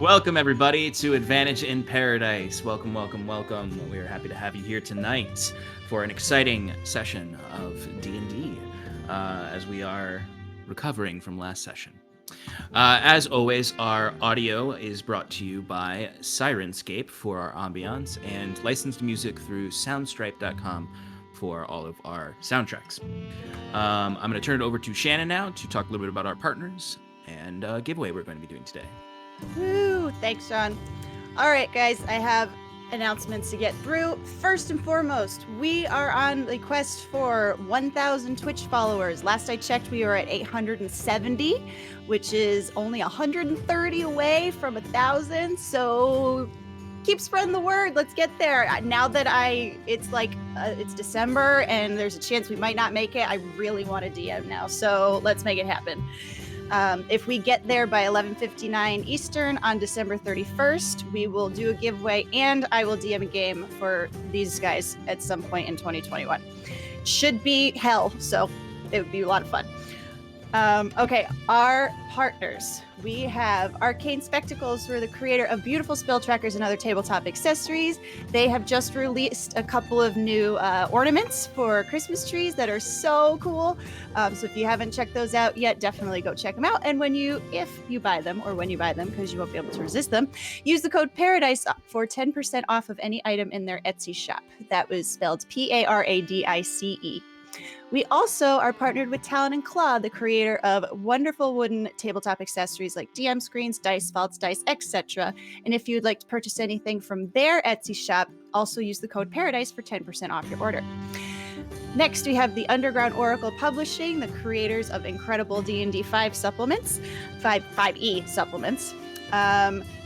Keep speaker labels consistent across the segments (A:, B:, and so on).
A: Welcome, everybody, to Advantage in Paradise. Welcome, welcome, welcome. We are happy to have you here tonight for an exciting session of D&D as we are recovering from last session. As always, our audio is brought to you by Sirenscape for our ambiance and licensed music through soundstripe.com for all of our soundtracks. I'm going to turn it over to Shannon now to talk a little bit about our partners and giveaway we're going to be doing today.
B: Woo! Thanks, Sean. All right, guys, I have announcements to get through. First and foremost, we are on the quest for 1,000 Twitch followers. Last I checked, we were at 870, which is only 130 away from 1,000. So keep spreading the word. Let's get there. Now that it's December and there's a chance we might not make it, I really want to DM now. So let's make it happen. If we get there by 11:59 Eastern on December 31st, we will do a giveaway and I will DM a game for these guys at some point in 2021. Should be hell, so it would be a lot of fun. Okay, our partners. We have Arcane Spectacles, who are the creator of beautiful spell trackers and other tabletop accessories. They have just released a couple of new ornaments for Christmas trees that are so cool. So if you haven't checked those out yet, definitely go check them out. And if you buy them, because you won't be able to resist them, use the code Paradice for 10% off of any item in their Etsy shop. That was spelled Paradice. We also are partnered with Talon and Claw, the creator of wonderful wooden tabletop accessories like DM screens, dice vaults, dice, etc. And if you'd like to purchase anything from their Etsy shop, also use the code Paradise for 10% off your order. Next, we have the Underground Oracle Publishing, the creators of incredible D&D 5 supplements, 5e supplements.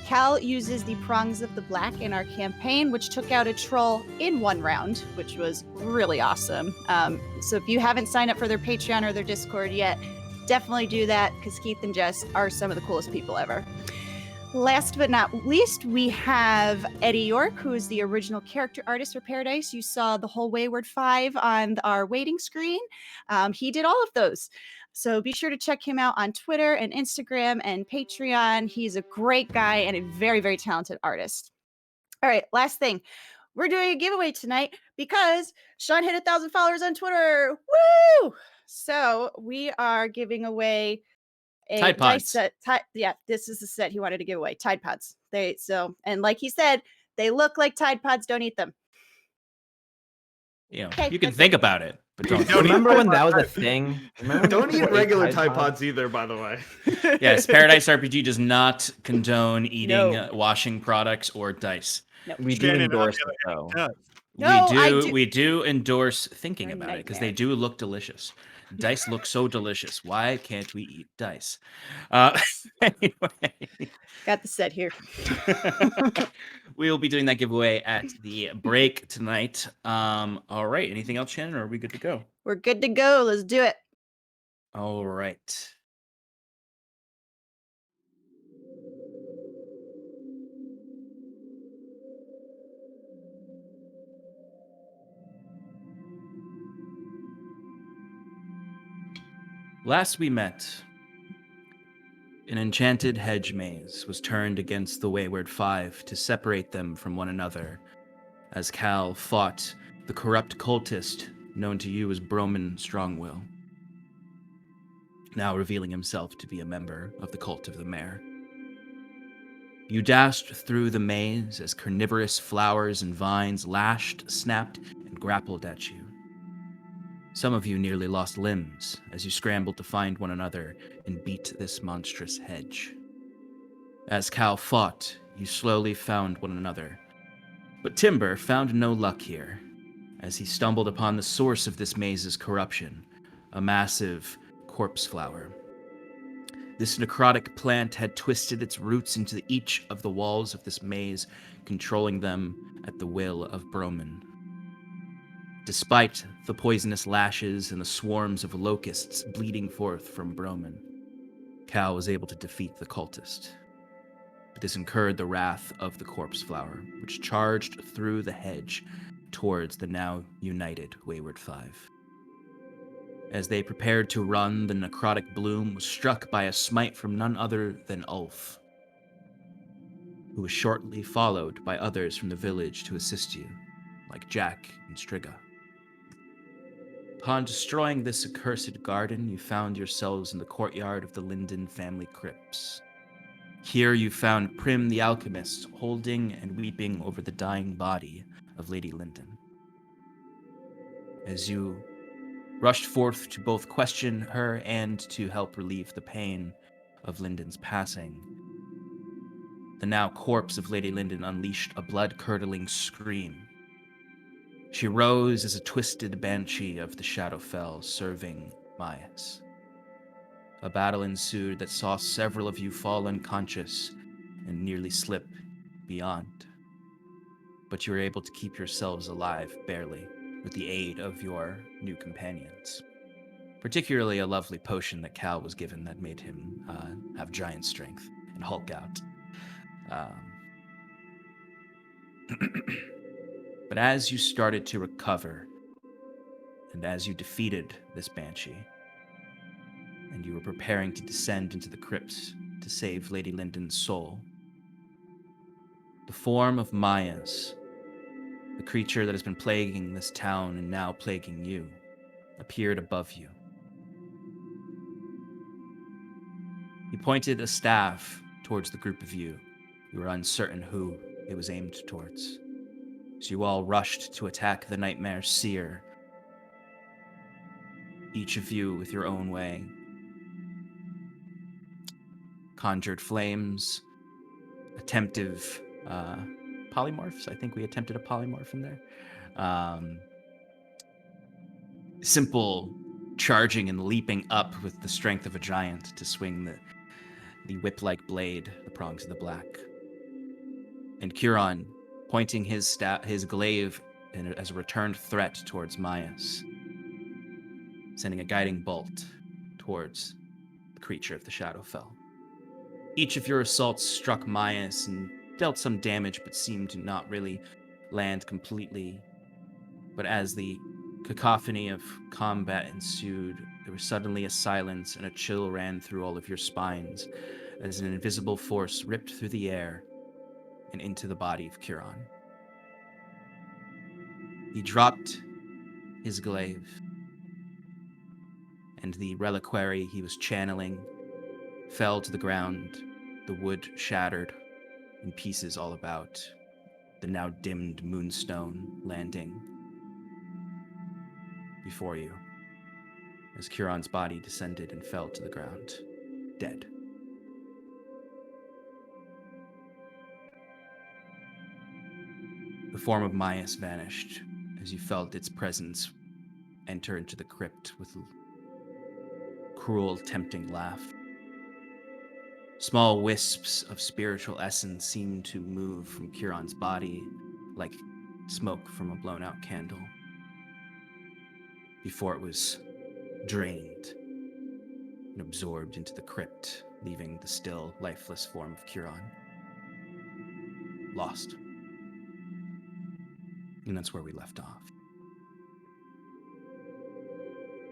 B: Cal uses the Prongs of the Black in our campaign, which took out a troll in one round, which was really awesome. So if you haven't signed up for their Patreon or their Discord yet, definitely do that, because Keith and Jess are some of the coolest people ever. Last but not least, we have Eddie York, who is the original character artist for Paradise. You saw the whole Wayward 5 on our waiting screen. He did all of those. So be sure to check him out on Twitter and Instagram and Patreon. He's a great guy and a very, very talented artist. All right, last thing. We're doing a giveaway tonight because Sean hit 1,000 followers on Twitter. Woo! So we are giving away a
A: Tide Pods.
B: dice set. This is the set he wanted to give away. Tide Pods. And like he said, they look like Tide Pods. Don't eat them.
A: You can think about it, but don't.
C: Remember when that was a thing?
D: Don't eat regular Tide Pods either, by the way.
A: Yes, Paradise RPG does not condone eating washing products or dice.
B: No.
C: We do endorse it, though.
A: We do endorse thinking about it because they do look delicious. Dice look so delicious. Why can't we eat dice? Anyway.
B: Got the set here.
A: We will be doing that giveaway at the break tonight. All right. Anything else, Shannon, or are we good to go?
B: We're good to go. Let's do it.
A: All right. Last we met, an enchanted hedge maze was turned against the Wayward 5 to separate them from one another, as Cal fought the corrupt cultist known to you as Broman Strongwill, now revealing himself to be a member of the Cult of the Mare. You dashed through the maze as carnivorous flowers and vines lashed, snapped, and grappled at you. Some of you nearly lost limbs as you scrambled to find one another and beat this monstrous hedge. As Cal fought, you slowly found one another. But Timber found no luck here, as he stumbled upon the source of this maze's corruption, a massive corpse flower. This necrotic plant had twisted its roots into each of the walls of this maze, controlling them at the will of Broman. Despite the poisonous lashes and the swarms of locusts bleeding forth from Broman, Cal was able to defeat the cultist. But this incurred the wrath of the corpse flower, which charged through the hedge towards the now united Wayward 5. As they prepared to run, the necrotic bloom was struck by a smite from none other than Ulf. who was shortly followed by others from the village to assist you, like Jack and Striga. Upon destroying this accursed garden, you found yourselves in the courtyard of the Linden family crypts. Here you found Prim the alchemist holding and weeping over the dying body of Lady Linden. As you rushed forth to both question her and to help relieve the pain of Linden's passing, the now corpse of Lady Linden unleashed a blood-curdling scream. She rose as a twisted banshee of the Shadowfell, serving Myas. A battle ensued that saw several of you fall unconscious and nearly slip beyond. But you were able to keep yourselves alive, barely, with the aid of your new companions. Particularly a lovely potion that Cal was given that made him have giant strength and Hulk out. But as you started to recover, and as you defeated this banshee, and you were preparing to descend into the crypts to save Lady Linden's soul, the form of Myas, the creature that has been plaguing this town and now plaguing you, appeared above you. He pointed a staff towards the group of you. You were uncertain who it was aimed towards. So you all rushed to attack the Nightmare Seer, each of you with your own way. Conjured flames, attemptive polymorphs. I think we attempted a polymorph in there. Simple charging and leaping up with the strength of a giant to swing the whip-like blade, the prongs of the black. And Curon pointing his glaive as a returned threat towards Myas, sending a guiding bolt towards the creature of the Shadowfell. Each of your assaults struck Myas and dealt some damage, but seemed to not really land completely. But as the cacophony of combat ensued, there was suddenly a silence and a chill ran through all of your spines as an invisible force ripped through the air and into the body of Curon. He dropped his glaive, and the reliquary he was channeling fell to the ground, the wood shattered in pieces all about, the now dimmed moonstone landing before you as Curon's body descended and fell to the ground, dead. The form of Myas vanished as you felt its presence enter into the crypt with a cruel, tempting laugh. Small wisps of spiritual essence seemed to move from Curon's body like smoke from a blown-out candle before it was drained and absorbed into the crypt, leaving the still, lifeless form of Curon lost. And that's where we left off.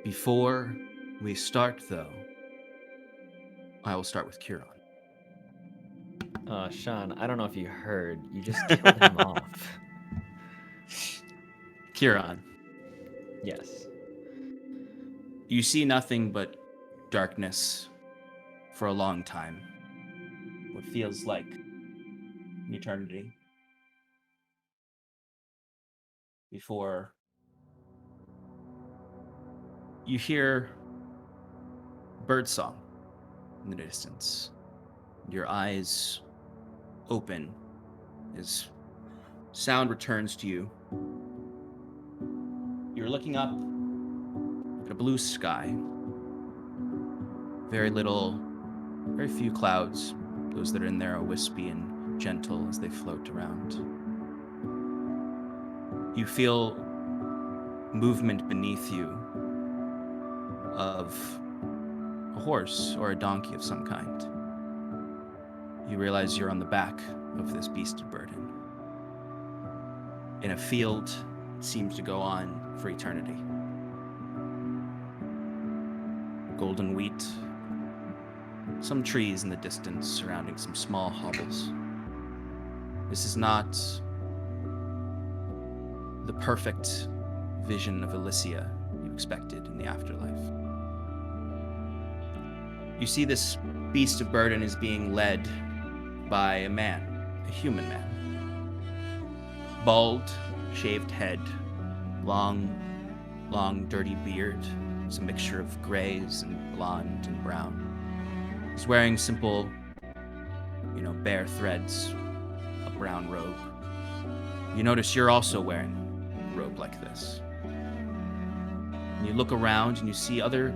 A: Before we start, though, I will start with Curon.
C: Sean, I don't know if you heard. You just killed him off.
A: Curon,
C: Yes.
A: you see nothing but darkness for a long time. What feels like an eternity. Before you hear birdsong in the distance. Your eyes open as sound returns to you. You're looking up at a blue sky. Very few clouds. Those that are in there are wispy and gentle as they float around. You feel movement beneath you of a horse or a donkey of some kind. You realize you're on the back of this beast of burden. In a field that seems to go on for eternity. Golden wheat, some trees in the distance surrounding some small hovels. This is not the perfect vision of Elysia you expected in the afterlife. You see this beast of burden is being led by a man, a human man. Bald, shaved head, long, dirty beard. It's a mixture of grays and blonde and brown. He's wearing simple, bare threads, a brown robe. You notice you're also wearing a robe like this. And you look around and you see other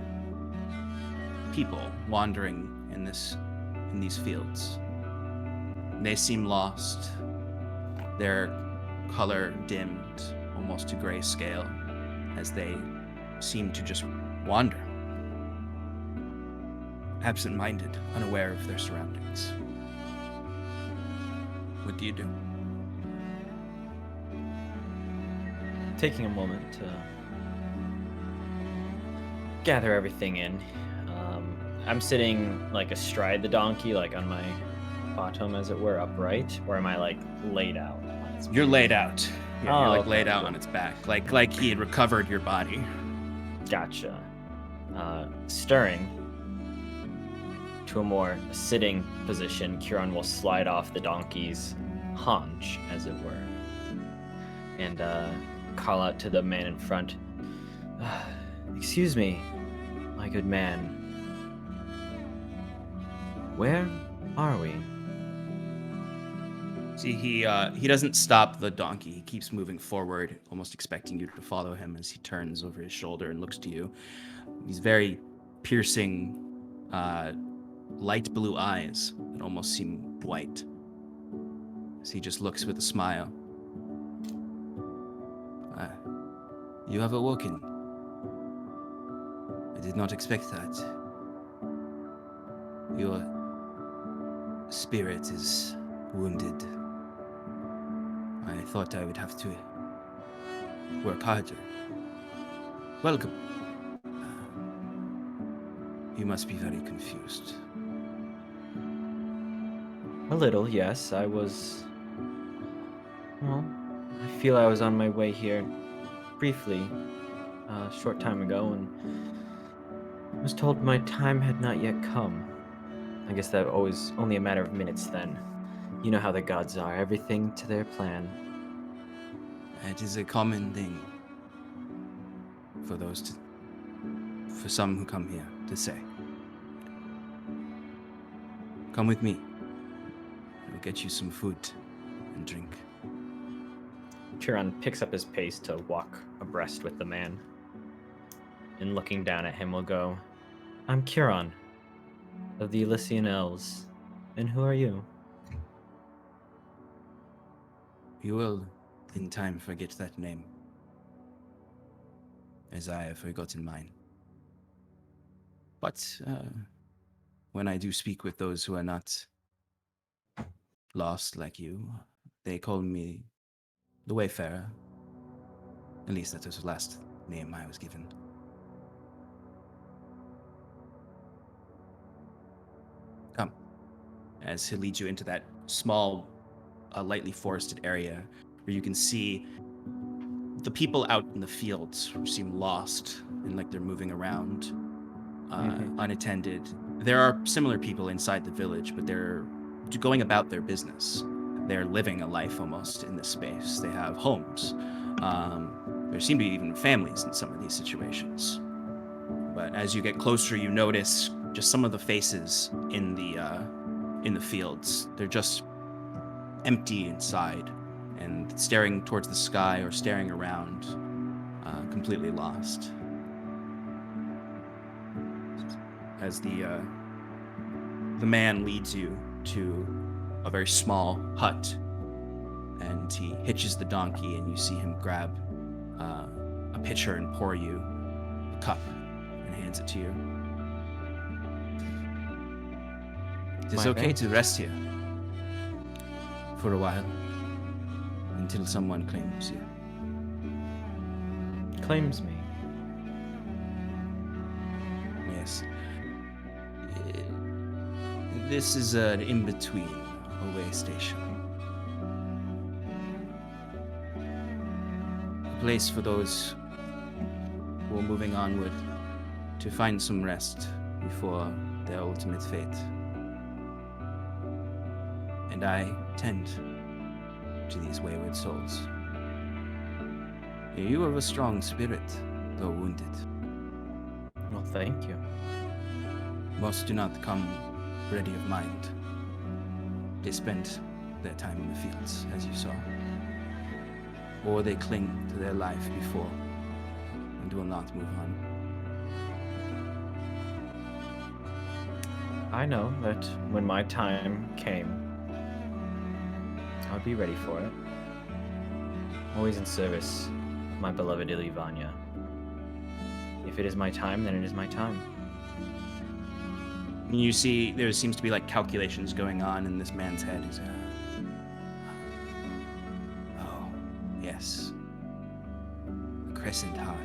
A: people wandering in these fields. And they seem lost. Their color dimmed almost to grayscale as they seem to just wander. Absent-minded, unaware of their surroundings. What do you do?
C: Taking a moment to gather everything in. I'm sitting like astride the donkey, like on my bottom, as it were, upright, or am I like laid out?
A: You're laid out. Yeah, you're like
C: okay.
A: laid out on its back, like he had recovered your body.
C: Gotcha. Stirring to a more sitting position, Kieran will slide off the donkey's haunch, as it were, and call out to the man in front. Excuse me, my good man. Where are we?
A: See, he doesn't stop the donkey. He keeps moving forward, almost expecting you to follow him as he turns over his shoulder and looks to you. These very piercing, light blue eyes that almost seem white. As he just looks with a smile. You have awoken. I did not expect that. Your spirit is wounded. I thought I would have to work harder. Welcome. You must be very confused.
C: A little, yes. I was... Well, I feel I was on my way here briefly a short time ago and was told my time had not yet come. I guess that was only a matter of minutes then. You know how the gods are, everything to their plan.
A: It is a common thing for some who come here to say. Come with me. I'll get you some food and drink.
C: Chiron picks up his pace to walk abreast with the man. And looking down at him will go, I'm Chiron, of the Elysian Elves. And who are you?
A: You will, in time, forget that name, as I have forgotten mine. But when I do speak with those who are not lost like you, they call me the Wayfarer. At least that was the last name I was given. Come, as he leads you into that small, lightly forested area where you can see the people out in the fields who seem lost and like they're moving around, unattended. There are similar people inside the village, but they're going about their business. They're living a life almost in this space. They have homes. There seem to be even families in some of these situations. But as you get closer, you notice just some of the faces in the fields. They're just empty inside and staring towards the sky or staring around, completely lost. As the man leads you to a very small hut, and he hitches the donkey, and you see him grab a pitcher and pour you a cup and hands it to you. It is okay to rest here for a while until someone claims you.
C: Claims me.
A: Yes. This is an in-between, a way station. place for those who are moving onward to find some rest before their ultimate fate. And I tend to these wayward souls. You are a strong spirit, though wounded.
C: Well, thank you.
A: Most do not come ready of mind. They spend their time in the fields, as you saw. Or they cling to their life before and will not move on.
C: I know that when my time came, I would be ready for it. Always in service of my beloved Ilivania. If it is my time, then it is my time.
A: You see, there seems to be like calculations going on in this man's head. He's, oh, yes. A crescent heart.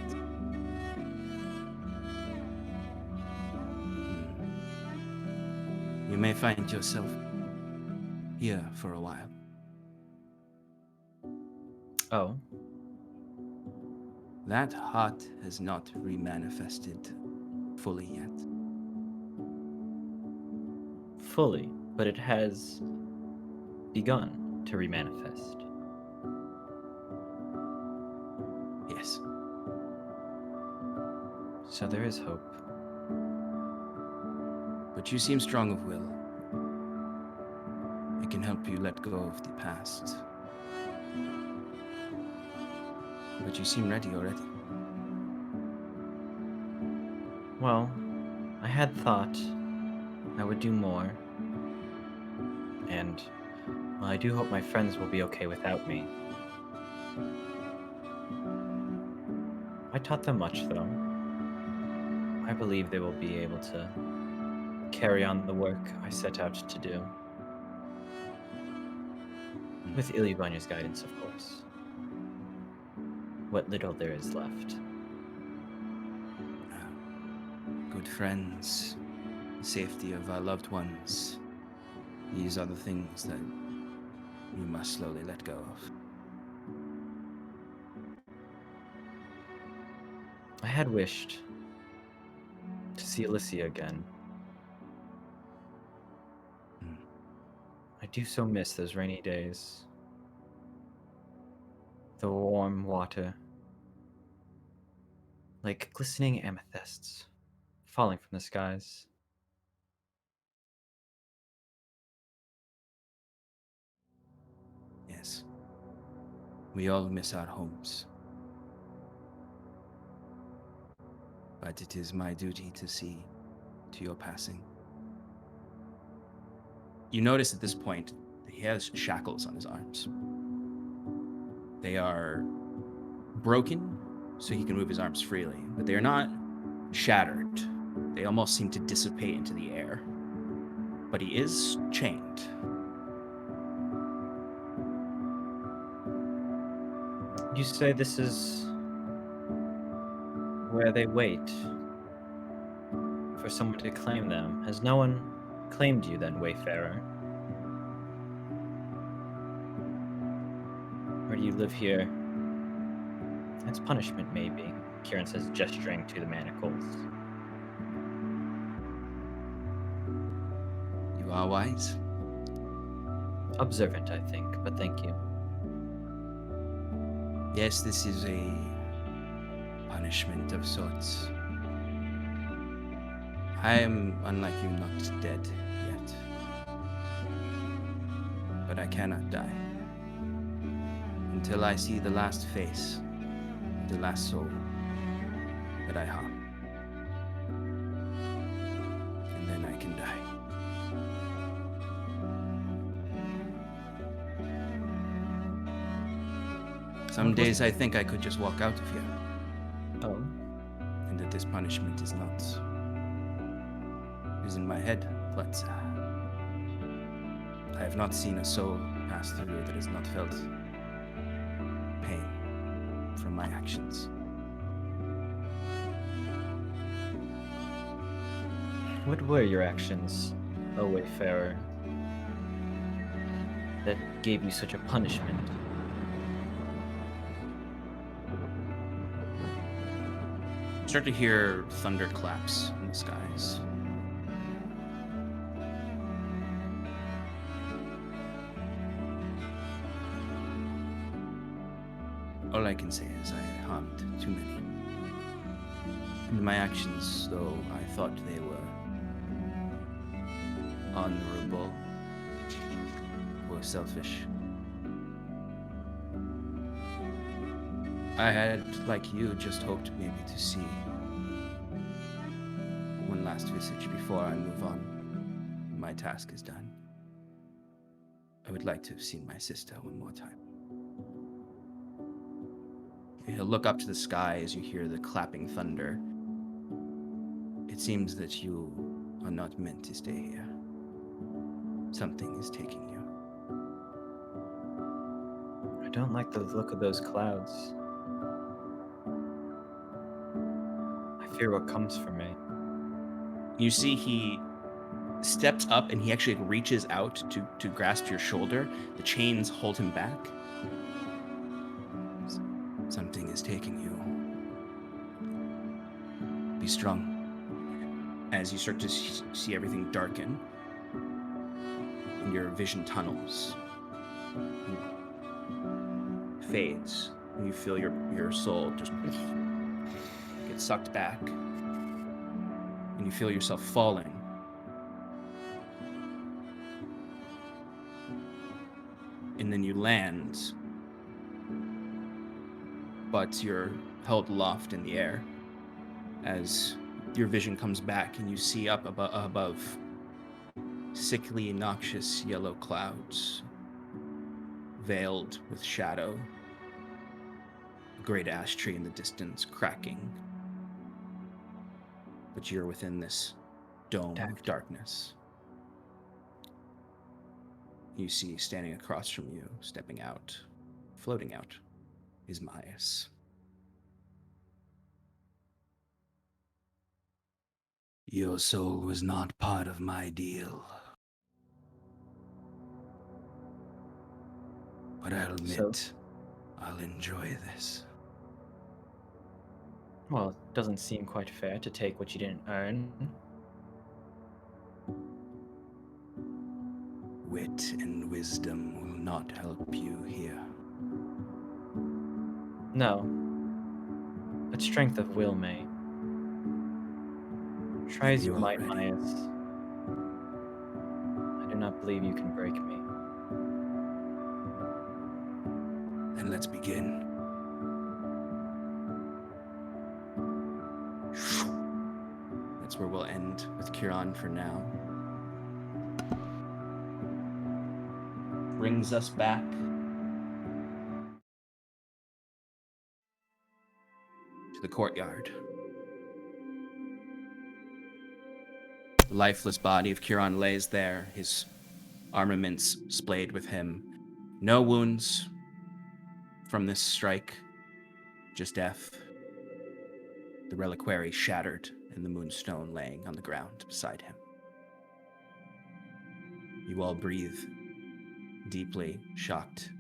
A: You may find yourself here for a while.
C: Oh,
A: That heart has not remanifested fully yet.
C: fully, but it has begun to remanifest.
A: Yes.
C: So there is hope.
A: But you seem strong of will. It can help you let go of the past. But you seem ready already.
C: Well, I had thought I would do more. And, well, I do hope my friends will be okay without me. I taught them much, though. I believe they will be able to carry on the work I set out to do. With Ilivania's guidance, of course. What little there is left.
A: Good friends, the safety of our loved ones. These are the things that we must slowly let go of.
C: I had wished to see Alicia again. I do so miss those rainy days. The warm water, like glistening amethysts, falling from the skies.
A: Yes. We all miss our homes. But it is my duty to see to your passing. You notice at this point that he has shackles on his arms. They are broken, so he can move his arms freely, but they are not shattered. They almost seem to dissipate into the air. But he is chained.
C: You say this is where they wait for someone to claim them. Has no one claimed you then, Wayfarer? Or do you live here as punishment, maybe? Kieran says, gesturing to the manacles.
A: You are wise.
C: Observant, I think, but thank you.
A: Yes, this is a punishment of sorts. I am, unlike you, not dead yet. But I cannot die until I see the last face, the last soul that I harm. And then I can die. Some days I think I could just walk out of here,
C: Oh,
A: and that this punishment is in my head, but I have not seen a soul pass through that has not felt pain from my actions.
C: what were your actions, O Wayfarer, that gave you such a punishment?
A: Start to hear thunderclaps in the skies. All I can say is I harmed too many. And my actions, though I thought they were honorable, were selfish. I had, like you, just hoped maybe to see one last visage before I move on. My task is done. I would like to have seen my sister one more time. He'll look up to the sky as you hear the clapping thunder. It seems that you are not meant to stay here. Something is taking you.
C: I don't like the look of those clouds. I fear what comes for me.
A: You see he steps up and he actually reaches out to grasp your shoulder. The chains hold him back. Something is taking you. Be strong. As you start to see everything darken, and your vision tunnels, fades, and you feel your soul just get sucked back, and you feel yourself falling. And then you land, but you're held aloft in the air as your vision comes back and you see up above sickly, noxious yellow clouds, veiled with shadow, a great ash tree in the distance cracking. But you're within this dome of darkness. You see standing across from you, stepping out, floating out, is Maius. Your soul was not part of my deal. But I'll admit, I'll enjoy this.
C: Well, it doesn't seem quite fair to take what you didn't earn.
A: Wit and wisdom will not help you here.
C: No. But strength of will may. Try as you might, Maius. I do not believe you can break me.
A: Then let's begin. That's where we'll end with Kieran for now. Brings us back to the courtyard. The lifeless body of Kieran lays there, his armaments splayed with him. No wounds from this strike, just death. The reliquary shattered and the moonstone laying on the ground beside him. You all breathe, deeply shocked,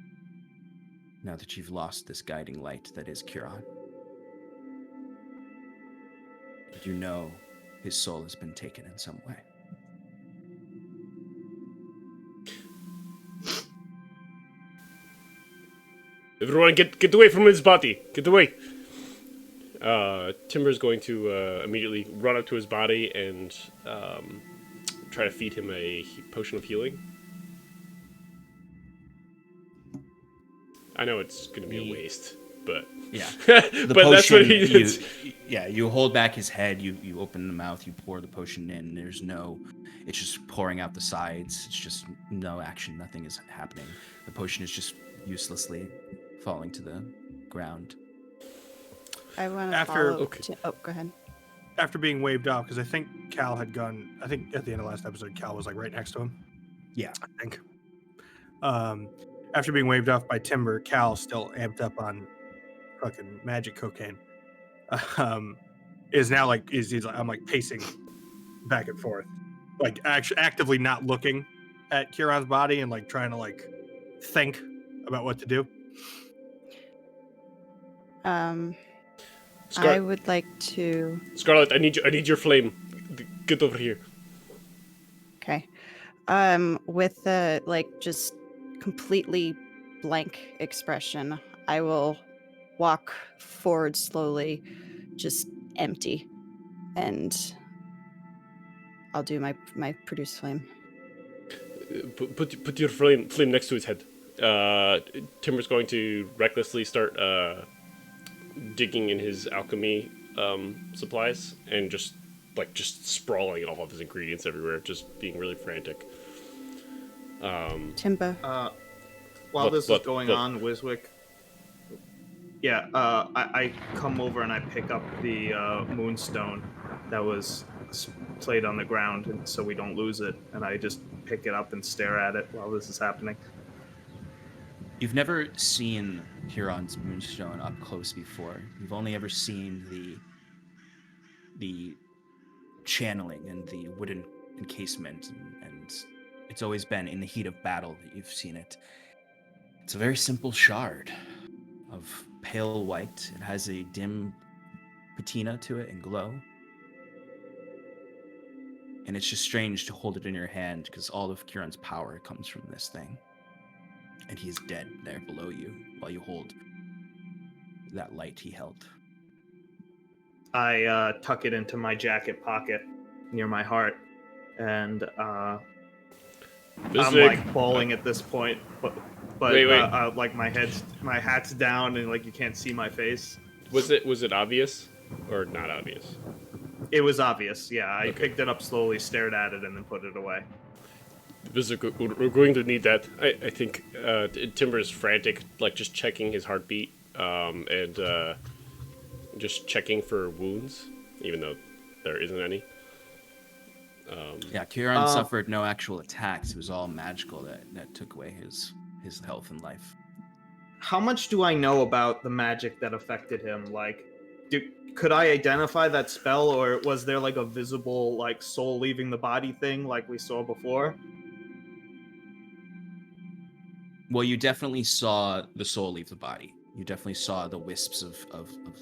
A: now that you've lost this guiding light that is Kieran. And you know his soul has been taken in some way.
E: Everyone, get away from his body! Get away! Timber's going to immediately run up to his body and try to feed him a potion of healing. I know it's going to be a waste, but
A: yeah,
E: but that's what he did.
A: You hold back his head. You open the mouth. You pour the potion in. It's just pouring out the sides. It's just no action. Nothing is happening. The potion is just uselessly falling to the ground.
B: I want to follow.
E: Okay.
B: Oh, go ahead.
F: After being waved off, because I think Cal had gone. I think at the end of last episode, Cal was like right next to him.
A: Yeah,
F: I think. After being waved off by Timber, Cal, still amped up on fucking magic cocaine, is now like he's like I'm like pacing back and forth, like actually actively not looking at Kieran's body and like trying to like think about what to do.
B: I would like to.
E: Scarlet, I need your flame. Get over here.
B: Okay. With a just completely blank expression, I will walk forward slowly, just empty, and I'll do my produce flame.
E: Put your flame next to his head. Timber's going to recklessly start digging in his alchemy supplies and just sprawling all of his ingredients everywhere, just being really frantic.
B: Timber.
D: While this is going on, Wiswick. Yeah, I come over and I pick up the moonstone that was played on the ground, and so we don't lose it. And I just pick it up and stare at it while this is happening.
A: You've never seen Huron's moonstone up close before. You've only ever seen the channeling and the wooden encasement, and it's always been in the heat of battle that you've seen it. It's a very simple shard of pale white. It has a dim patina to it and glow. And it's just strange to hold it in your hand because all of Kieran's power comes from this thing. And he's dead there below you while you hold that light he held.
D: I tuck it into my jacket pocket near my heart, and I'm like bawling at this point, but
E: wait.
D: like my hat's down and like you can't see my face.
E: Was it obvious or not obvious?
D: It was obvious. Yeah, I picked it up slowly, stared at it, and then put it away.
E: We're going to need that. I think Timber is frantic, like just checking his heartbeat and just checking for wounds, even though there isn't any.
A: Kieran suffered no actual attacks. It was all magical that took away his health and life.
D: How much do I know about the magic that affected him? Like, could I identify that spell, or was there like a visible like soul leaving the body thing like we saw before?
A: Well, you definitely saw the soul leave the body. You definitely saw the wisps of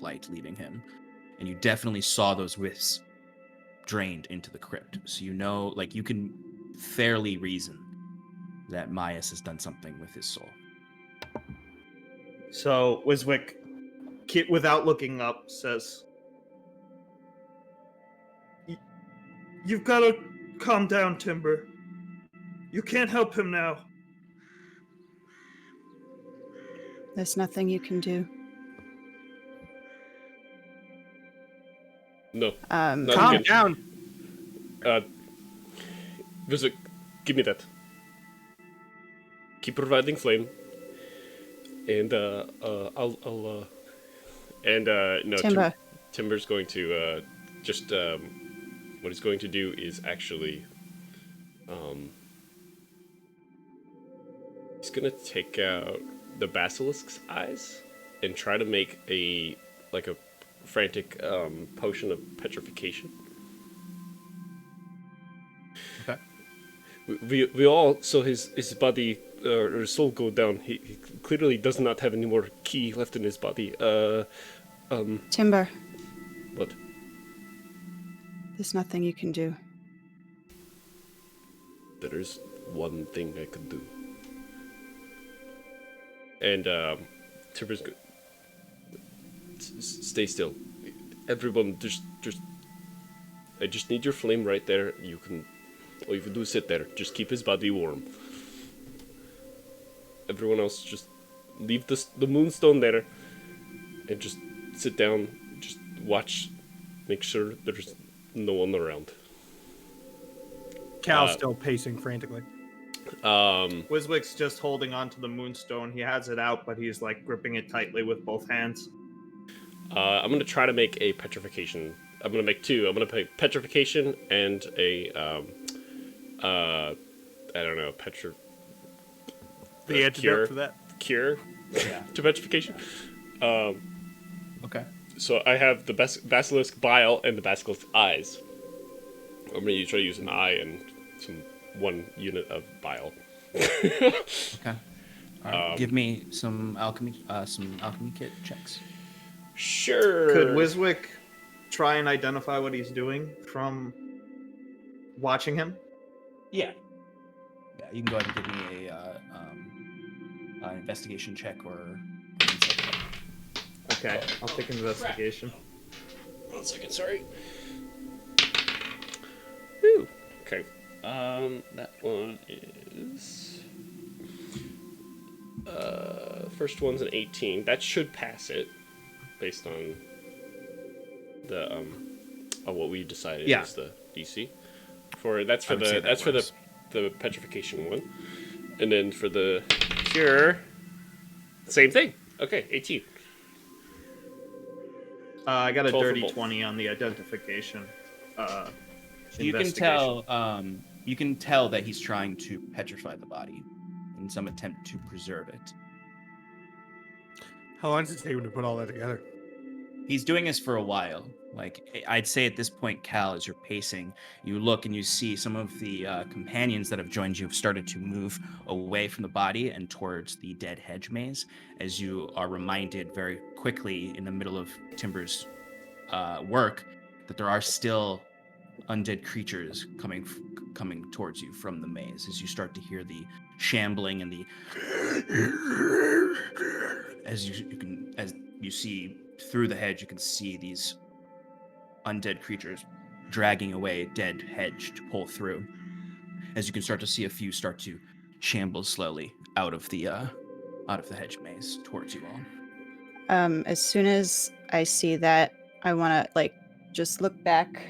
A: light leaving him. And you definitely saw those wisps drained into the crypt. So you can fairly reason that Myas has done something with his soul.
D: So Wiswick, without looking up, says, "You've got to calm down, Timber. You can't help him now."
B: There's nothing you can do.
E: No.
F: Calm down.
E: Visit, give me that. Keep providing flame, and I'll
B: Timber.
E: Timber's going to what he's going to do is actually he's gonna take out the basilisk's eyes and try to make a frantic potion of petrification.
A: Okay.
E: We all saw his body or his soul go down. He clearly does not have any more ki left in his body.
B: Timber.
E: What?
B: There's nothing you can do.
E: There is one thing I could do. And Timber's good. Stay still. Everyone, just I just need your flame right there. All you can do is sit there. Just keep his body warm. Everyone else, just leave the moonstone there, and just sit down. Just watch. Make sure there's no one around.
F: Cal's still pacing frantically.
D: Wiswick's just holding on to the moonstone. He has it out, but he's like gripping it tightly with both hands.
E: I'm gonna try to make a petrification. I'm gonna make two. I'm gonna make petrification and a I don't know,
F: The antidote for that.
E: Cure to petrification.
A: Okay.
E: So I have the basilisk bile and the basilisk eyes. I'm gonna try to use an eye and one unit of bile.
A: Okay. All right. Give me some alchemy kit checks.
E: Sure.
D: Could Wiswick try and identify what he's doing from watching him?
A: Yeah. Yeah, you can go ahead and give me a investigation check or insight check.
D: Okay, I'll take investigation.
E: 1 second, sorry. Whew. Okay. That one is. First one's an 18. That should pass it, based on the what we decided is the DC. That's for the petrification one, and then for the cure, same thing. Okay, 18.
D: I got a
E: 12 for
D: dirty
E: both.
D: 20 on the identification.
A: You can tell that he's trying to petrify the body in some attempt to preserve it.
F: How long does it take him to put all that together?
A: He's doing this for a while. Like, I'd say at this point, Cal, as you're pacing, you look and you see some of the companions that have joined you have started to move away from the body and towards the dead hedge maze, as you are reminded very quickly in the middle of Timber's work that there are still undead creatures coming towards you from the maze, as you start to hear the shambling and the as you see through the hedge, you can see these undead creatures dragging away dead hedge to pull through. As you can start to see a few start to shamble slowly out of the hedge maze towards you all.
B: As soon as I see that, I want to just look back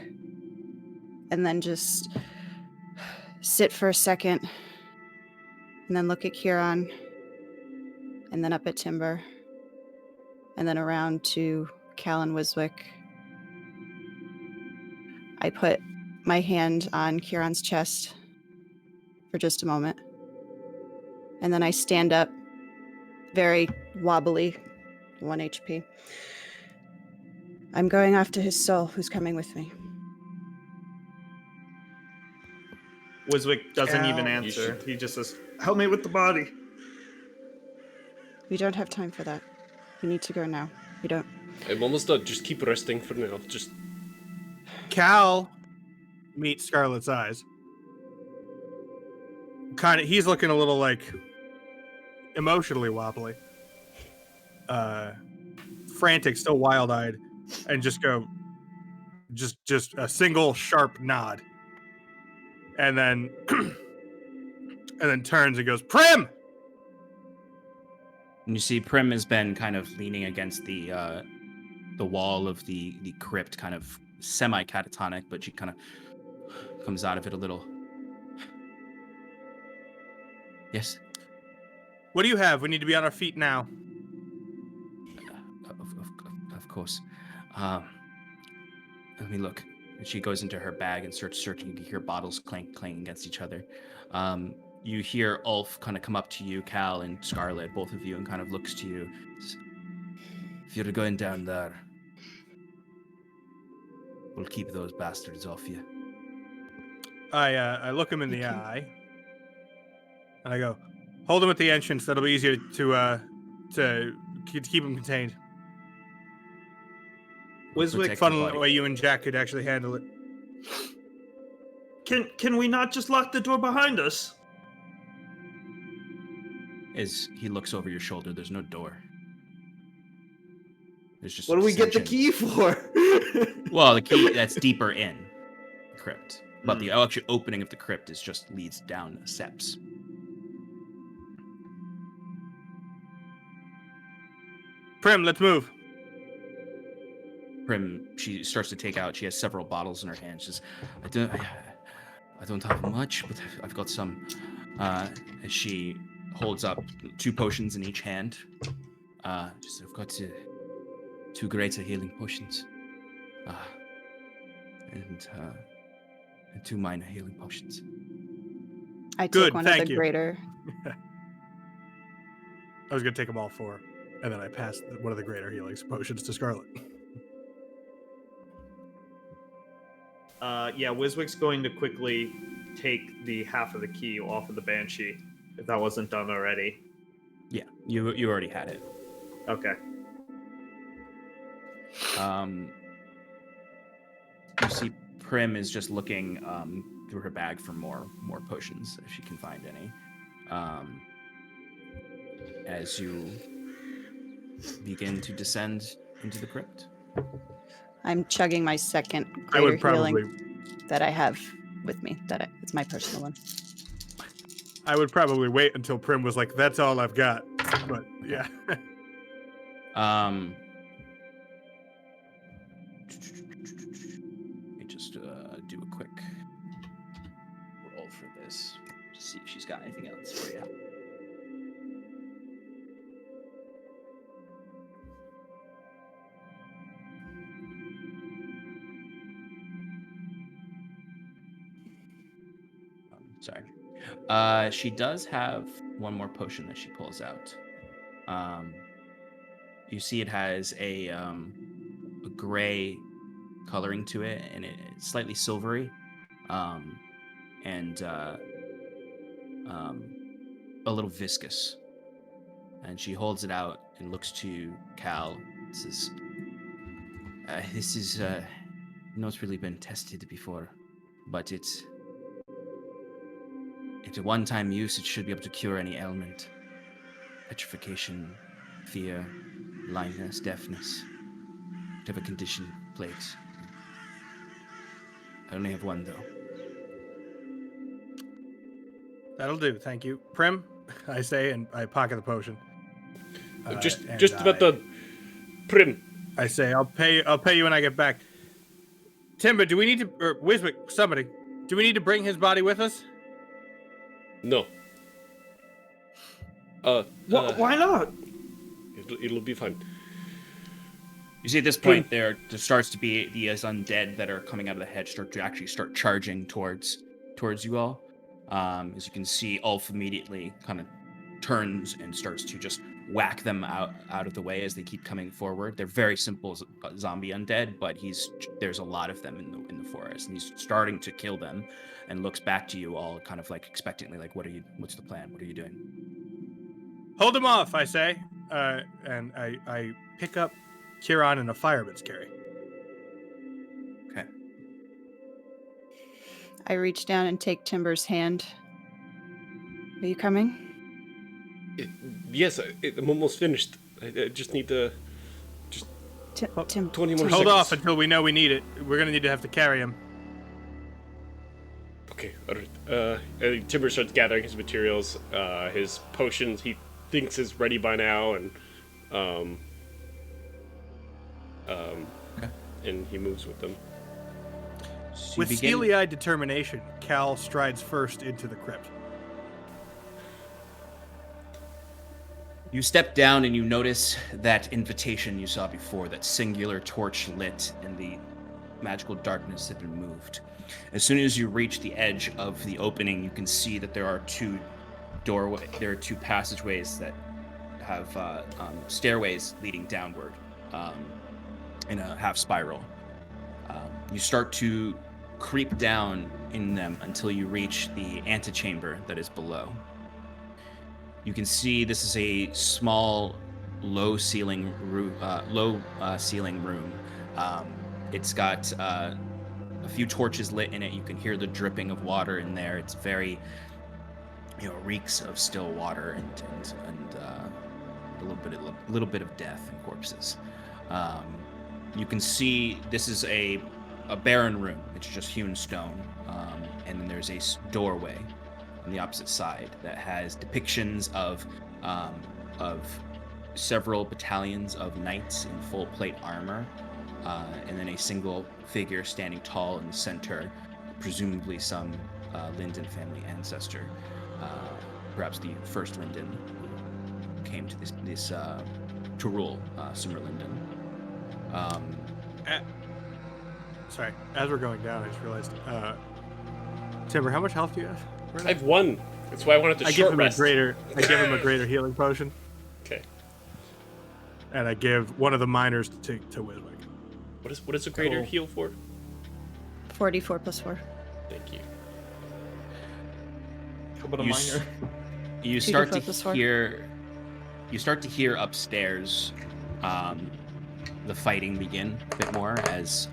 B: and then just sit for a second and then look at Kieran and then up at Timber and then around to Cal and Wiswick. I put my hand on Kieran's chest for just a moment and then I stand up, very wobbly, 1 HP. I'm going after his soul, who's coming with me.
D: Wiswick doesn't even
F: Cal,
D: answer. He just says, "Help me with the body."
B: We don't have time for that. We need to go now. We don't.
E: I'm almost done. Just keep resting for now. Just.
F: Cal meets Scarlet's eyes. He's looking a little emotionally wobbly. Frantic, still wild-eyed, and just a single sharp nod. And then turns and goes, "Prim!"
A: And you see Prim has been kind of leaning against the wall of the crypt, kind of semi-catatonic, but she kind of comes out of it a little. Yes?
F: What do you have? We need to be on our feet now.
A: Of course. Let me look. And she goes into her bag and starts searching. You can hear bottles clanking against each other. You hear Ulf kind of come up to you, Cal and Scarlet, both of you, and kind of looks to you. If you're going down there, we'll keep those bastards off you.
F: I look him in the eye, and I go, "Hold him at the entrance. That'll be easier to keep him contained."
D: Wiswick,
F: Fun the way you and Jack could actually handle it.
D: Can we not just lock the door behind us?
A: As he looks over your shoulder, there's no door. There's just
D: What do we get the
A: extension.
D: key for?
A: Well, the key that's deeper in the crypt. But the actual opening of the crypt leads down steps.
F: Prim, let's move.
A: Prim, she starts to take out. She has several bottles in her hand. She says, I don't have much, but I've got some. As she holds up 2 potions in each hand. I've got 2 greater healing potions. And 2 minor healing potions.
B: I take
F: Good,
B: one of
F: thank
B: the
F: you.
B: greater.
F: I was going to take them all 4, and then I passed one of the greater healing potions to Scarlet.
D: Wiswick's going to quickly take the half of the key off of the Banshee, if that wasn't done already.
A: Yeah, you already had it.
D: Okay.
A: You see Prim is just looking through her bag for more potions, if she can find any. As you begin to descend into the crypt.
B: I'm chugging my second
F: I would
B: greater healing
F: probably
B: that I have with me. It's my personal one.
F: I would probably wait until Prim was like, "That's all I've got." But yeah.
A: Let me just do a quick roll for this to see if she's got anything else for you. Sorry. She does have one more potion that she pulls out. You see it has a gray coloring to it, and it's slightly silvery, and a little viscous. And she holds it out and looks to Cal and says, this is not really been tested before, but it's a one-time use. It should be able to cure any ailment. Petrification, fear, blindness, deafness, whatever condition plagues. I only have one, though.
F: That'll do. Thank you, Prim. I say, and I pocket the potion.
E: Just about the Prim.
F: I say, I'll pay you when I get back. Timber, do we need to, or Wiswick, somebody, do we need to bring his body with us?
E: No.
C: Why not?
E: It'll be fine.
A: You see, at this point, there starts to be these undead that are coming out of the hedge start charging towards you all. As you can see, Ulf immediately kind of turns and starts to just whack them out of the way as they keep coming forward. They're very simple zombie undead, but there's a lot of them in the forest, and he's starting to kill them, and looks back to you all, kind of like expectantly, like, what's the plan? What are you doing?
F: Hold him off, I say, and I pick up Kieran in a fireman's carry.
A: Okay.
B: I reach down and take Timber's hand. Are you coming?
E: Yes, I'm almost finished. I just need to...
B: Tim,
E: 20 more
F: Hold
E: seconds.
F: off until we know we need it. We're going to have to carry him.
E: Okay, all right. Timber starts gathering his materials. His potions he thinks is ready by now, and and he moves with them.
A: So
F: With steely-eyed determination, Cal strides first into the crypt.
A: You step down and you notice that invitation you saw before, that singular torch lit and the magical darkness had been moved. As soon as you reach the edge of the opening, you can see that there are two passageways that have stairways leading downward in a half spiral. You start to creep down in them until you reach the antechamber that is below. You can see this is a small, low ceiling room. It's got a few torches lit in it. You can hear the dripping of water in there. It's very, reeks of still water and a little bit of death and corpses. You can see this is a barren room. It's just hewn stone, and then there's a doorway on the opposite side that has depictions of several battalions of knights in full plate armor, and then a single figure standing tall in the center, presumably some Linden family ancestor, perhaps the first Linden who came to this to rule Sumer Linden.
F: Sorry, as we're going down, I just realized, Timber, how much health do you have?
E: I have one. That's why I wanted to short rest.
F: I give him a greater healing potion.
E: Okay.
F: And I give one of the miners to Wiswick.
E: What is a greater heal for?
B: 44 plus 4.
E: Thank you.
C: How about a minor?
A: You start to hear upstairs the fighting begin a bit more as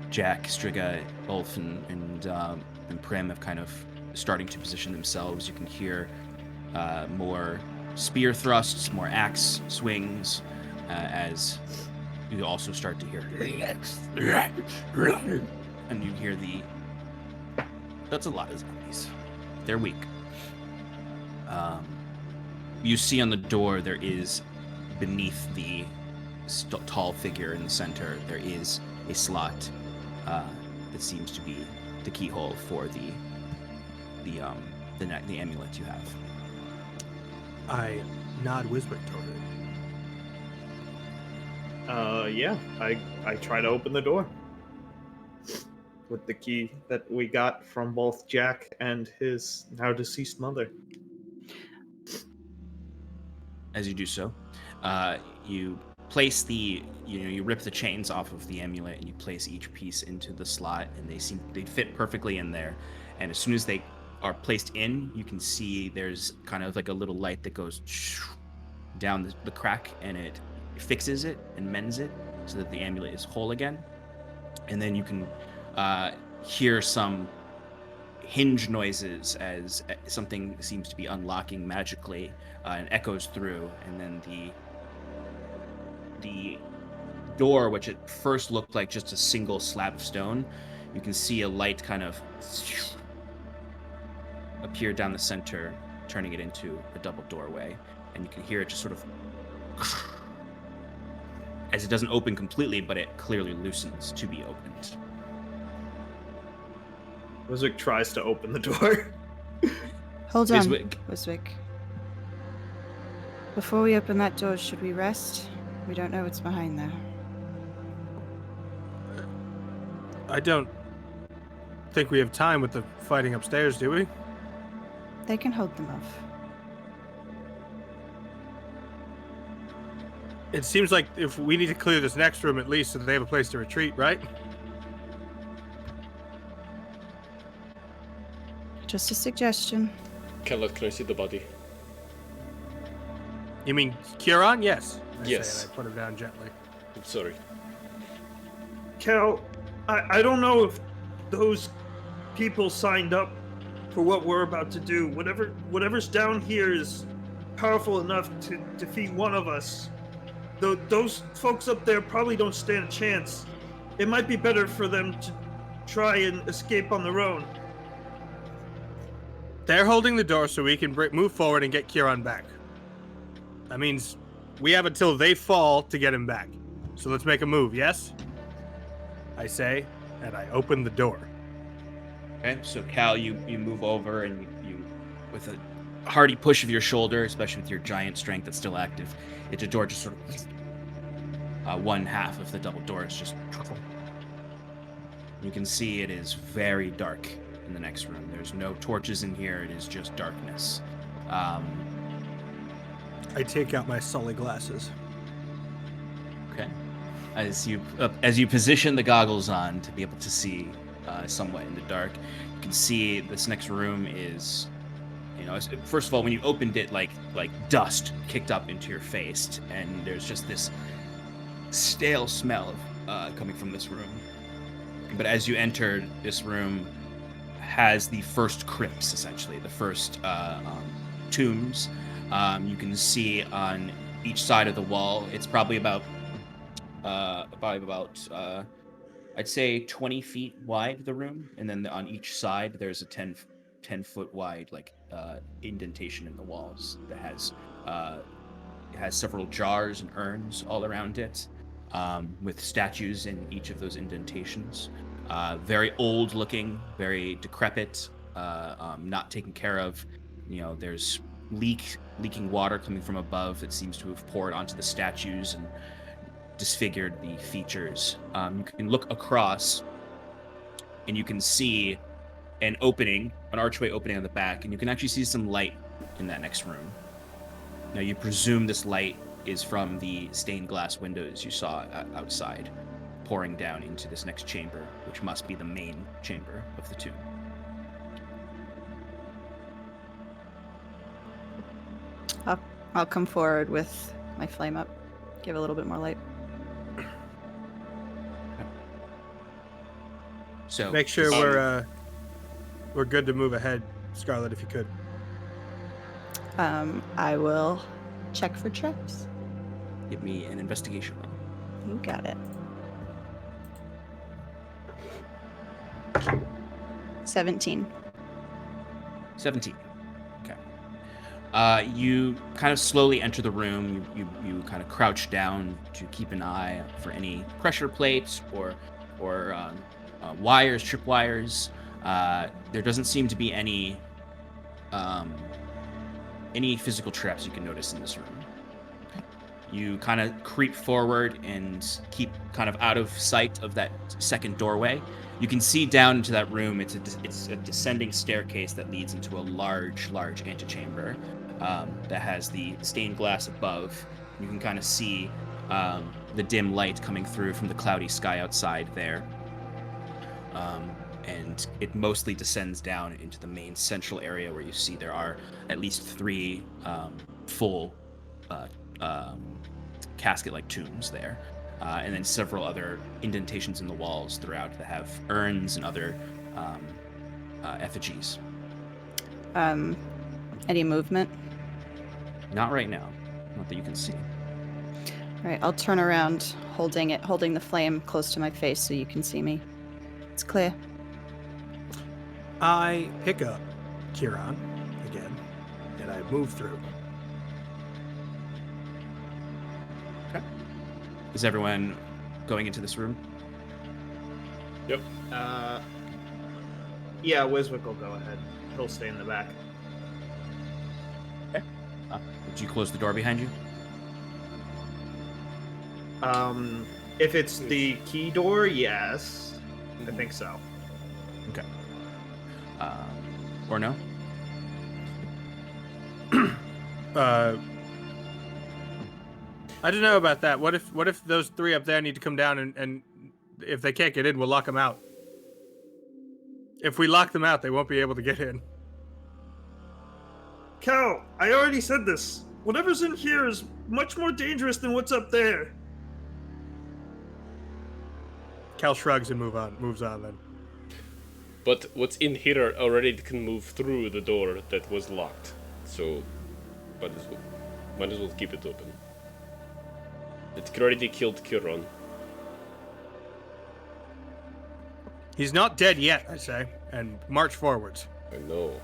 A: Jack, Striga, Ulf, and Prim have kind of starting to position themselves. You can hear more spear thrusts, more axe swings, as you also start to hear. And you hear that's a lot of zombies. They're weak. You see on the door there is, beneath the tall figure in the center, there is a slot that seems to be the keyhole for the amulet you have.
F: I nod Wiswick toward it.
D: Yeah, I try to open the door with the key that we got from both Jack and his now deceased mother.
A: As you do so, you place you rip the chains off of the amulet and you place each piece into the slot, and they fit perfectly in there. And as soon as they are placed in, you can see there's kind of like a little light that goes down the crack, and it fixes it and mends it so that the amulet is whole again. And then you can hear some hinge noises as something seems to be unlocking magically and echoes through, and then the door, which at first looked like just a single slab of stone, you can see a light kind of appear down the center, turning it into a double doorway, and you can hear it just sort of as it doesn't open completely, but it clearly loosens to be opened.
D: Wiswick tries to open the door.
B: Hold on,
A: Wiswick.
B: Wiswick. Before we open that door, should we rest? We don't know what's behind there.
F: I don't think we have time with the fighting upstairs, do we?
B: They can hold them off.
F: It seems like if we need to clear this next room at least so that they have a place to retreat, right?
B: Just a suggestion.
E: Keller, can I see the body?
F: You mean Kieran? Yes. I say,
E: Yes.
F: and I put him down gently.
E: I'm sorry.
D: Cal, I don't know if those people signed up for what we're about to do. Whatever's down here is powerful enough to defeat one of us. Those folks up there probably don't stand a chance. It might be better for them to try and escape on their own.
F: They're holding the door so we can move forward and get Kieran back. That means we have until they fall to get him back. So let's make a move, yes? I say, and I open the door.
A: Okay, so Cal, you move over, and you with a hearty push of your shoulder, especially with your giant strength that's still active, the door just sort of one half of the double door is just. You can see it is very dark in the next room. There's no torches in here. It is just darkness.
F: I take out my Sully glasses.
A: Okay. As you position the goggles on to be able to see somewhat in the dark, you can see this next room is, first of all, when you opened it, like dust kicked up into your face, and there's just this stale smell coming from this room. But as you enter, this room has the first crypts, essentially, the first tombs. You can see on each side of the wall, it's probably about I'd say 20 feet wide, the room, and then on each side there's a 10 foot wide indentation in the walls that has it has several jars and urns all around it, with statues in each of those indentations. Very old looking, very decrepit, not taken care of. There's leaking water coming from above that seems to have poured onto the statues and disfigured the features. You can look across and you can see an archway opening on the back, and you can actually see some light in that next room. Now you presume this light is from the stained glass windows you saw outside, pouring down into this next chamber, which must be the main chamber of the tomb.
B: I'll come forward with my flame up. Give a little bit more light.
A: So
F: Make sure
E: Um,
F: we're good to move ahead, Scarlet, if you could.
B: I will check for traps.
A: give me an investigation roll.
B: You got it. 17.
A: 17. Okay. You kind of slowly enter the room. You kind of crouch down to keep an eye for any pressure plates or wires, tripwires. There doesn't seem to be any physical traps you can notice in this room. You kind of creep forward and keep kind of out of sight of that second doorway. You can see down into that room. It's a descending staircase that leads into a large antechamber that has the stained glass above. You can kind of see the dim light coming through from the cloudy sky outside there. And it mostly descends down into the main central area where you see there are at least 3 full casket-like tombs there, and then several other indentations in the walls throughout that have urns and other effigies.
B: Any movement?
A: Not right now, not that you can see.
B: All right, I'll turn around, holding the flame close to my face so you can see me. It's clear.
F: I pick up Kieran again, and I move through.
A: Is everyone going into this room?
E: Yep.
D: Yeah, Wiswick will go ahead. He'll stay in the back.
A: Did you close the door behind you?
D: If it's the key door, yes. I think so.
A: Okay. Or no?
F: I don't know about that. What if those 3 up there need to come down and if they can't get in, we'll lock them out. If we lock them out, they won't be able to get in.
D: Cal, I already said this. Whatever's in here is much more dangerous than what's up there.
F: Cal shrugs and moves on then.
E: But what's in here already can move through the door that was locked. So, might as well keep it open. It already killed Kiron.
F: He's not dead yet, I say, and march forwards.
E: I know.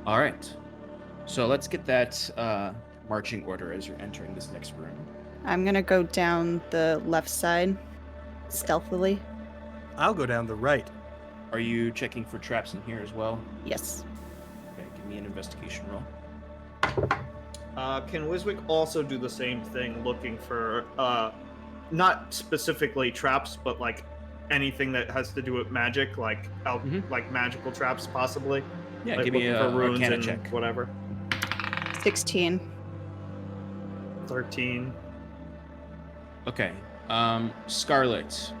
A: All right. So let's get that marching order as you're entering this next room.
B: I'm gonna go down the left side, stealthily.
F: I'll go down the right.
A: Are you checking for traps in here as well?
B: Yes.
A: Okay, give me an investigation roll.
D: Can Wiswick also do the same thing, looking for, not specifically traps, but like anything that has to do with magic, like like magical traps, possibly?
A: Yeah,
D: like
A: give me
D: looking
A: a
D: for runes
A: Arcana
D: and
A: check.
D: whatever.
B: 16.
D: 13.
A: Okay. Scarlet.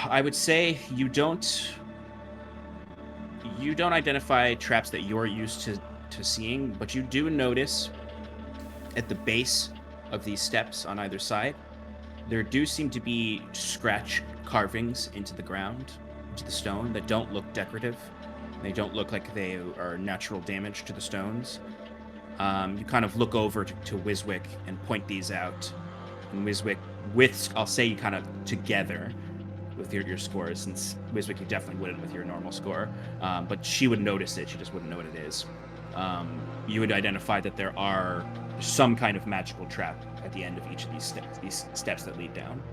A: I would say you don't identify traps that you're used to seeing, but you do notice at the base of these steps on either side, there do seem to be scratch carvings into the ground, into the stone, that don't look decorative. They don't look like they are natural damage to the stones. You kind of look over to Wiswick and point these out. And Wiswick, I'll say you kind of together with your scores, since Wiswick, you definitely wouldn't with your normal score. But she would notice it, she just wouldn't know what it is. You would identify that there are some kind of magical trap at the end of each of these steps that lead down.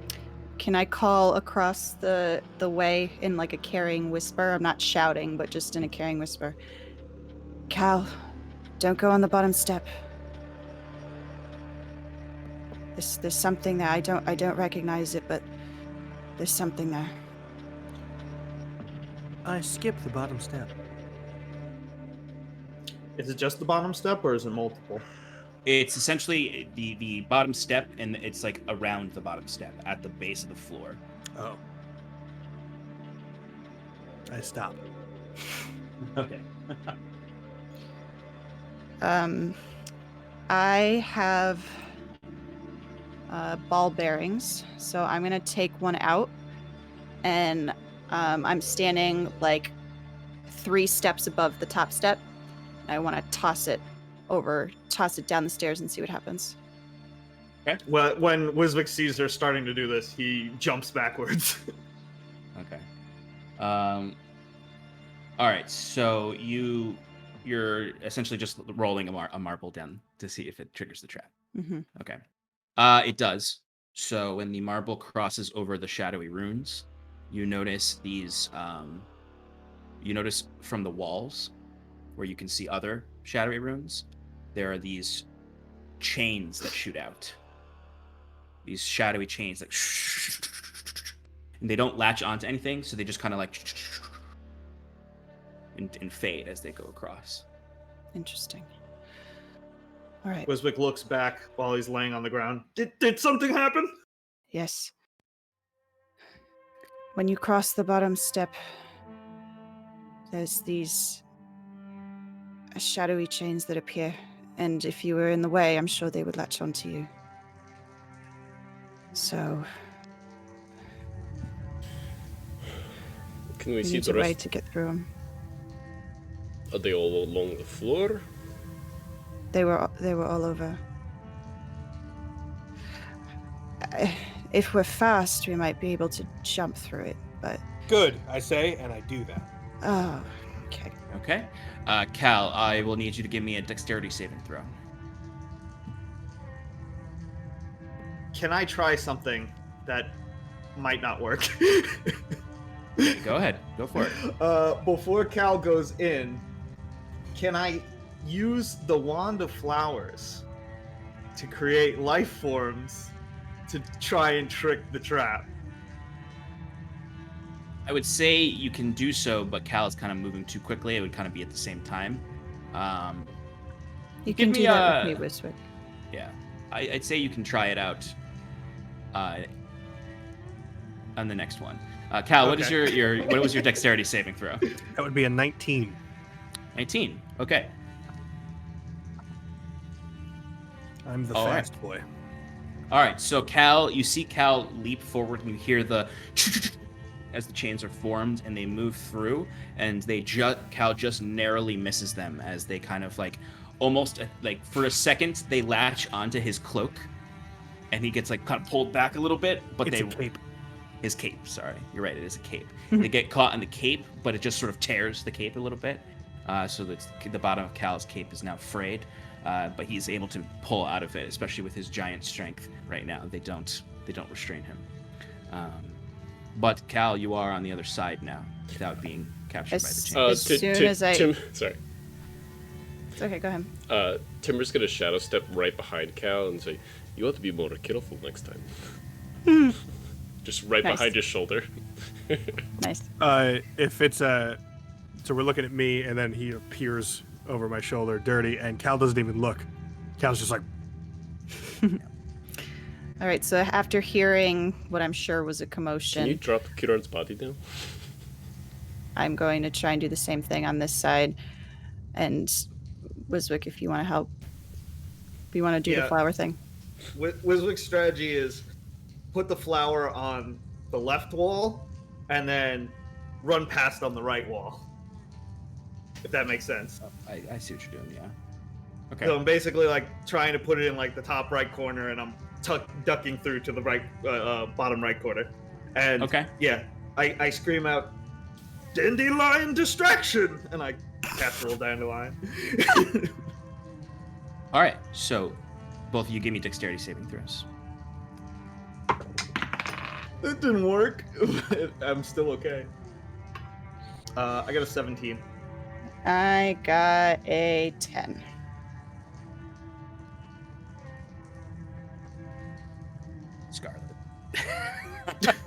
B: Can I call across the way in like a carrying whisper? I'm not shouting, but just in a carrying whisper. Cal, don't go on the bottom step. There's something there. I don't recognize it, but there's something there.
F: I skip the bottom step.
D: Is it just the bottom step, or is it multiple?
A: It's essentially the bottom step, and it's like around the bottom step at the base of the floor.
F: Oh. I stop.
A: Okay.
B: I have ball bearings, so I'm gonna take one out, and I'm standing like 3 steps above the top step. I want to toss it down the stairs and see what happens.
D: Well, when Wiswick sees her starting to do this, he jumps backwards.
A: Okay. All right. So you're essentially just rolling a marble down to see if it triggers the trap.
B: Mm-hmm.
A: Okay. It does. So when the marble crosses over the shadowy runes, you notice these. You notice from the walls, where you can see other shadowy runes, there are these chains that shoot out. These shadowy chains that, and they don't latch onto anything, so they just kind of like and fade as they go across.
B: Interesting. All right.
D: Wiswick looks back while he's laying on the ground. Did something happen?
B: Yes. When you cross the bottom step, there's these shadowy chains that appear, and if you were in the way, I'm sure they would latch onto you. So
E: Can we
B: we
E: see
B: need
E: the
B: a way
E: rest?
B: to get through them.
E: Are they all along the floor?
B: They were all over. If we're fast, we might be able to jump through it, but...
F: Good, I say, and I do that.
B: Oh, okay.
A: Okay. Cal, I will need you to give me a dexterity saving throw.
D: Can I try something that might not work?
A: Go ahead. Go for it.
D: Before Cal goes in, can I use the Wand of Flowers to create life forms to try and trick the trap?
A: I would say you can do so, but Cal is kind of moving too quickly. It would kind of be at the same time.
B: You
A: Give
B: can
A: me
B: do that
A: a-
B: with me, Wiswick.
A: Yeah, I'd say you can try it out on the next one. Cal, what is
D: Okay.
A: what was your dexterity saving throw?
F: That would be a 19.
A: 19. Okay.
F: I'm the
A: All right.
F: fast boy.
A: All right. So Cal, you see Cal leap forward, and you hear the as the chains are formed, and they move through, and Cal just narrowly misses them as they kind of like almost like for a second they latch onto his cloak, and he gets like kind of pulled back a little bit, but
F: It's a cape.
A: His cape, sorry. You're right, it is a cape. They get caught in the cape, but it just sort of tears the cape a little bit. So that the bottom of Cal's cape is now frayed, but he's able to pull out of it, especially with his giant strength right now. They don't restrain him. But Cal, you are on the other side now, without being captured by the chain.
B: As soon as I-
E: Sorry.
B: It's okay, go ahead.
E: Timber's gonna shadow step right behind Cal and say, "You ought to be more careful next time." Just right
B: Nice.
E: behind his shoulder.
B: Nice.
F: If it's so we're looking at me, and then he appears over my shoulder, dirty, and Cal doesn't even look. Cal's just like,
B: All right, so after hearing what I'm sure was a
E: Can you
B: commotion,
E: drop Kiran's body down?
B: I'm going to try and do the same thing on this side. And Wiswick, if you want to help, if you want to do the
D: Yeah.
B: flower thing.
D: Wiswick's strategy is put the flower on the left wall and then run past on the right wall. If that makes sense.
A: I see what you're doing, yeah. Okay.
D: So I'm basically like trying to put it in like the top right corner, and I'm ducking through to the right bottom right corner. And
A: Okay.
D: yeah, I scream out, "Dandelion distraction!" and I cast roll dandelion.
A: All right. So both of you give me dexterity saving throws.
D: It didn't work. I'm still okay. I got a 17.
B: I got a 10.
A: Scarlet.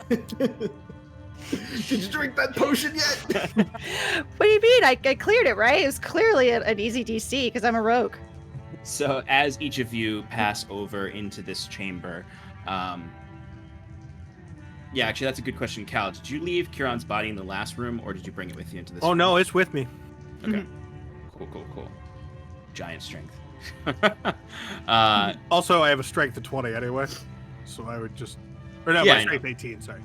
D: Did you drink that potion yet?
B: What do you mean? I cleared it, right? It was clearly an easy DC because I'm a rogue.
A: So as each of you pass over into this chamber, yeah, actually that's a good question, Cal. Did you leave Kiran's body in the last room, or did you bring it with you into this?
F: oh
A: room?
F: no, it's with me.
A: Okay. Cool. Giant strength.
F: Also, I have a strength of 20 anyway, so I would just. Or no,
A: Yeah,
F: my
A: I know.
F: strength 18. Sorry.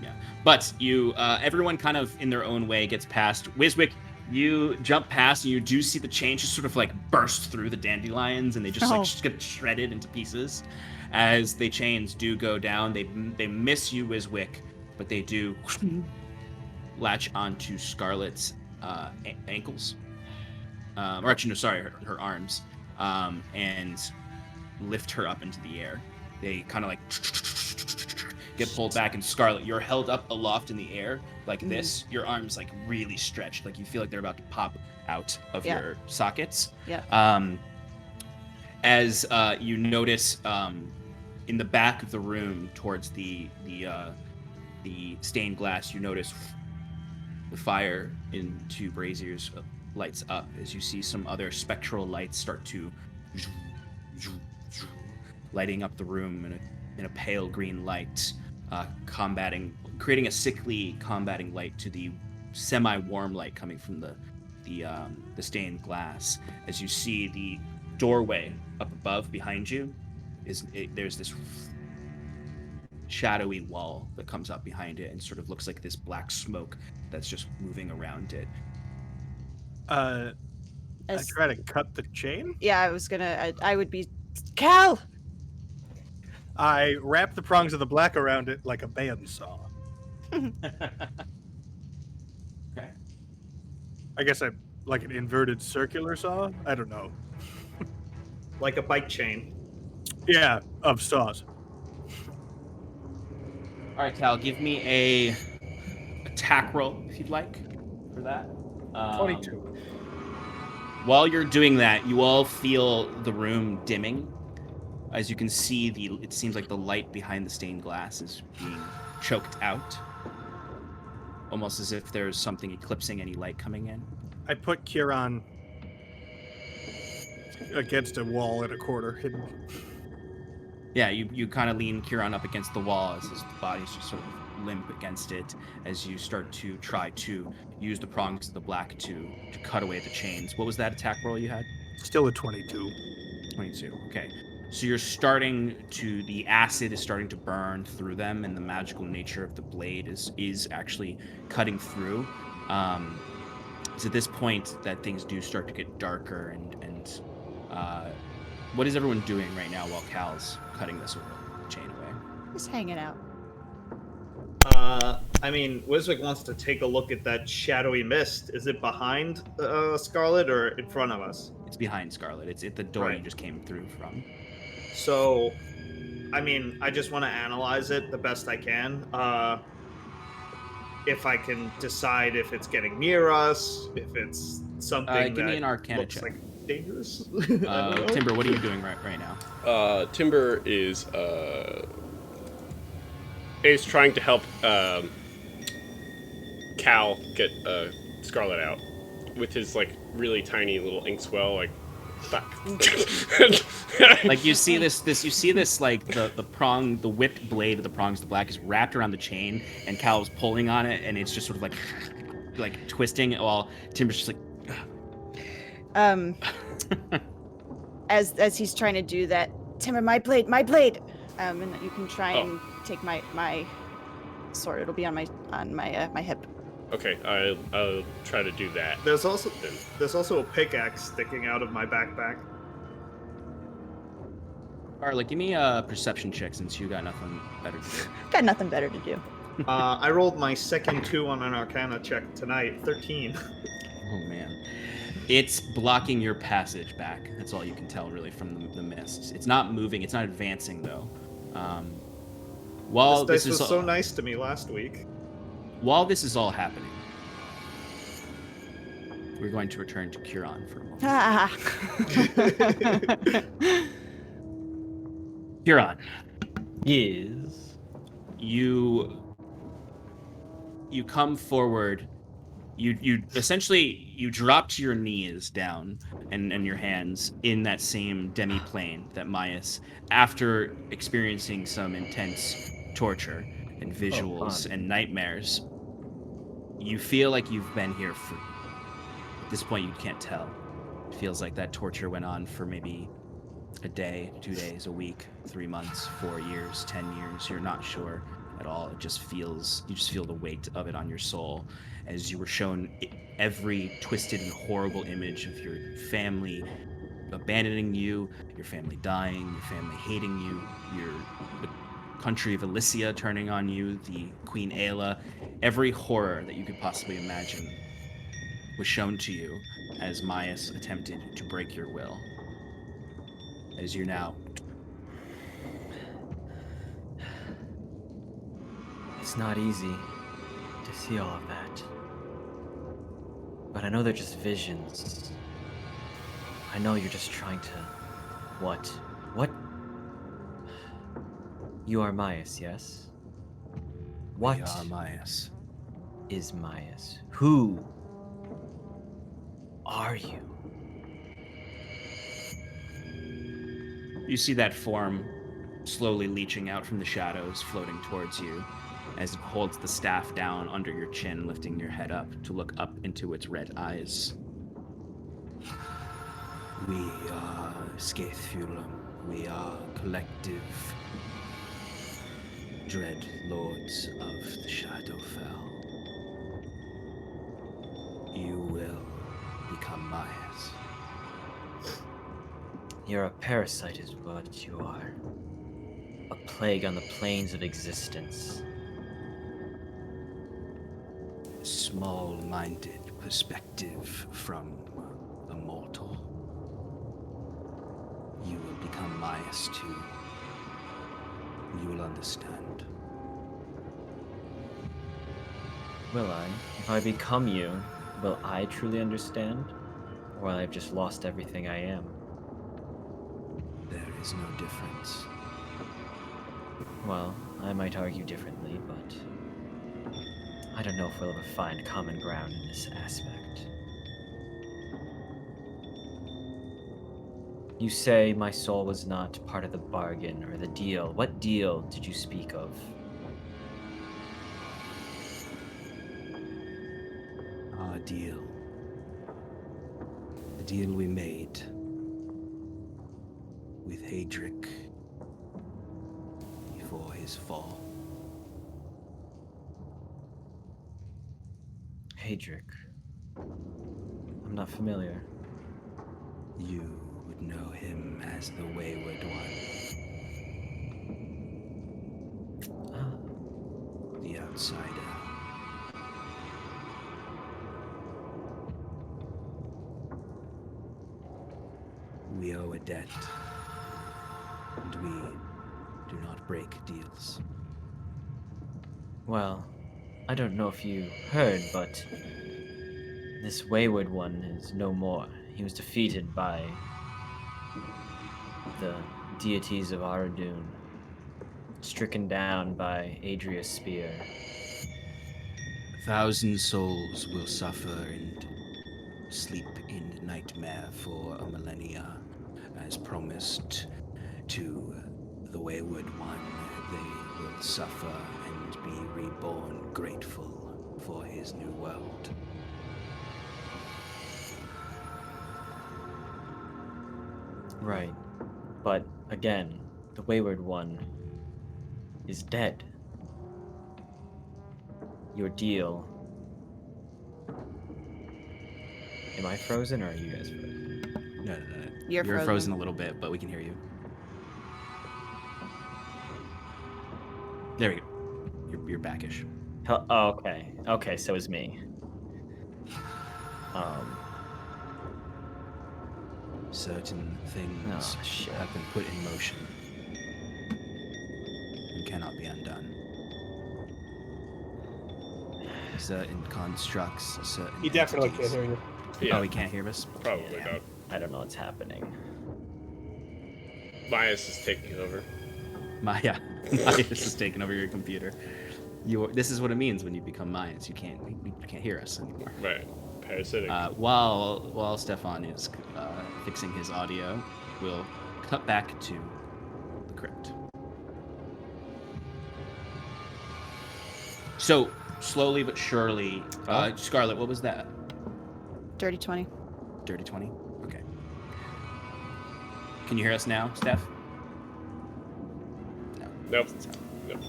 A: Yeah, but you, everyone kind of in their own way gets past. Wiswick, you jump past, and you do see the chain just sort of like burst through the dandelions, and they just like
B: Oh.
A: just get shredded into pieces. As the chains do go down, they miss you, Wiswick, but they do latch onto Scarlet's ankles, or actually, no, sorry, her arms, and lift her up into the air. They kind of like get pulled back, and Scarlet, you're held up aloft in the air like this. Your arms like really stretched, like you feel like they're about to pop out of
B: Yeah.
A: your sockets.
B: Yeah.
A: As you notice in the back of the room towards the stained glass, you notice the fire into Brazier's lights up as you see some other spectral lights start to lighting up the room in a pale green light, creating a sickly combating light to the semi-warm light coming from the stained glass. As you see the doorway up above behind you, there's this shadowy wall that comes up behind it and sort of looks like this black smoke that's just moving around it.
F: I
B: As-
F: try to cut the chain.
B: Yeah, I was gonna. I would be. Cal!
F: I wrap the prongs of the black around it like a bandsaw.
A: Okay.
F: I guess I'm like an inverted circular saw. I don't know.
D: Like a bike chain.
F: Yeah, of saws.
A: All right, Cal, give me a attack roll if you'd like for that.
F: 22.
A: While you're doing that, you all feel the room dimming. As you can see, it seems like the light behind the stained glass is being choked out, almost as if there's something eclipsing any light coming in.
F: I put Kieran against a wall in a corner, hidden.
A: Yeah, you kind of lean Kieran up against the wall as his body's just sort of limp against it as you start to try to use the prongs of the black to cut away the chains. What was that attack roll you had?
F: Still a 22.
A: 22. Okay. So you're the acid is starting to burn through them, and the magical nature of the blade is actually cutting through. It's at this point that things do start to get darker, and what is everyone doing right now while Cal's cutting this chain away?
B: Just hanging out.
D: I mean, Wiswick wants to take a look at that shadowy mist. Is it behind Scarlet or in front of us?
A: It's behind Scarlet. It's at the door
D: Right.
A: you just came through from.
D: So, I mean, I just want to analyze it the best I can. If I can decide if it's getting near us, if it's something
A: Give me
D: that
A: an Arcana
D: looks
A: check.
D: like dangerous. I don't know.
A: Timber, what are you doing right now?
E: Timber is trying to help Cal get Scarlet out with his like really tiny little inkswell, like fuck.
A: Like you see this like the whipped blade of the prongs of the black is wrapped around the chain, and Cal's pulling on it, and it's just sort of like twisting while Timber's just like
B: As he's trying to do that, Timber, my blade. And you can try and take my sword. It'll be on my hip.
E: Okay, I'll try to do that.
D: There's also a pickaxe sticking out of my backpack.
A: Alright, give me a perception check since you got nothing better to do.
B: Got nothing better to do.
D: I rolled my second 2 on an Arcana check tonight, 13.
A: Oh man. It's blocking your passage back. That's all you can tell really from the mist. It's not moving, it's not advancing though. While
D: This
A: this
D: dice
A: is
D: was so nice to me last week.
A: While this is all happening, we're going to return to Kieran for a moment. Kieran,
C: Yes.
A: you come forward. You essentially you drop to your knees down and your hands in that same demi-plane that Maius, after experiencing some intense torture and visuals and nightmares, you feel like you've been here for, at this point you can't tell, It feels like that torture went on for maybe a day, 2 days, a week, 3 months, 4 years, 10 years. You're not sure at all. You just feel the weight of it on your soul as you were shown every twisted and horrible image of your family abandoning you, your family dying, your family hating you, the country of Elysia turning on you, the Queen Aela. Every horror that you could possibly imagine was shown to you as Maius attempted to break your will. As you're now
C: It's not easy to see all of that. But I know they're just visions. I know you're just trying to... What? What? You are Maius, yes? What
A: we are Maius.
C: is Maius? Who are you?
A: You see that form slowly leaching out from the shadows, floating towards you, as it holds the staff down under your chin, lifting your head up to look up into its red eyes. We are Scaithfulam. We are collective dread lords of the Shadowfell. You will become Maius.
C: You're a parasite is what you are. A plague on the planes of existence.
A: Small-minded perspective from a mortal. You will become Maius too. You will understand.
C: Will I? If I become you, will I truly understand? Or will I have just lost everything I am?
A: There is no difference.
C: Well, I might argue differently, but I don't know if we'll ever find common ground in this aspect. You say my soul was not part of the bargain or the deal. What deal did you speak of?
A: Our deal. The deal we made with Hadric before his fall.
C: Hadric. I'm not familiar.
A: You would know him as the Wayward One,
C: Ah,
A: the outsider. We owe a debt, and we do not break deals.
C: well, I don't know if you heard, but this Wayward One is no more. He was defeated by the deities of Aradun, stricken down by Adria's spear.
A: 1,000 souls will suffer and sleep in nightmare for a millennia, as promised to the Wayward One. They will suffer and be reborn, grateful for his new world.
C: Right. But again, the Wayward One is dead. Your deal. Am I frozen or are you guys frozen?
A: No.
B: You're
A: frozen
B: frozen.
A: a little bit, but we can hear you. There we go. You're backish.
C: Oh, okay. Okay, so it's me.
A: Certain things
C: Oh, shit.
A: have been put in motion and cannot be undone. Certain constructs, certain
G: He definitely
A: entities.
G: can't hear you.
E: Yeah,
A: Oh, he can't hear us?
E: probably
A: Yeah.
E: not.
C: I don't know what's happening.
E: Maius is taking over.
A: Maius is taking over your computer. This is what it means when you become Maius. You can't hear us anymore.
E: Right. Parasitic.
A: While Stefan is fixing his audio, we'll cut back to the crypt. So slowly but surely, Scarlet, what was that?
B: Dirty 20.
A: Dirty 20? Okay. Can you hear us now, Steph? No.
E: Nope.
A: Doesn't sound-
E: Nope.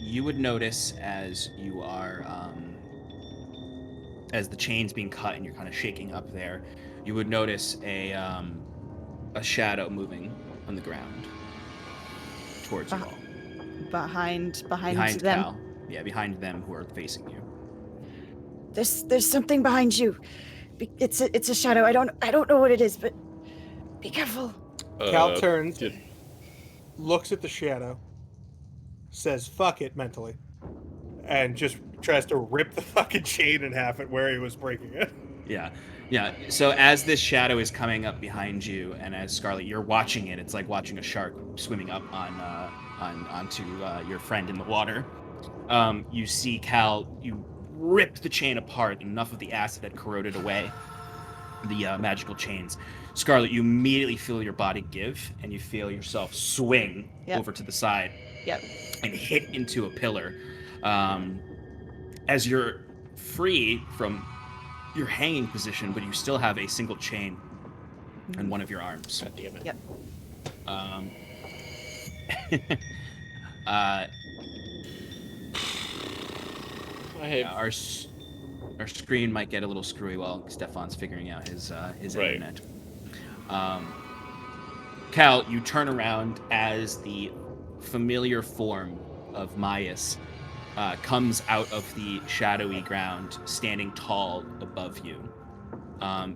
A: You would notice as you are, as the chain's being cut and you're kind of shaking up there, you would notice a shadow moving on the ground towards you all.
B: Behind
A: Behind
B: them.
A: Cal. Yeah, behind them who are facing you.
B: There's something behind you. It's a shadow. I don't know what it is, but be careful.
F: Cal turns,
E: did-
F: looks at the shadow, says "fuck it" mentally, and just tries to rip the fucking chain in half at where he was breaking it.
A: Yeah. So as this shadow is coming up behind you, and as Scarlet, you're watching it. It's like watching a shark swimming up onto your friend in the water. You see Cal. You rip the chain apart. Enough of the acid had corroded away the magical chains. Scarlet, you immediately feel your body give, and you feel yourself swing over to the side.
B: Yep.
A: And hit into a pillar. As you're free from your hanging position, but you still have a single chain in one of your arms.
E: God damn it.
B: Yep.
A: Our screen might get a little screwy while Stefan's figuring out his
E: Right.
A: internet. Cal, you turn around as the familiar form of Maius comes out of the shadowy ground, standing tall above you.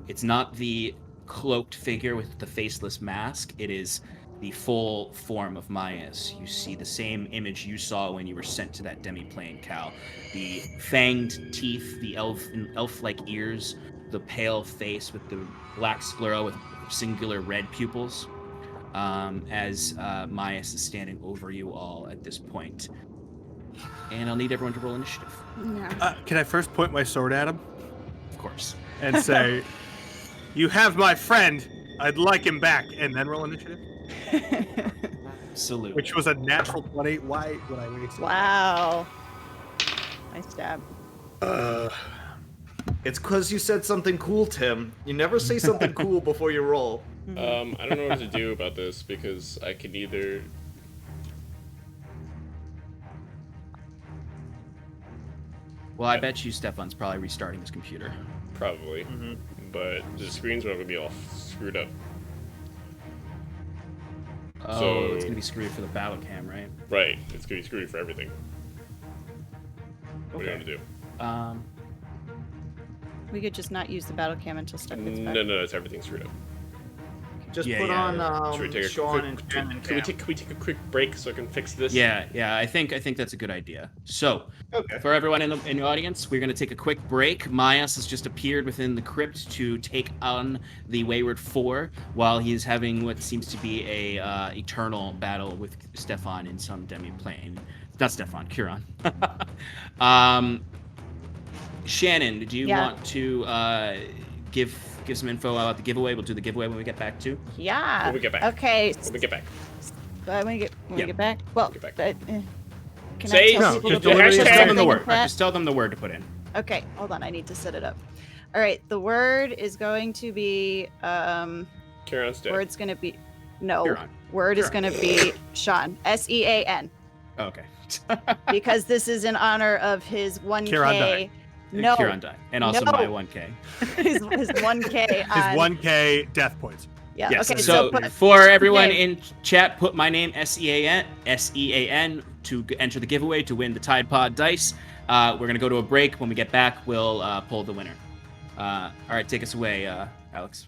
A: It's not the cloaked figure with the faceless mask. It is the full form of Maius. You see the same image you saw when you were sent to that demi-plane, Cal. The fanged teeth, the elf-like ears, the pale face with the black sclera with singular red pupils. As Maius is standing over you all at this point. And I'll need everyone to roll initiative,
B: Yeah.
F: Can I first point my sword at him
A: of course.
F: and say, "You have my friend. I'd like him back," and then roll initiative?
A: Salute.
F: Which was a natural 20. Why would I waste it?
B: Wow. Nice stab.
D: It's because you said something cool, Tim. You never say something cool before you roll.
E: I don't know what to do about this because I could either.
A: Well, I bet you Stefan's probably restarting his computer.
E: Probably. But the screens are going to be all screwed up.
A: Oh,
E: So-
A: it's gonna be screwed for the battle cam, right?
E: Right. It's going to be screwed for everything. What do you want to do?
B: We could just not use the battle cam until stuff gets back.
E: No, it's everything screwed up.
D: Just
A: Yeah,
D: put
A: yeah.
D: on
E: Should we take a
D: Sean
E: quick,
D: and Shannon.
E: can we take a quick break so I can fix this?
A: Yeah. I think that's a good idea. So,
D: Okay.
A: for everyone in the audience, we're gonna take a quick break. Maius has just appeared within the crypt to take on the Wayward Four, while he's having what seems to be a eternal battle with Stefan in some demi-plane. Not Stefan, Curon. Shannon, do you
B: Yeah.
A: want to give some info about the giveaway? We'll do the giveaway when we get back too.
B: Yeah.
E: When we get back.
B: Okay.
E: When we get back.
B: When we
A: Yeah.
B: get back. Well,
E: Get back.
B: Can
E: Say-
B: I tell
F: No,
B: people
F: just
B: to put
F: deliver
A: Just
F: the
A: tell them the
B: something
A: word.
B: in chat?
A: Just tell them the word to put in.
B: Okay, hold on. I need to set it up. All right. The word is going to be
E: Kieran's dead.
B: word's going to be no.
A: Huron.
B: Word is
A: Huron.
B: going to be Sean. SEAN.
A: Oh, okay.
B: Because this is in honor of his 1K.
F: Kieran died.
B: No,
A: Kieran died. And also
B: No.
A: my 1K.
B: his 1K
F: His
B: on
F: 1K death points.
B: Yeah.
A: Yes.
B: Okay.
A: So,
B: put,
A: for everyone
B: name.
A: in chat, put my name SEAN to enter the giveaway to win the Tide Pod dice. We're gonna go to a break. When we get back, we'll pull the winner. All right, take us away, Alex.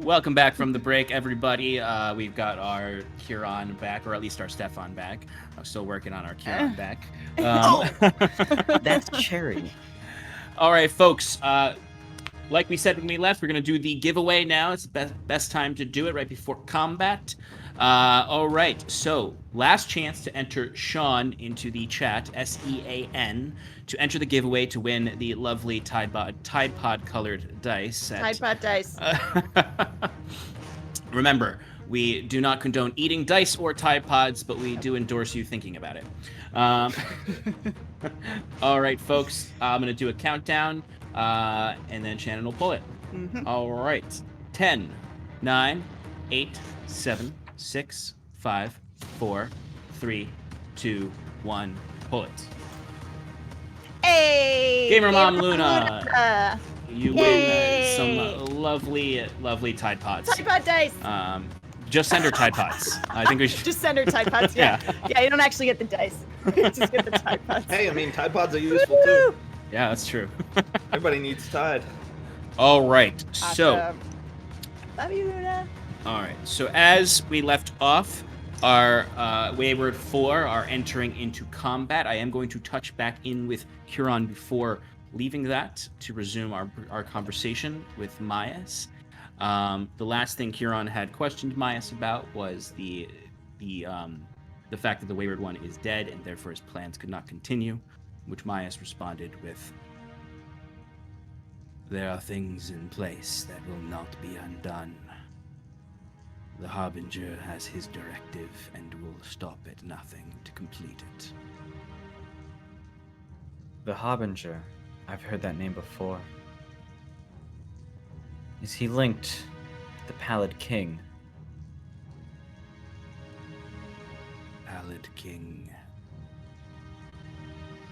A: Welcome back from the break, everybody. We've got our Kieran back, or at least our Stefan back. I'm still working on our Kieran back.
C: That's cherry.
A: All right, folks. Like we said when we left, we're going to do the giveaway now. It's the best time to do it, right before combat. All right, so last chance to enter Sean into the chat, SEAN, to enter the giveaway to win the lovely Tide Pod colored dice set.
B: Tide Pod dice.
A: Remember, we do not condone eating dice or Tide Pods, but we do endorse you thinking about it. All right, folks, I'm going to do a countdown, and then Shannon will pull it.
B: Mm-hmm.
A: All right. 10, 9, 8, 7, 6, 5, 4, 3, 2, 1. Pull it.
B: Hey!
A: Gamer Mom Luna. You
B: Yay!
A: win some lovely Tide Pods.
B: Tide Pod dice.
A: Just send her Tide Pods. I think we should.
B: Just send her Tide Pods. Yeah. Yeah, you don't actually get the dice. Just get the Tide Pods.
D: Hey, I mean, Tide Pods are useful too.
A: Yeah, that's true.
D: Everybody needs Tide.
A: All right. So.
B: Awesome. Love you, Luna.
A: All right. So as we left off, our Wayward 4 are entering into combat. I am going to touch back in with Huron before leaving that to resume our conversation with Myas. The last thing Huron had questioned Myas about was the fact that the Wayward One is dead and therefore his plans could not continue, which Myas responded with, "There are things in place that will not be undone. The Harbinger has his directive and will stop at nothing to complete it."
C: The Harbinger. I've heard that name before. Is he linked to the Pallid King?
A: Pallid King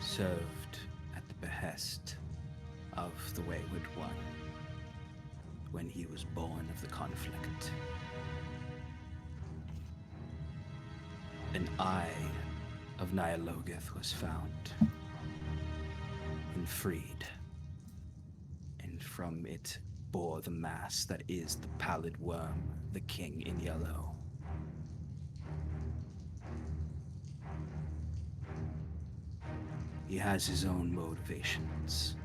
A: served at the behest of the Wayward One when he was born of the conflict. An eye of Nyalogith was found and freed, and from it bore the mass that is the Pallid Worm, the King in Yellow. He has his own motivations.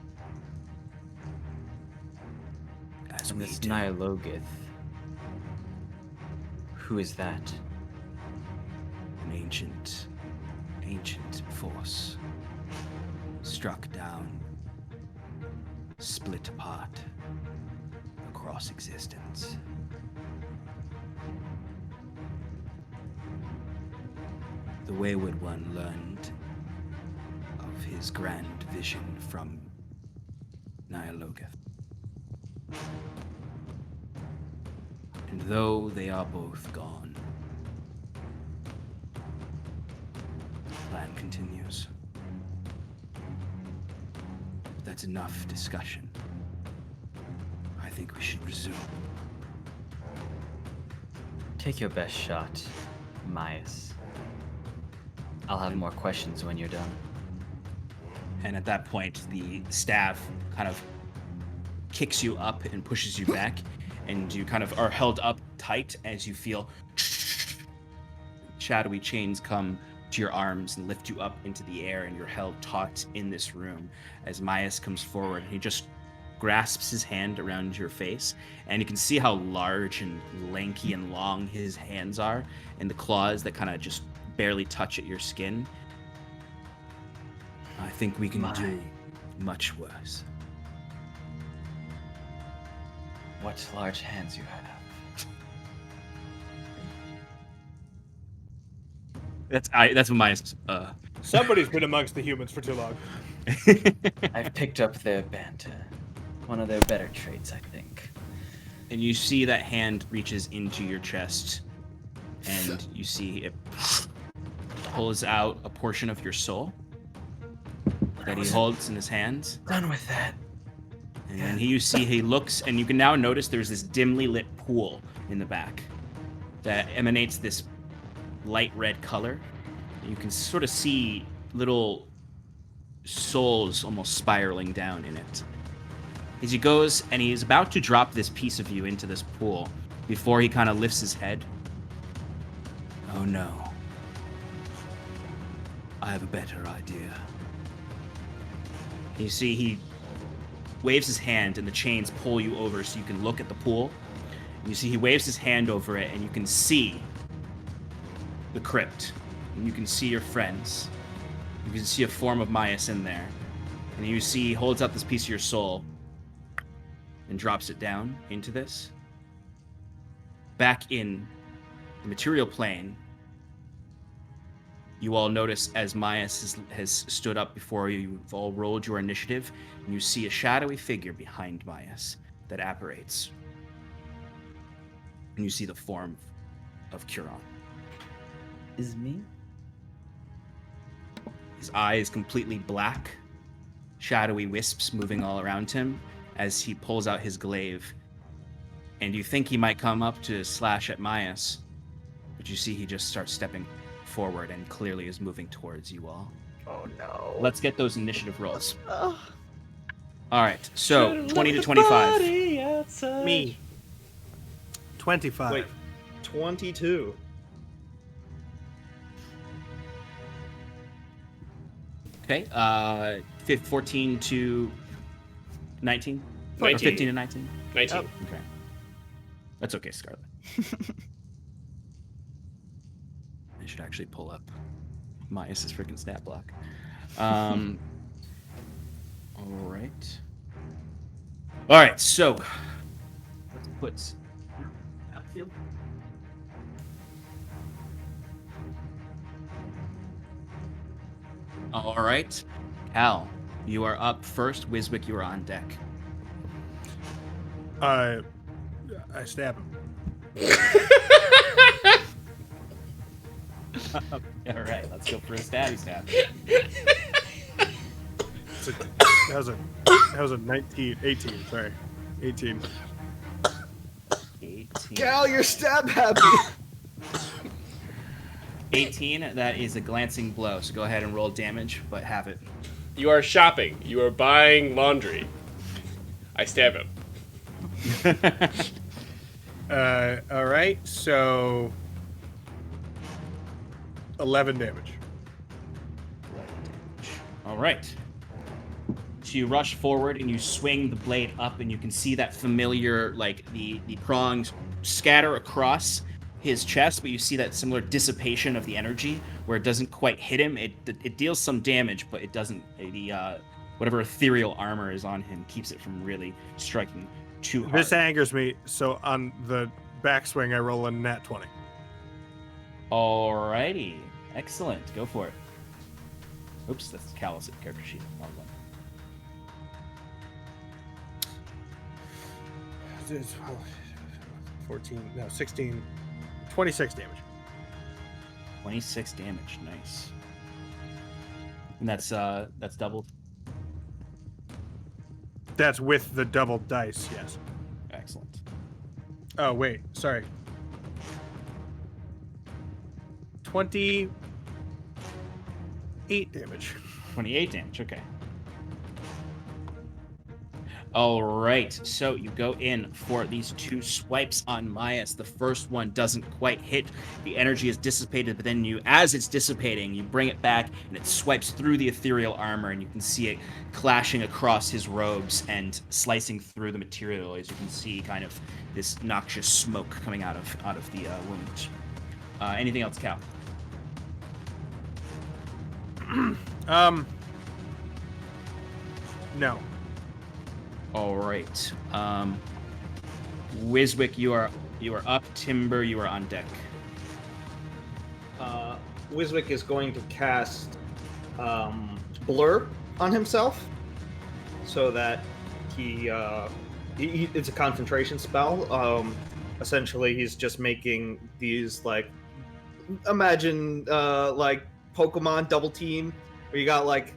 A: As
C: And
A: we
C: this
A: do.
C: Nyalogith. Who is that?
A: An ancient force, struck down, split apart, across existence. The Wayward One learned of his grand vision from Nyalogith. And though they are both gone, the plan continues. That's enough discussion. I think we should resume.
C: Take your best shot, Myas. I'll have more questions when you're done.
A: And at that point, the staff kind of kicks you up and pushes you back, and you kind of are held up tight as you feel shadowy chains come to your arms and lift you up into the air, and you're held taut in this room as Myas comes forward. He just grasps his hand around your face, and you can see how large and lanky and long his hands are, and the claws that kind of just barely touch at your skin. I think we can do much worse.
C: What large hands you have.
A: That's what my
F: Somebody's been amongst the humans for too long.
C: I've picked up their banter. One of their better traits, I think.
A: And you see that hand reaches into your chest, and you see it pulls out a portion of your soul that he holds in his hands.
C: Done with that.
A: And then he looks, and you can now notice there's this dimly lit pool in the back that emanates this light red color. You can sort of see little souls almost spiraling down in it. as he goes and he's about to drop this piece of you into this pool before he kind of lifts his head. Oh no. I have a better idea. You see, he waves his hand and the chains pull you over so you can look at the pool. And you see he waves his hand over it and you can see the crypt. And you can see your friends. You can see a form of Myas in there. And you see he holds out this piece of your soul and drops it down into this. Back in the material plane, you all notice as Myas has stood up before you, you've all rolled your initiative, and you see a shadowy figure behind Myas that apparates. And you see the form of Curon.
C: Is me?
A: His eye is completely black, shadowy wisps moving all around him as he pulls out his glaive. And you think he might come up to slash at Myas, but you see he just starts stepping forward and clearly is moving towards you all.
C: Oh no.
A: Let's get those initiative rolls.
B: Oh,
A: All right, so 20 to 25.
F: Me. 25.
D: Wait, 22.
A: Okay, 14 to 19? Or
E: 19.
A: 15 to 19?
E: 19.
A: Okay. That's okay, Scarlet. I should actually pull up Myas' freaking stat block. All right. All right, so let's put outfield. All right, Cal, you are up first. Wiswick, you are on deck.
F: I stab him.
A: All right, let's go for a stabby stab.
F: That was a 19, 18, sorry. 18.
A: 18.
D: Cal, you're stab happy.
A: 18, that is a glancing blow, so go ahead and roll damage, but have it.
E: You are shopping. You are buying laundry. I stab him.
F: All right, so 11 damage.
A: All right. So you rush forward and you swing the blade up, and you can see that familiar, like the prongs scatter across his chest, but you see that similar dissipation of the energy where it doesn't quite hit him. It deals some damage, but it doesn't. The whatever ethereal armor is on him keeps it from really striking too hard.
F: This angers me, so on the backswing, I roll a nat 20.
A: Alrighty, excellent. Go for it. Oops, that's Callus at character sheet. Wrong one.
F: 16, 26 damage.
A: 26 damage, nice. And that's doubled.
F: That's with the double dice, yes.
A: Excellent.
F: Oh, wait, sorry. 28 damage.
A: 28 damage, okay. All right, so you go in for these two swipes on Myas. The first one doesn't quite hit. The energy is dissipated, but then as it's dissipating, you bring it back, and it swipes through the ethereal armor, and you can see it clashing across his robes and slicing through the material. As you can see, kind of this noxious smoke coming out of the wound. Anything else, Cal?
F: No.
A: All right. Wiswick, you are up. Timber, you are on deck.
D: Wiswick is going to cast Blur on himself, so that he it's a concentration spell. Essentially, he's just making these, like, imagine like Pokemon double team, where you got like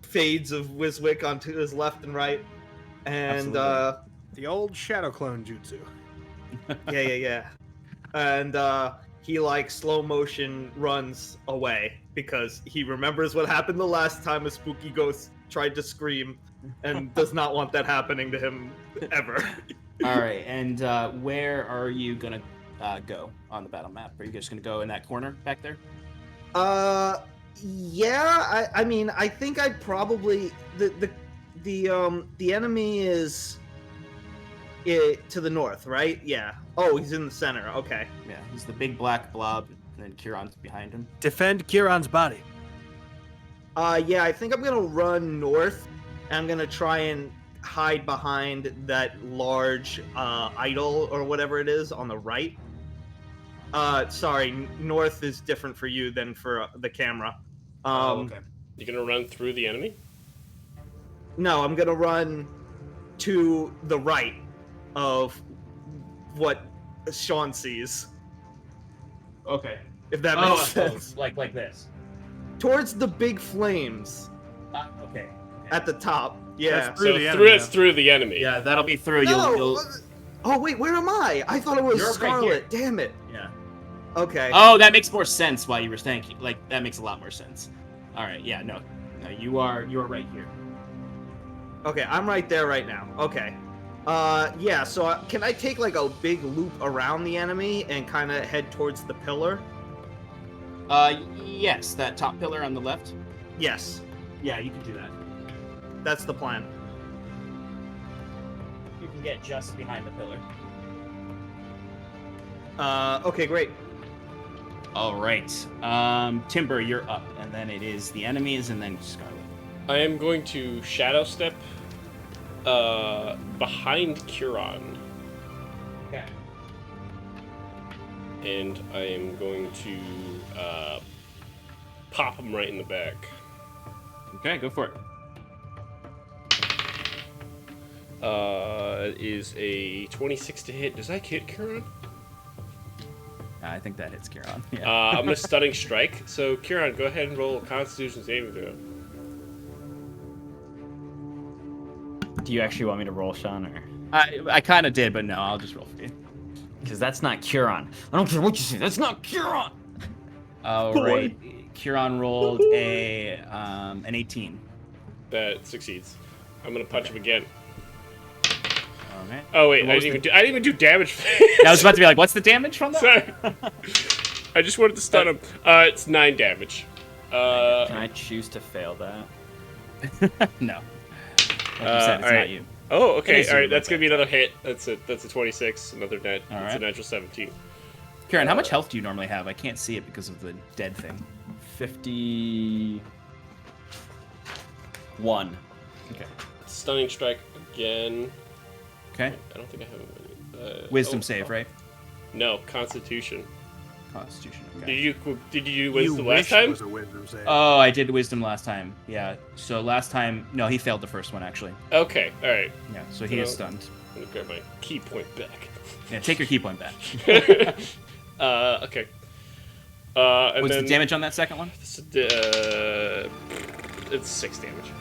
D: fades of Wiswick onto his left and right. And
F: the old shadow clone jutsu.
D: yeah. And he like slow motion runs away because he remembers what happened the last time a spooky ghost tried to scream and does not want that happening to him ever.
A: All right, and where are you gonna go on the battle map? Are you just gonna go in that corner back there?
D: Yeah. I mean, I think I'd probably the enemy is to the north, right? Yeah. Oh, he's in the center. Okay.
A: Yeah, he's the big black blob, and then Kieran's behind him.
F: Defend Kieran's body.
D: Yeah. I think I'm gonna run north. And I'm gonna try and hide behind that large idol or whatever it is on the right. Sorry, north is different for you than for the camera.
A: Okay.
E: You gonna run through the enemy?
D: No, I'm gonna run to the right of what Sean sees.
A: Okay.
D: If that makes sense.
A: like this.
D: Towards the big flames
A: Okay.
D: at the top. Yeah.
F: That's through the
E: So
F: enemy,
E: it's through the enemy.
A: Yeah, that'll be through.
D: No.
A: You'll...
D: Oh wait, where am I? I thought it was
A: You're right
D: Scarlet. Damn it.
A: Yeah.
D: Okay.
A: Oh, that makes more sense. Why you were saying like that makes a lot more sense. All right. Yeah. No. You are right here.
D: Okay, I'm right there right now. Okay. Yeah, so can I take like a big loop around the enemy and kind of head towards the pillar?
A: Yes, that top pillar on the left.
D: Yes,
A: Yeah, you can do that.
D: that's the plan.
A: You can get just behind the pillar.
D: Okay, great.
A: All right. Timber, you're up, and then it is the enemies, and then Scarlet.
E: I am going to shadow step behind Kieran,
A: Okay.
E: and I am going to pop him right in the back.
A: Okay, go for it.
E: It is a 26 to hit. Does that hit Kieran?
A: I think that hits Kieran. Yeah.
E: I'm gonna stunning strike. So Kieran, go ahead and roll a Constitution saving throw.
C: Do you actually want me to roll, Sean, or?
A: I kind of did, but no, I'll just roll for you.
C: Because that's not Kieran. I don't care what you say. That's not Kieran.
A: All right. Kieran rolled an 18.
E: That succeeds. I'm gonna punch him again.
A: Okay.
E: Oh wait,
A: What
E: I
A: was
E: didn't even do damage.
A: I was about to be like, what's the damage from that?
E: Sorry. I just wanted to stun him. It's 9 damage.
C: Can I choose to fail that?
A: No. Like you said, it's
E: all right.
A: not you.
E: Oh,
A: It
E: okay.
A: is
E: All right,
A: you,
E: that's
A: but-
E: gonna be another hit. That's a 26. Another net.
A: All
E: It's
A: right.
E: a natural 17.
A: Kieran, how much health do you normally have? I can't see it because of the dead thing.
C: 51.
A: Okay.
E: Stunning strike again.
A: Okay.
E: I don't think I have any.
A: Wisdom save, right?
E: No, Constitution.
A: Constitution.
E: Did
A: Okay.
E: you do
F: You
E: wisdom
F: wish
E: last
F: it
E: time?
F: was a wisdom save.
A: Oh, I did wisdom last time. Yeah. So last time, no, he failed the first one actually.
E: Okay. All right.
A: Yeah. So he is stunned.
E: I'm gonna grab my key point back.
A: Yeah. Take your key point back.
E: Okay. And
A: What's
E: then
A: the damage on that second one?
E: it's 6 damage.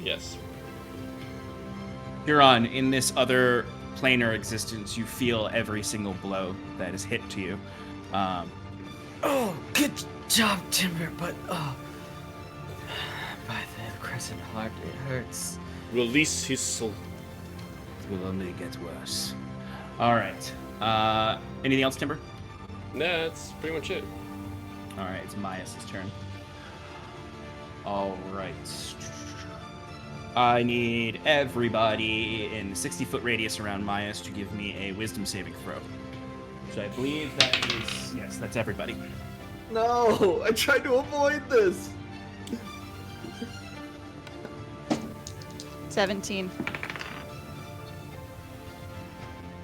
E: Yes.
A: Huron, in this other planar existence, you feel every single blow that is hit to you.
C: Oh, good job, Timber, but by the crescent heart, it hurts.
E: Release his soul.
A: It will only get worse. All right. Anything else, Timber?
E: Nah, that's pretty much it.
A: All right, it's Myas' turn. All right. I need everybody in 60-foot radius around Myas to give me a wisdom saving throw. So I believe that is... Yes, that's everybody.
D: No, I tried to avoid this.
B: 17.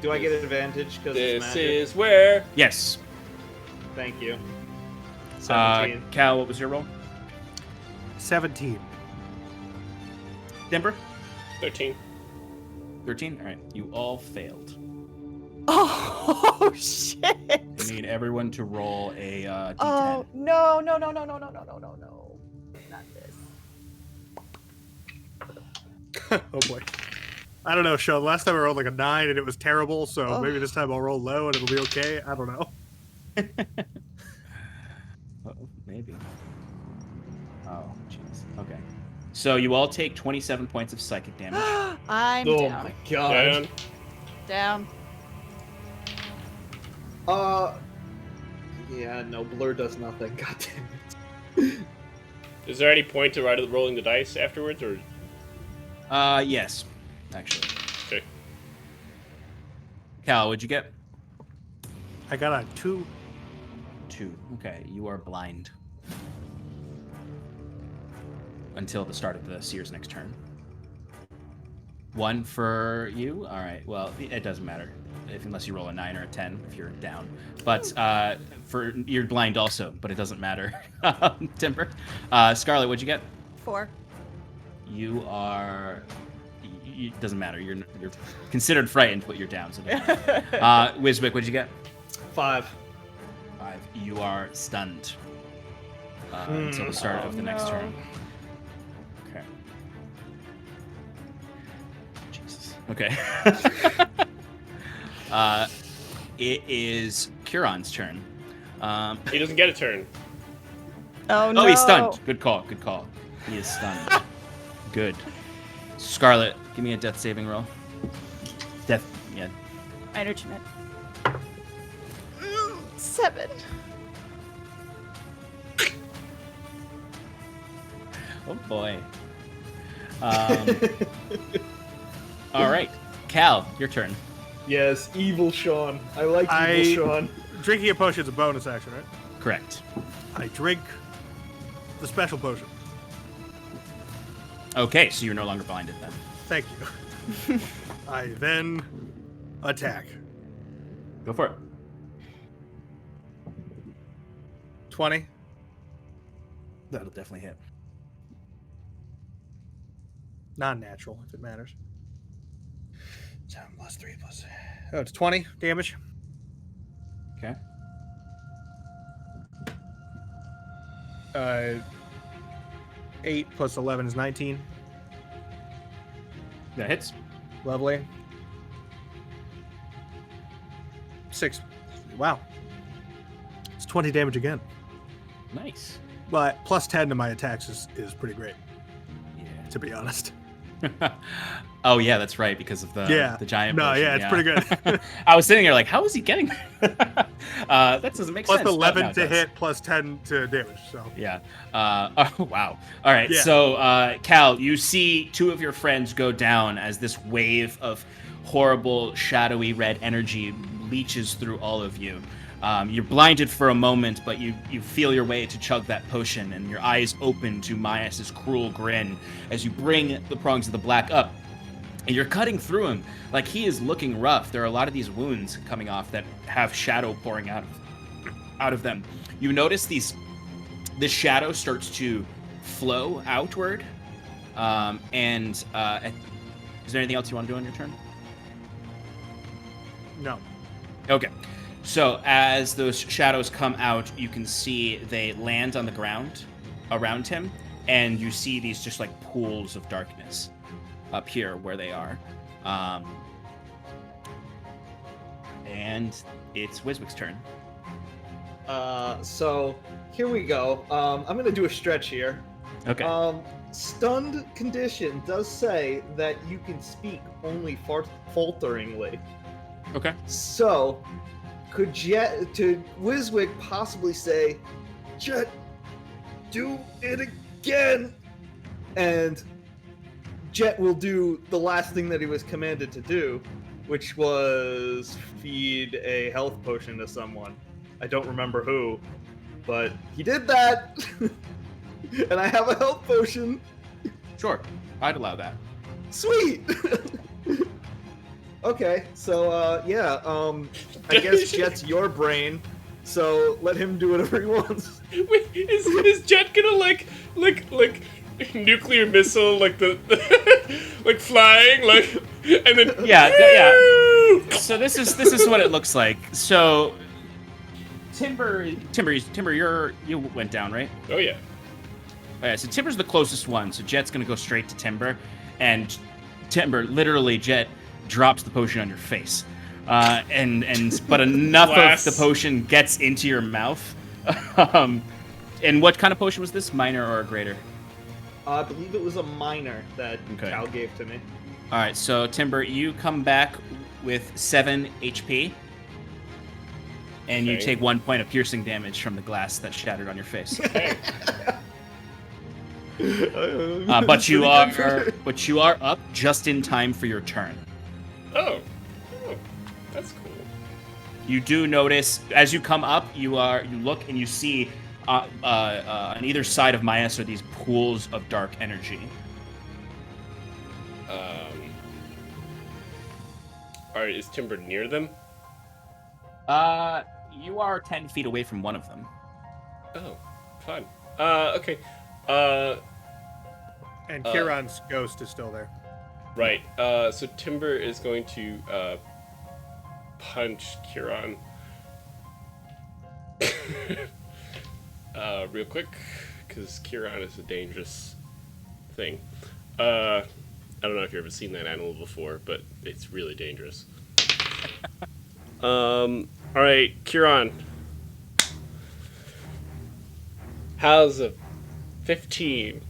D: Do I get an advantage because it's
E: This
D: magic?
E: is where.
A: Yes.
D: Thank you. 17.
A: Cal, what was your roll?
F: 17.
A: Timber?
E: 13.
A: 13? All right. You all failed.
B: Oh, shit.
A: I need everyone to roll a d10.
B: Oh, no. Not this.
F: Oh boy. I don't know, Sean. Last time I rolled like a 9 and it was terrible, so
B: Oh.
F: maybe this time I'll roll low and it'll be okay. I don't know.
A: Oh, jeez. Okay. So you all take 27 points of psychic damage.
B: I'm
D: Oh
B: down.
D: my god.
E: Dan,
B: Down.
D: Yeah, no, blur does nothing. God damn it.
E: is there any point to rolling the dice afterwards, or
A: Yes, actually.
E: okay?
A: Cal, what'd you get?
F: I got a 2.
A: 2. Okay, you are blind. Until the start of the Seer's next turn. 1 for you? Alright, well, it doesn't matter. Unless you roll a 9 or a 10, if you're down. But you're blind also, but it doesn't matter. Timber. Scarlet, what'd you get?
B: 4.
A: You are... It doesn't matter. You're considered frightened, but you're down. So it doesn't matter. Wiswick, what'd you get?
D: 5.
A: 5. You are stunned. Until the start of the next turn. Okay. Jesus. Okay. It is Curon's turn.
E: He doesn't get a turn.
B: Oh no.
A: Oh, he's stunned. Good call. Good call. He is stunned. Good. Scarlet, give me a death saving roll. Death. Yeah.
B: I know what you meant. 7.
A: Oh boy. All right, Cal, your turn.
D: Yes, evil Sean. I like evil Sean.
F: Drinking a potion is a bonus action, right?
A: Correct.
F: I drink the special potion.
A: Okay, so you're no longer blinded then.
F: Thank you. I then attack.
A: Go for it.
F: 20.
A: That'll definitely hit.
F: Non-natural, if it matters. 7 plus 3 plus... Oh, it's 20 damage.
A: Okay.
F: 8 plus 11 is 19.
A: That hits.
F: Lovely. 6. Wow. It's 20 damage again.
A: Nice.
F: But plus 10 to my attacks is pretty great,
A: Yeah.
F: to be honest.
A: Oh yeah, that's right, because of the giant.
F: No,
A: potion,
F: yeah, it's pretty good.
A: I was sitting there like, how is he getting that? That doesn't make
F: Plus
A: sense.
F: 11
A: No, it
F: to
A: does.
F: hit, plus 10 to damage. So
A: Yeah. Oh, wow. All right.
F: Yeah.
A: So, Cal, you see 2 of your friends go down as this wave of horrible, shadowy red energy leeches through all of you. You're blinded for a moment, but you feel your way to chug that potion, and your eyes open to Mias's cruel grin as you bring the prongs of the black up. And you're cutting through him like he is looking rough. There are a lot of these wounds coming off that have shadow pouring out of them. You notice this shadow starts to flow outward. Is there anything else you want to do on your turn?
F: no.
A: Okay. So as those shadows come out, you can see they land on the ground around him, and you see these just like pools of darkness up here where they are. And it's Wiswick's turn.
D: So here we go. I'm gonna do a stretch here.
A: Okay.
D: Stunned condition does say that you can speak only falteringly.
A: Okay.
D: So, could Wiswick possibly say, Jet, do it again? And Jet will do the last thing that he was commanded to do, which was feed a health potion to someone. I don't remember who, but he did that! And I have a health potion.
A: Sure. I'd allow that.
D: Sweet! Okay, so, I guess Jet's your brain, so let him do whatever he wants.
E: Wait, is Jet gonna like nuclear missile like the like flying like and then
A: Yeah. So this is what it looks like. So Timber, you went down, right?
E: Oh yeah.
A: Okay, so Timber's the closest one, so Jet's gonna go straight to Timber, and Timber, literally, Jet drops the potion on your face, but enough
E: Blast.
A: of the potion gets into your mouth, And what kind of potion was this? Minor or greater?
D: I believe it was a minor that
A: Okay.
D: Cal gave to me.
A: All right, so Timber, you come back with 7 HP, and you
E: Okay.
A: take 1 point of piercing damage from the glass that shattered on your face.
E: Okay.
A: But you are up just in time for your turn.
E: Oh, that's cool.
A: You do notice as you come up, you look and you see on either side of Maes are these pools of dark energy.
E: All right, is Timber near them?
A: You are 10 feet away from one of them.
E: Oh, fun. Okay.
F: And Kieran's ghost is still there.
E: Right. So Timber is going to punch Kieran real quick, because Kieran is a dangerous thing. I don't know if you've ever seen that animal before, but it's really dangerous. All right, Kieran. How's a 15?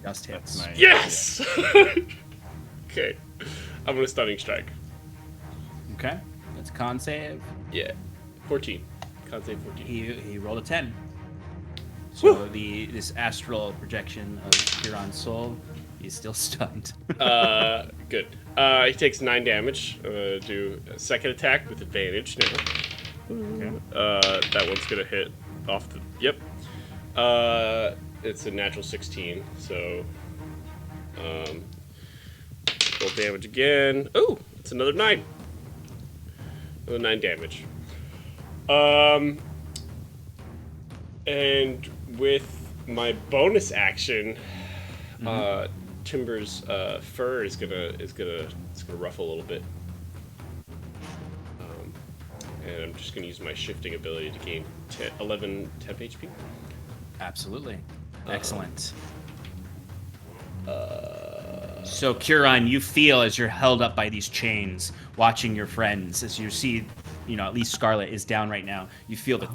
A: Just hits.
C: Nice.
E: Yes! Okay. I'm gonna stunning strike.
A: Okay, that's a con save.
E: Yeah. 14. Can't say 14.
A: He rolled a 10. So this astral projection of Kieran's soul is still stunned.
E: Good. He takes 9 damage. Do a second attack with advantage now.
A: Okay.
E: That one's gonna hit off the. Yep. It's a natural 16, so. Roll damage again. Oh, it's another 9. Another 9 damage. And with my bonus action, Timber's fur is gonna ruffle a little bit. And I'm just gonna use my shifting ability to gain 11 temp HP.
A: Absolutely. Excellent. So, Kieran, you feel as you're held up by these chains, watching your friends, as you see, at least Scarlet is down right now. You feel the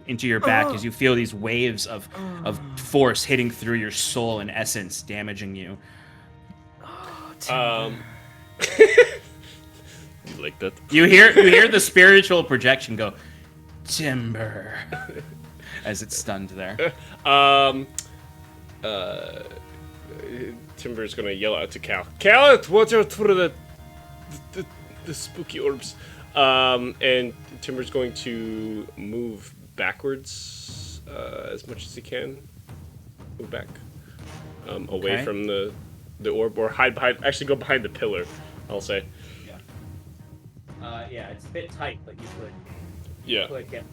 A: into your back as you feel these waves of force hitting through your soul and essence, damaging you.
E: You like that?
A: You hear the spiritual projection go, Timber, as it's stunned there.
E: Timber's gonna yell out to Cal. Cal, watch out for the spooky orbs. And Timber's going to move backwards as much as he can. Move back. Away
A: Okay.
E: from the orb, or hide behind. Actually, go behind the pillar, I'll say.
A: Yeah, it's a bit tight, but you could.
E: Yeah.
A: You can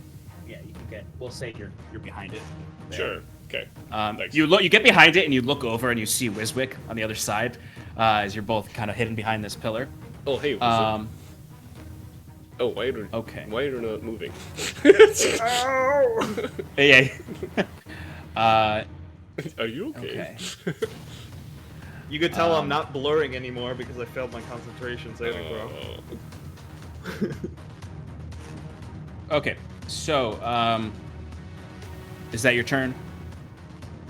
A: get. We'll say you're behind it. there.
E: Sure. Okay. Thanks.
A: You get behind it and you look over and you see Wiswick on the other side, as you're both kind of hidden behind this pillar.
E: Oh, hey. Why are you
A: Okay.
E: Why are you not moving?
A: Yeah.
E: Are you okay?
A: Okay.
D: You could tell I'm not blurring anymore because I failed my concentration saving throw.
A: Okay. So, is that your turn?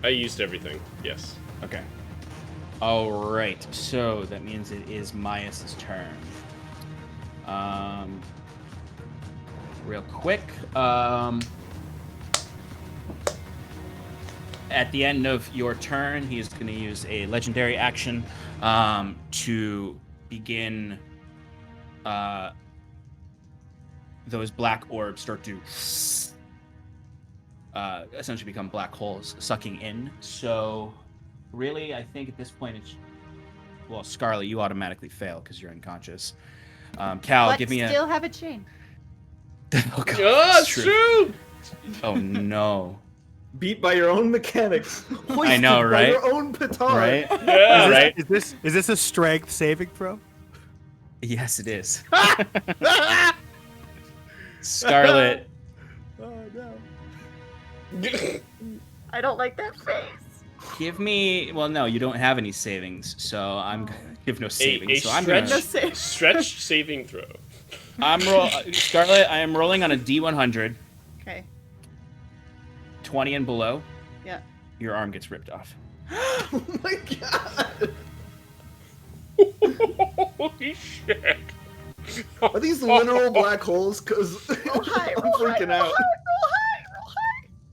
E: I used everything. Yes.
A: Okay. All right. So that means it is Maya's turn. Real quick. At the end of your turn, he is going to use a legendary action to begin. Those black orbs start to essentially become black holes, sucking in. So, really, I think at this point it's Scarlet, you automatically fail because you're unconscious. Cal,
B: But
A: give me
B: still have a chain.
A: Oh, God,
E: Oh,
A: that's
E: it's true.
A: Oh no!
D: Beat by your own mechanics.
A: I know,
D: Hoisted
A: right?
D: By your own petard.
A: Right?
E: Yeah.
A: Right?
F: Is this a strength saving throw?
A: Yes, it is. Scarlet.
F: Oh no.
B: I don't like that face.
A: Give me. Well, no, you don't have any savings, so I'm gonna give no savings. So I'm
E: stretch,
A: gonna.
E: stretch saving throw.
A: Scarlet. I am rolling on a D100.
B: Okay.
A: 20 and below,
B: Yeah.
A: your arm gets ripped off.
D: Oh my god!
E: Holy shit!
D: Are these literal black holes? Because I'm freaking out.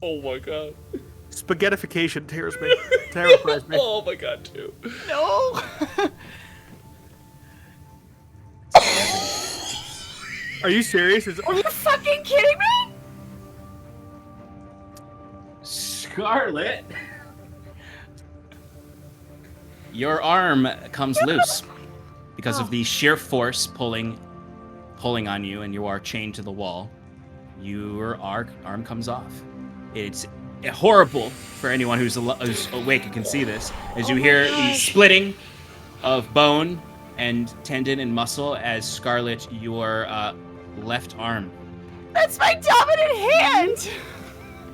E: Oh my god.
F: Spaghettification terrifies me.
E: Oh my god, too.
B: No.
F: Are you serious?
B: Are you fucking kidding me?
A: Scarlet, your arm comes loose because of the sheer force pulling on you, and you are chained to the wall. Your arm comes off. It's horrible for anyone who's awake and can see this, as you hear the splitting of bone and tendon and muscle as Scarlet, your left arm.
B: That's my dominant hand.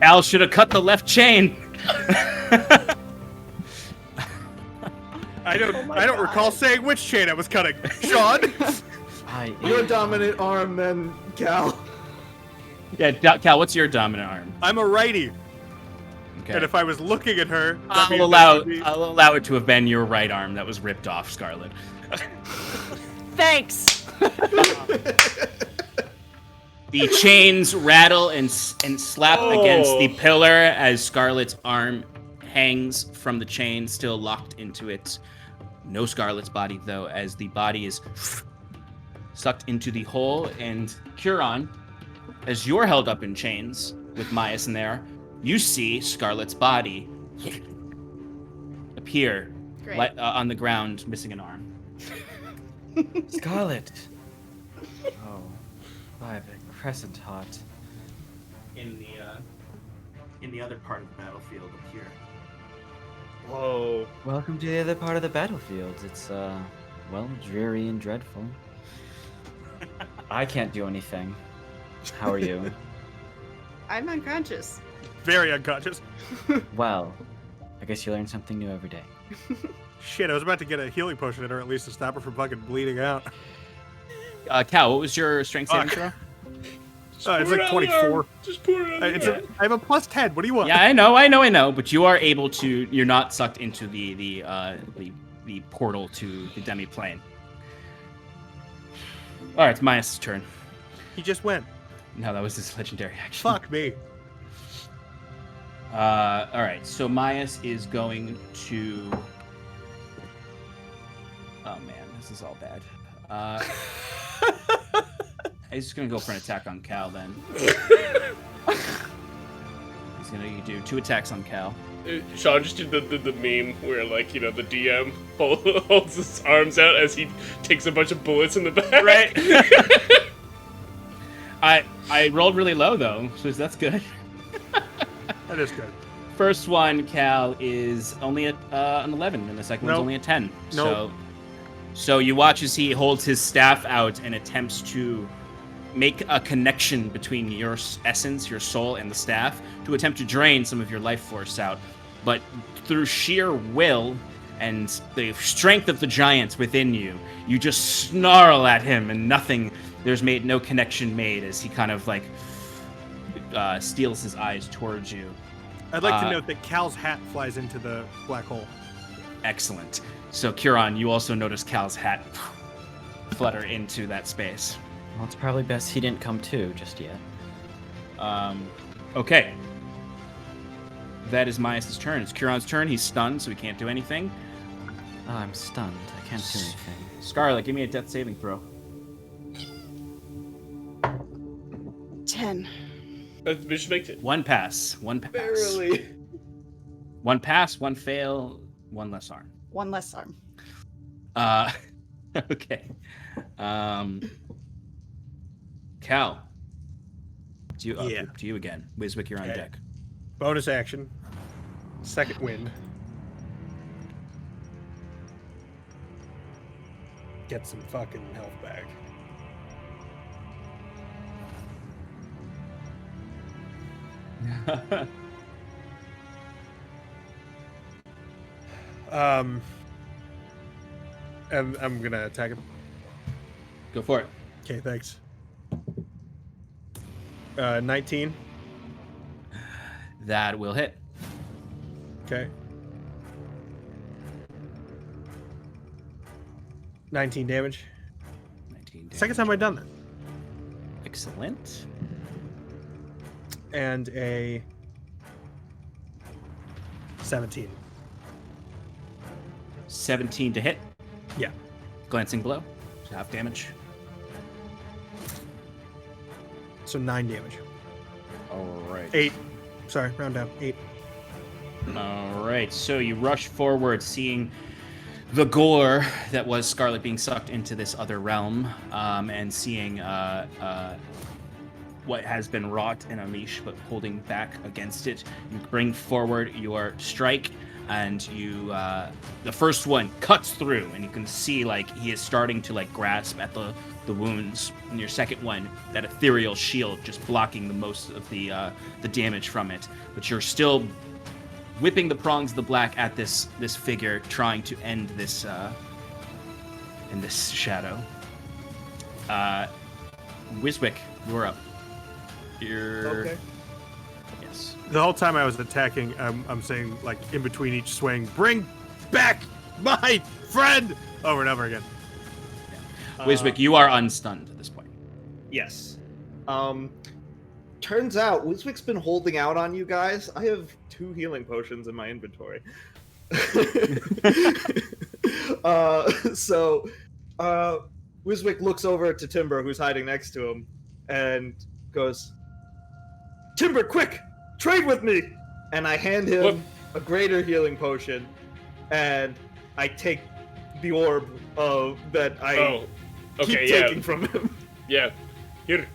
A: Al should have cut the left chain.
F: I don't recall saying which chain I was cutting. Sean?
D: Your dominant arm, then, Cal.
A: Yeah, Cal, what's your dominant arm?
F: I'm a righty.
A: Okay.
F: And if I was looking at her,
A: I'll allow it to have been your right arm that was ripped off, Scarlet.
B: Thanks.
A: The chains rattle and slap against the pillar as Scarlet's arm hangs from the chain, still locked into it. No Scarlet's body, though, as the body is sucked into the hole. And Curon, as you're held up in chains with Myas in there, you see Scarlet's body appear on the ground, missing an arm.
C: Scarlet. Oh, by the crescent heart.
A: In the other part of the battlefield up here.
D: Whoa.
C: Welcome to the other part of the battlefield. It's, well, dreary and dreadful. I can't do anything. How are you?
B: I'm unconscious.
F: Very unconscious.
C: Well, I guess you learn something new every day.
F: Shit, I was about to get a healing potion in her at least to stop her from fucking bleeding out.
A: Cal, what was your strength saving throw?
F: It's like 24.
E: Just pour it on the
F: I have a plus 10. What do you want?
A: Yeah, I know. But you are able to. You're not sucked into the portal to the demi-plane. All right, it's Myas' turn.
F: He just went.
A: No, that was his legendary action.
F: Fuck me.
A: All right, so Myas is going to. Oh man, this is all bad. He's just gonna go for an attack on Cal then. He's gonna do 2 attacks on Cal.
E: Sean just did the meme where, like, you know, the DM holds his arms out as he takes a bunch of bullets in the back.
A: Right. I rolled really low though, so that's good.
F: That is good.
A: First one, Cal, is only an 11, and the second one's
F: Nope.
A: only a 10.
F: Nope.
A: So you watch as he holds his staff out and attempts to make a connection between your essence, your soul, and the staff to attempt to drain some of your life force out. But through sheer will and the strength of the giant within you, you just snarl at him, and there's no connection made as he kind of like steals his eyes towards you.
F: I'd like to note that Cal's hat flies into the black hole.
A: Excellent. So, Curon, you also notice Cal's hat flutter into that space.
C: Well, it's probably best he didn't come to just yet.
A: Okay. That is Myas' turn. It's Curon's turn. He's stunned, so he can't do anything.
C: Oh, I'm stunned. I can't do anything.
A: Scarlet, give me a death saving throw.
B: 10.
E: Just makes it.
A: One pass.
D: Barely.
A: One pass, one fail, one less arm.
B: One less arm.
A: Okay. Cal. To you again. Wiswick, you're on
F: Okay.
A: deck.
F: Bonus action. Second wind. Get some fucking health back. And I'm gonna attack him.
A: Go for it.
F: Okay, thanks. 19.
A: That will hit.
F: Okay. 19 damage.
A: 19 damage.
F: Second time I've done that.
A: Excellent.
F: And a 17.
A: 17 to hit.
F: Yeah.
A: Glancing blow. So half damage.
F: So 9 damage.
A: All right.
F: 8. Sorry, round down. 8.
A: All right. So you rush forward, seeing the gore that was Scarlet being sucked into this other realm, and seeing what has been wrought in Amish, but holding back against it. You bring forward your strike, and you, the first one cuts through, and you can see like he is starting to like grasp at the wounds. And your second one, that ethereal shield, just blocking the most of the damage from it. But you're still whipping the prongs of the black at this figure, trying to end this in this shadow. Wiswick, you're up.
D: Okay.
A: Yes.
F: The whole time I was attacking, I'm saying, like, in between each swing, bring back my friend! Over and over again.
A: Wiswick, you are unstunned at this point.
D: Yes. Turns out Wiswick's been holding out on you guys. I have 2 healing potions in my inventory. Wiswick looks over to Timber, who's hiding next to him, and goes, "Timber, quick! Trade with me!" And I hand him a greater healing potion, and I take the orb that I keep taking from him.
E: Yeah. Here.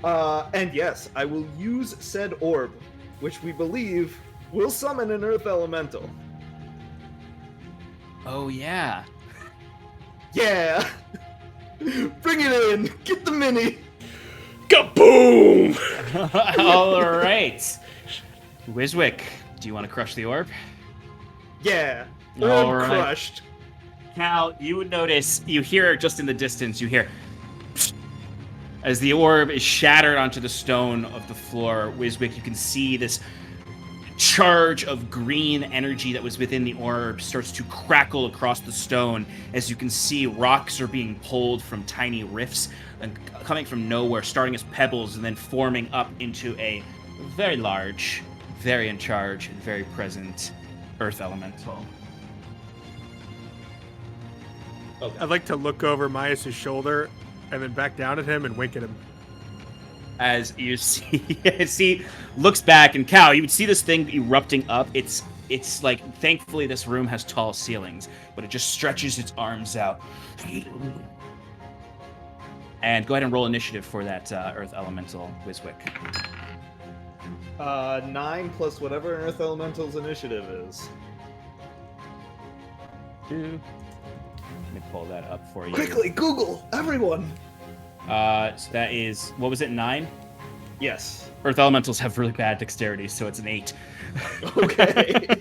D: And yes, I will use said orb, which we believe will summon an earth elemental.
A: Oh yeah.
D: Yeah! Bring it in! Get the mini!
E: Kaboom!
A: All right. Wiswick, do you want to crush the orb?
D: Yeah!
A: All
D: Orb
A: right.
D: crushed.
A: Cal, you would notice, you hear just in the distance, you hear as the orb is shattered onto the stone of the floor. Wiswick, you can see this charge of green energy that was within the orb starts to crackle across the stone as you can see rocks are being pulled from tiny rifts and coming from nowhere, starting as pebbles and then forming up into a very large, very in charge, and very present earth elemental.
F: I'd like to look over Myas' shoulder and then back down at him and wink at him.
A: As you see, looks back, and Cal, you would see this thing erupting up. It's like, thankfully this room has tall ceilings, but it just stretches its arms out. And go ahead and roll initiative for that earth elemental, Wiswick.
D: 9 plus whatever an earth elemental's initiative is.
A: 2. Let me pull that up for you.
D: Quickly, Google! Everyone!
A: So that is, what was it, 9?
D: Yes.
A: Earth elementals have really bad dexterity, so it's an 8.
D: Okay.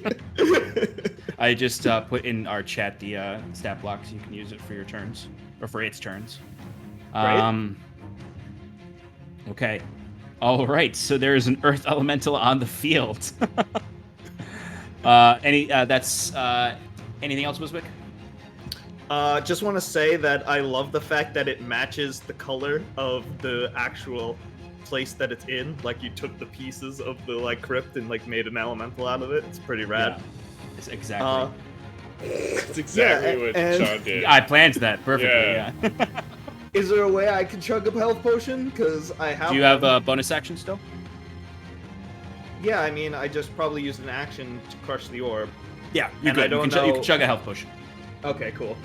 A: I just put in our chat the stat block so you can use it for your turns, or for its turns.
D: Right.
A: Okay. All right. So there is an earth elemental on the field. Anything else, Wiswick?
D: Just want to say that I love the fact that it matches the color of the actual place that it's in. Like, you took the pieces of the like crypt and like made an elemental out of it. It's pretty rad.
A: Yeah, it's exactly.
E: That's exactly what Sean did.
A: I planned that perfectly. Yeah.
D: Is there a way I can chug a health potion? Because I have.
A: Do you have a bonus action still?
D: Yeah, I mean, I just probably used an action to crush the orb.
A: Yeah, you
D: And
A: could.
D: I don't
A: You
D: know-
A: can chug a health potion.
D: Okay, cool.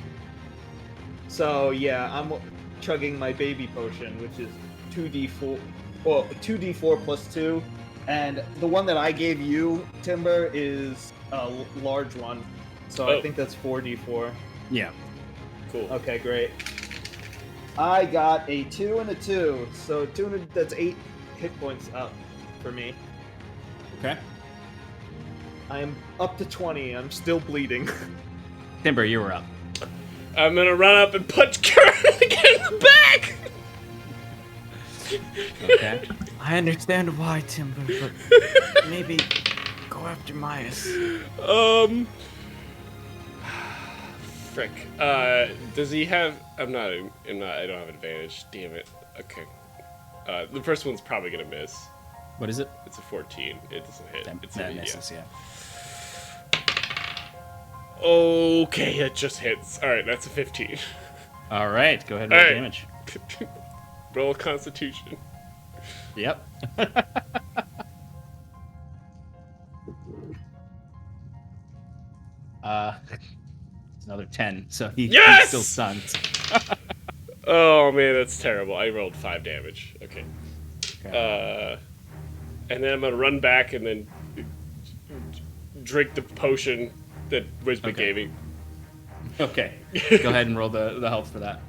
D: So yeah, I'm chugging my baby potion, which is 2d4. Well, 2d4 plus 2, and the one that I gave you, Timber, is a large one. So I think that's 4d4.
A: Yeah.
E: Cool.
D: Okay, great. I got a 2 and a 2, so that's 8 hit points up for me.
A: Okay.
D: I'm up to 20. I'm still bleeding.
A: Timber, you were up.
E: I'm gonna run up and punch Karen again in the back!
A: Okay.
C: I understand why, Timber, but maybe go after Myas.
E: Frick. Does he have? I'm not. I don't have advantage. Damn it. Okay. The first one's probably gonna miss.
A: What is it?
E: It's a 14. It doesn't hit. It's
A: That
E: a,
A: misses, yeah.
E: Okay, it just hits. All right, that's a 15.
A: All right, go ahead and roll
E: All right.
A: damage.
E: Roll Constitution.
A: Yep. It's another 10, so he's
E: Yes!
A: still stunned.
E: Oh man, that's terrible. I rolled 5 damage. Okay.
A: Okay.
E: And then I'm gonna run back and then drink the potion that Wisbit
A: Okay.
E: gave me.
A: Okay. Go ahead and roll the health for that.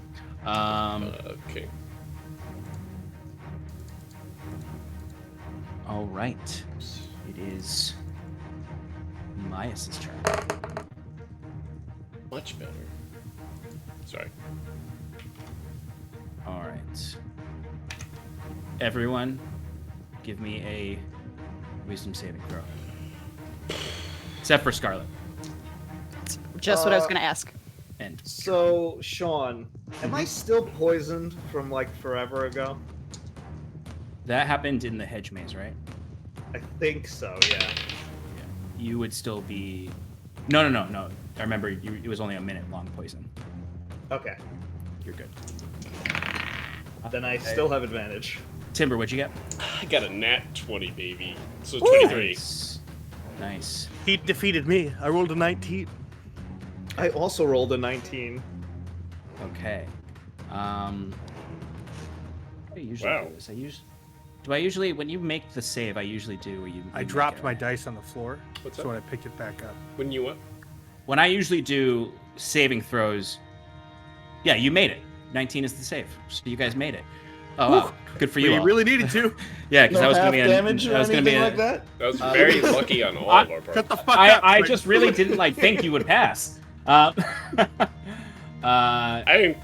E: Okay.
A: All right. It is Myas' turn.
E: Much better. Sorry.
A: All right. Everyone, give me a wisdom saving throw. Except for Scarlet.
B: Just what I was going to ask.
A: And
D: So, Sean, am I still poisoned from like forever ago?
A: that happened in the hedge maze, right?
D: I think so, yeah.
A: You would still be... No. I remember it was only a minute long poison.
D: Okay.
A: You're good.
D: Then I still have advantage.
A: Timber, what'd you get?
E: I got a nat 20, baby. So 23.
A: Nice.
F: He defeated me. I rolled a 19.
D: I also rolled a 19.
A: Okay. I usually
E: Wow.
A: do this. Do I usually, when you make the save, I usually do.
F: I dropped my dice on the floor,
E: What's
F: so
E: that?
F: when I picked it back up.
E: When you what?
A: When I usually do saving throws, yeah, you made it. 19 is the save, so you guys made it. Oh, wow. Good for you.
F: You
A: all.
F: really needed to.
A: Yeah, because
D: No
A: that was
D: half
A: going to be a
D: damage or
A: that was gonna be
D: anything
A: a-
D: like that?
E: That was very lucky on all of our parts.
F: Shut the fuck up.
A: I
F: Quinn.
A: just really didn't think you would pass.
E: I didn't.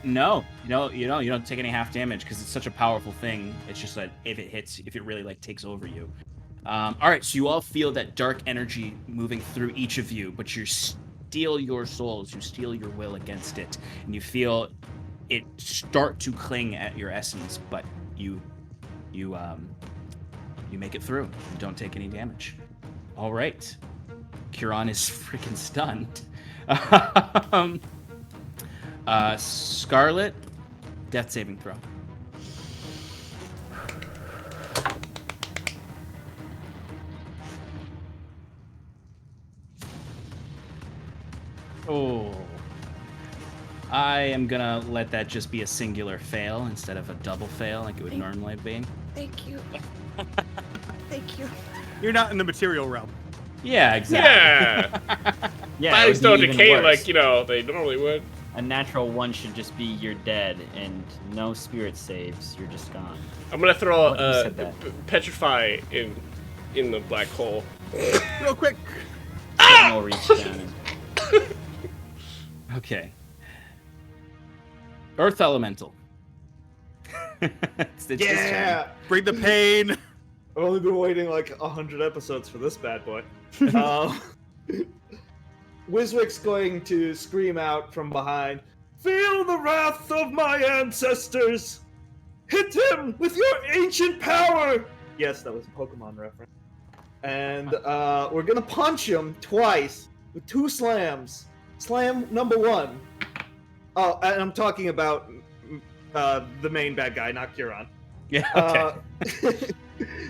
A: No, you don't take any half damage because it's such a powerful thing. It's just that if it hits, if it really takes over you. All right, so you all feel that dark energy moving through each of you, but you steel your souls, you steel your will against it, and you feel it start to cling at your essence, but you make it through. You don't take any damage. All right, Curon is freaking stunned. Scarlet, death saving throw. Oh. I am gonna let that just be a singular fail instead of a double fail like it would normally be.
B: Thank you. Thank you.
F: You're not in the material realm.
A: Yeah, exactly.
E: Yeah.
C: Yeah, it
E: Bodies
C: would
E: don't
C: be even
E: decay
C: worse.
E: like, they normally would.
C: A natural 1 should just be you're dead, and no spirit saves, you're just gone.
E: I'm gonna throw
C: Oh, you said that.
E: petrify in the black hole.
F: Real quick.
C: Then we'll reach down and...
A: Okay. Earth Elemental. it's
D: Yeah!
F: Bring the pain.
D: I've only been waiting like 100 episodes for this bad boy. Wiswick's going to scream out from behind, "Feel the wrath of my ancestors! Hit him with your ancient power!" Yes, that was a Pokemon reference. And we're gonna punch him twice with 2 slams. Slam number 1. Oh, and I'm talking about the main bad guy, not Curon.
A: Yeah, okay.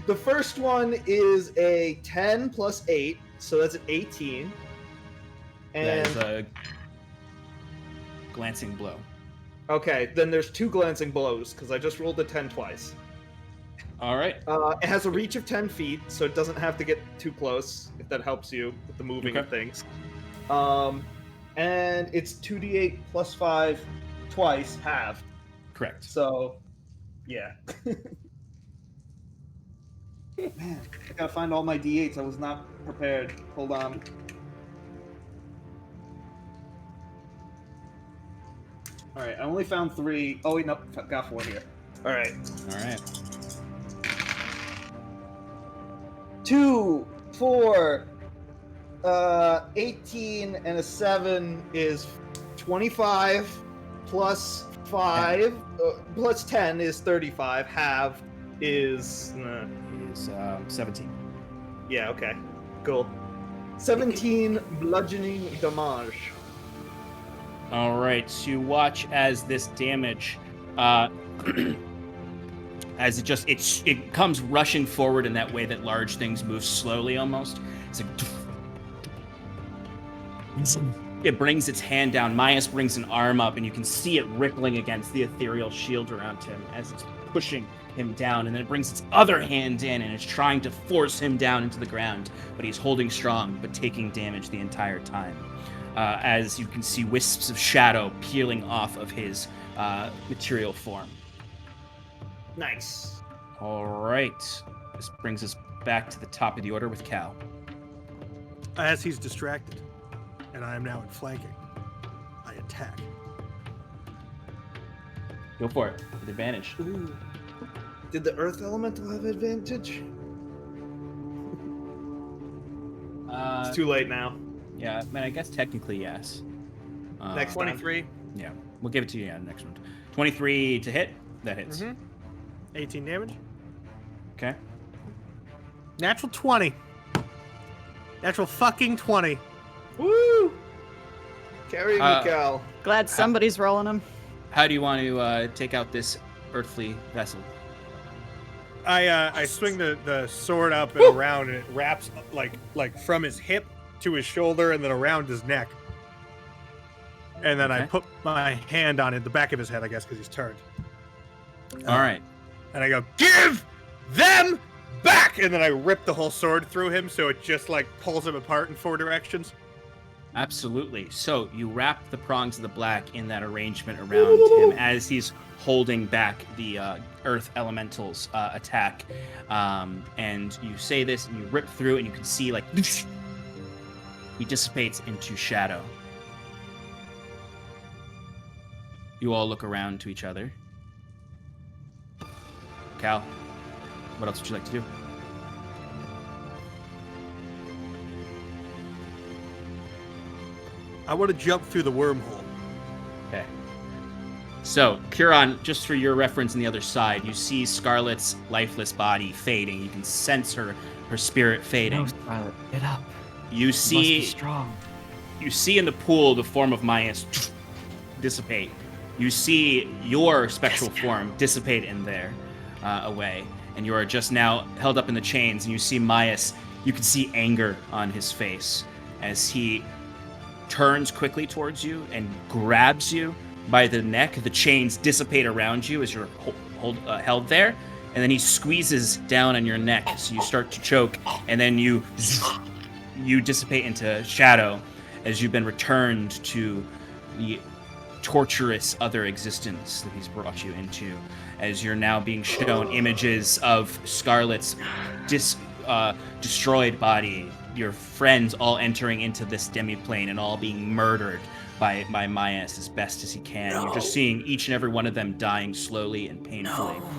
D: The first one is a 10 plus 8, so that's an 18.
A: That
D: And
A: is a glancing blow.
D: okay, then there's 2 glancing blows because I just rolled a 10 twice.
A: All right.
D: It has a reach of 10 feet, so it doesn't have to get too close if that helps you with the moving of
A: Okay.
D: things. And it's 2d8 plus 5 twice, halved.
A: Correct.
D: So, yeah. Man, I gotta find all my d8s. I was not prepared. Hold on. Alright, I only found 3. Oh, wait, no, got 4 here. Alright.
A: All right.
D: 2, 4, 18, and a 7 is 25, plus 5, plus 10 is 35, half is...
A: Is 17.
D: yeah, okay. Cool. 17 bludgeoning damage.
A: All right, so you watch as this damage, as it comes rushing forward in that way that large things move slowly almost. It's like it brings its hand down. Myas brings an arm up, and you can see it rippling against the ethereal shield around him as it's pushing him down, and then it brings its other hand in and it's trying to force him down into the ground, but he's holding strong but taking damage the entire time. As you can see wisps of shadow peeling off of his material form.
D: Nice.
A: All right. This brings us back to the top of the order with Cal.
F: As he's distracted, and I am now in flanking, I attack.
A: Go for it with advantage.
D: Ooh. Did the Earth Elemental have advantage? It's too late now.
A: Yeah, I mean, I guess technically yes.
D: Next time.
F: 23.
A: Yeah, we'll give it to you on the next one. 23 to hit. That hits.
F: 18 damage.
A: Okay.
F: Natural 20. Natural fucking 20.
D: Woo! Carry me, Cal.
B: Glad somebody's rolling them.
A: How do you want to take out this earthly vessel?
F: I swing the sword up and around, and it wraps like from his hip to his shoulder and then around his neck. And then I
A: Okay.
F: put my hand on it, the back of his head, I guess, because he's turned.
A: All right.
F: And I go, give them back! And then I rip the whole sword through him, so it just like pulls him apart in 4 directions.
A: Absolutely. So you wrap the prongs of the black in that arrangement around him as he's holding back the earth elemental's attack. And you say this and you rip through and you can see like he dissipates into shadow. You all look around to each other. Cal, what else would you like to do?
F: I want to jump through the wormhole.
A: Okay. So, Curon, just for your reference on the other side, you see Scarlet's lifeless body fading. You can sense her spirit fading.
C: No, Scarlet, get up.
A: You
C: Must
A: see
C: be strong.
A: you see in the pool the form of Myas dissipate. You see your spectral form dissipate in there away. And you are just now held up in the chains, and you see Myas. You can see anger on his face as he turns quickly towards you and grabs you by the neck. The chains dissipate around you as you're held there, and then he squeezes down on your neck, so you start to choke, and then you dissipate into shadow as you've been returned to the torturous other existence that he's brought you into, as you're now being shown images of Scarlet's destroyed body, your friends all entering into this demiplane and all being murdered by Myas as best as he can. No. You're just seeing each and every one of them dying slowly and painfully. No.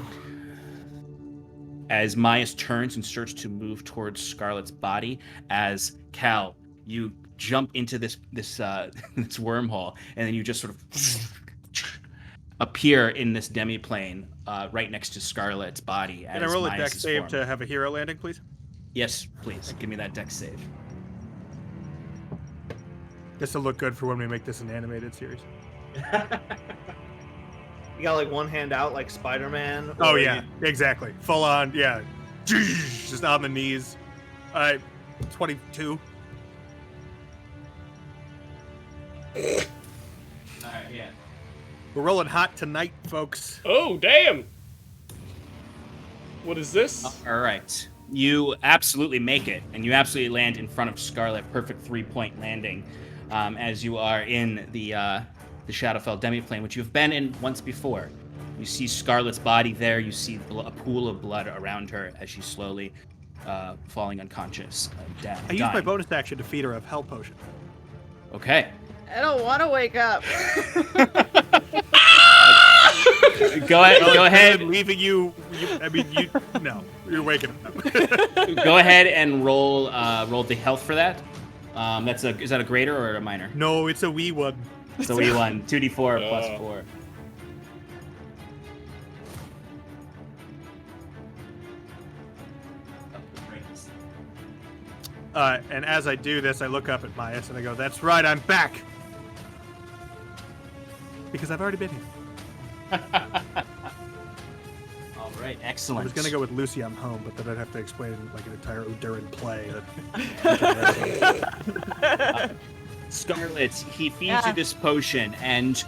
A: As Myas turns and starts to move towards Scarlet's body, as Cal, you jump into this wormhole, and then you just sort of appear in this demiplane right next to Scarlet's body.
F: Can I roll a dex save to have a hero landing, please?
A: Yes, please. Give me that dex save.
F: This will look good for when we make this an animated series.
D: You got like one hand out like Spider-Man?
F: Oh, yeah. Exactly. Full on, yeah. Just on the knees. 22.
A: Alright, yeah.
F: We're rolling hot tonight, folks.
E: Oh, damn! What is this?
A: Alright. You absolutely make it, and you absolutely land in front of Scarlet. Perfect 3-point landing, as you are in the Shadowfell demiplane, which you've been in once before. You see Scarlet's body there. You see a pool of blood around her as she's slowly falling unconscious.
F: I used my bonus action to feed her a health potion.
A: Okay.
B: I don't want to wake up.
A: Go ahead.
F: Leaving you. No, you're waking up.
A: Go ahead and roll the health for that. Is that a greater or a minor?
F: No, it's a wee one.
A: It's a wee one. 2d4 plus 4.
F: And as I do this, I look up at Myas and I go, "That's right, I'm back." Because I've already been here.
A: All right,
F: I
A: excellent.
F: was gonna go with Lucy, I'm home, but then I'd have to explain like an entire Uduran play.
A: Scarlet, he feeds you this potion, and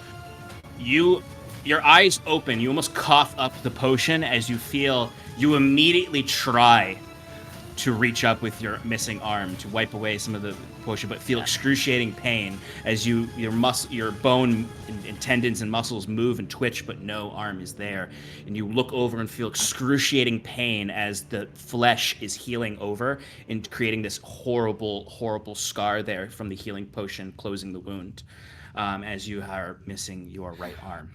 A: your eyes open. You almost cough up the potion as you feel. You immediately try to reach up with your missing arm to wipe away some of the potion, but feel excruciating pain as your bone and tendons and muscles move and twitch, but no arm is there. And you look over and feel excruciating pain as the flesh is healing over and creating this horrible, horrible scar there from the healing potion closing the wound, as you are missing your right arm.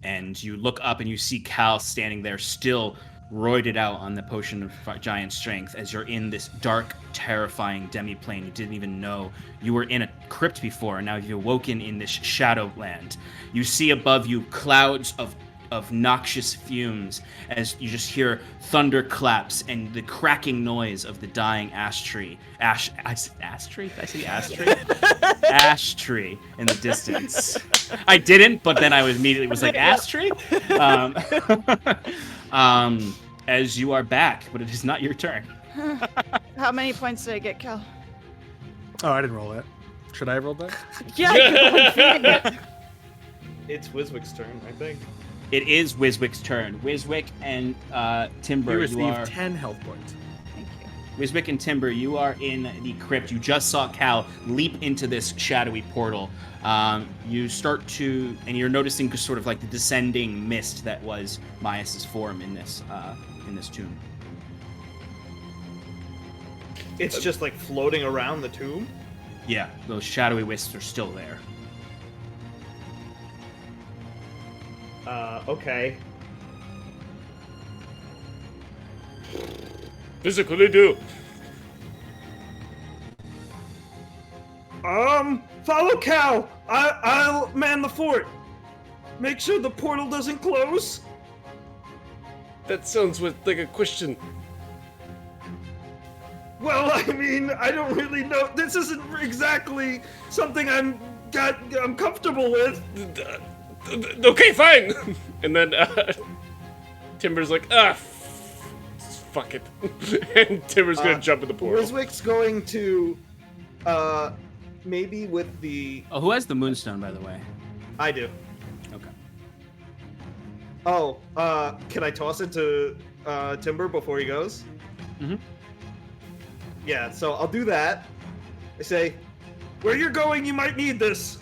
A: And you look up and you see Cal standing there still roided out on the potion of giant strength as you're in this dark, terrifying demi-plane. You didn't even know you were in a crypt before, and now you've awoken in this shadowland. You see above you clouds of noxious fumes as you just hear thunderclaps and the cracking noise of the dying ash tree. Ash tree? Did I say ash tree? Ash tree in the distance. I didn't, but then I was like, ash tree? As you are back, but it is not your turn.
B: How many points did I get, Cal?
F: Oh, I didn't roll that. Should I have rolled that?
B: Yeah, you're the one feeding it.
D: It's Wiswick's turn, I think.
A: It is Wiswick's turn. Wiswick and Timber,
F: You
A: you
F: receive
A: are
F: 10 health points.
B: Thank you.
A: Wiswick and Timber, you are in the crypt. You just saw Cal leap into this shadowy portal. You start to, and you're noticing just sort of like the descending mist that was Myas's form in this tomb.
D: It's just like floating around the tomb.
A: Yeah, those shadowy wisps are still there.
D: Okay.
E: Physically do.
D: Follow Cal. I'll man the fort. Make sure the portal doesn't close.
E: That sounds like a question.
D: Well, I mean, I don't really know. This isn't exactly something I'm comfortable with.
E: Okay, fine. And then Timber's like, fuck it. And Timber's gonna jump in the portal.
D: Wiswick's going to, maybe with the.
A: Oh, who has the moonstone, by the way?
D: I do.
A: Okay.
D: Oh, can I toss it to Timber before he goes?
A: Mm-hmm.
D: Yeah, so I'll do that. I say, where you're going, you might need this.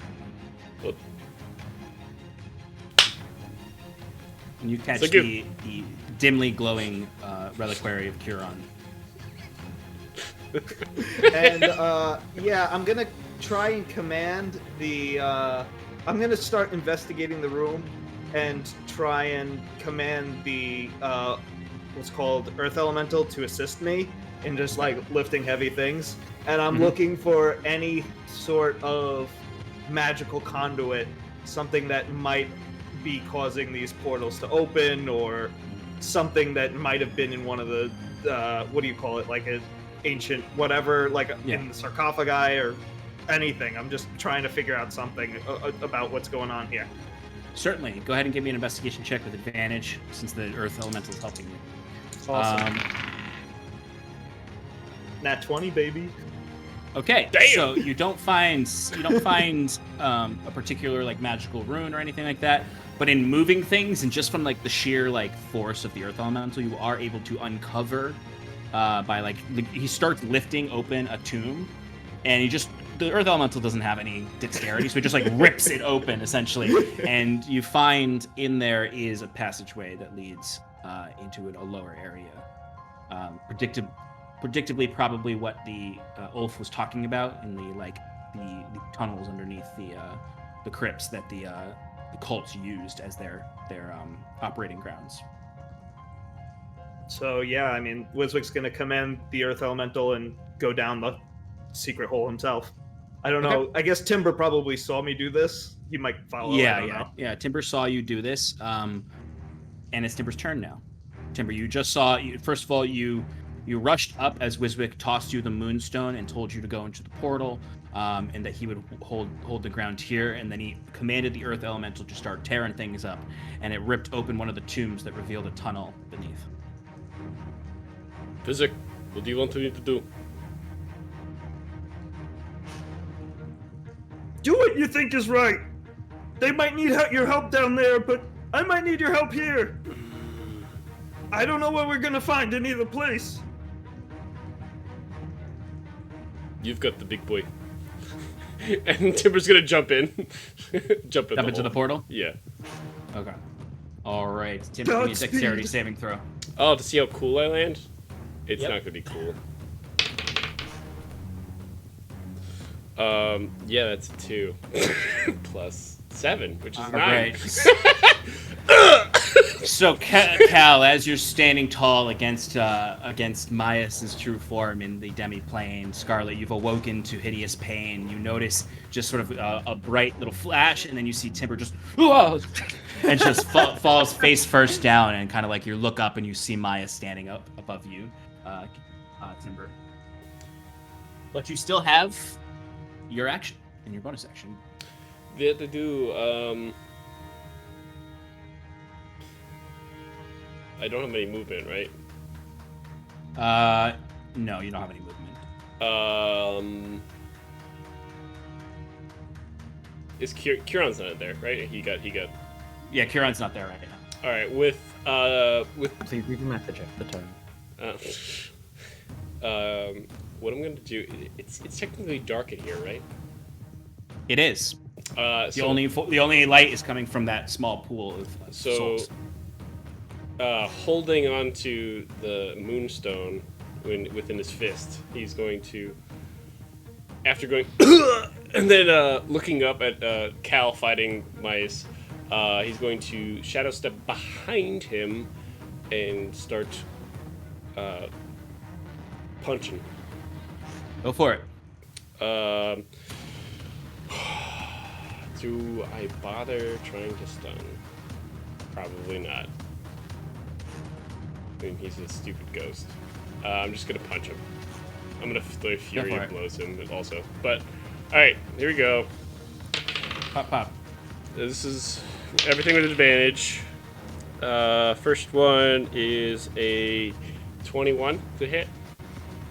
A: And you catch
E: Thank
A: the dimly glowing reliquary of Curon.
D: And yeah, I'm gonna try and command the. I'm gonna start investigating the room and try and command the what's called Earth Elemental to assist me in just like lifting heavy things. And I'm looking for any sort of magical conduit, something that might be causing these portals to open, or something that might have been in one of the what do you call it, like an ancient whatever, like in the sarcophagi or anything. I'm just trying to figure out something about what's going on here.
A: Certainly. Go ahead and give me an investigation check with advantage, since the Earth Elemental is helping you.
D: Awesome. Nat 20, baby.
A: Okay,
E: Damn!
A: so you don't find a particular like magical rune or anything like that, but in moving things and just from like the sheer like force of the Earth Elemental, you are able to uncover by like he starts lifting open a tomb, and the Earth Elemental doesn't have any dexterity, so it just like rips it open essentially, and you find in there is a passageway that leads into a lower area. Predictably, probably what the Ulf was talking about in the tunnels underneath the crypts that the cult used as their operating grounds.
D: So yeah, I mean, Wiswick's gonna command the Earth Elemental and go down the secret hole himself. I don't
A: Okay.
D: know. I guess Timber probably saw me do this. He might follow. I don't know.
A: Yeah. Timber saw you do this, and it's Timber's turn now. Timber, you just saw. First of all, you rushed up as Wiswick tossed you the Moonstone and told you to go into the portal, and that he would hold the ground here. And then he commanded the Earth Elemental to start tearing things up, and it ripped open one of the tombs that revealed a tunnel beneath.
E: Physic, what do you want me to do?
D: Do what you think is right. They might need your help down there, but I might need your help here. I don't know what we're gonna find in either place.
E: You've got the big boy. And Timber's gonna jump in. jump
A: into the portal?
E: Yeah.
A: Okay. All right. Timber, give me a dexterity saving throw.
E: Oh, to see how cool I land? It's
A: Yep.
E: not gonna be cool. Yeah, that's a 2. Plus 7, which is 9.
A: Right. So, Cal, as you're standing tall against Maius' true form in the demi-plane, Scarlet, you've awoken to hideous pain. You notice just sort of a bright little flash, and then you see Timber just and just falls face first down, and kind of like you look up and you see Maius standing up above you, Timber. But you still have your action and your bonus action.
E: They have to do, I don't have any movement, right?
A: No, you don't have any movement.
E: Is Kieran's not there, right? He got.
A: Yeah, Kieran's not there right now.
E: All right, with
C: Please read the message at the time.
E: what I'm gonna do? It's technically dark in here, right?
A: It is. The
E: So,
A: only light is coming from that small pool of
E: So,
A: souls.
E: Holding on to the Moonstone within his fist, he's going to, after going, and then looking up at Cal fighting mice, he's going to shadow step behind him and start punching.
A: Go for it.
E: Do I bother trying to stun? Probably not. I mean, he's a stupid ghost. I'm just gonna punch him. I'm gonna throw Fury
A: for
E: of
A: it.
E: Blows him also. But, alright, here we go.
A: Pop.
E: This is everything with advantage. First one is a 21 to hit.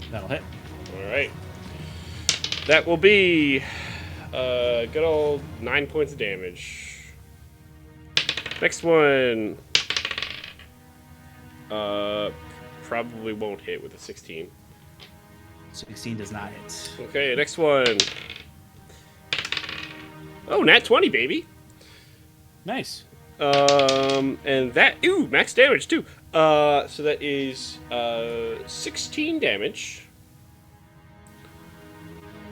A: That'll hit.
E: Alright. That will be good old 9 points of damage. Next one. Probably won't hit with a 16.
A: 16 does not hit.
E: Okay, next one. Oh, nat 20, baby.
A: Nice.
E: And that, max damage too. So that is 16 damage.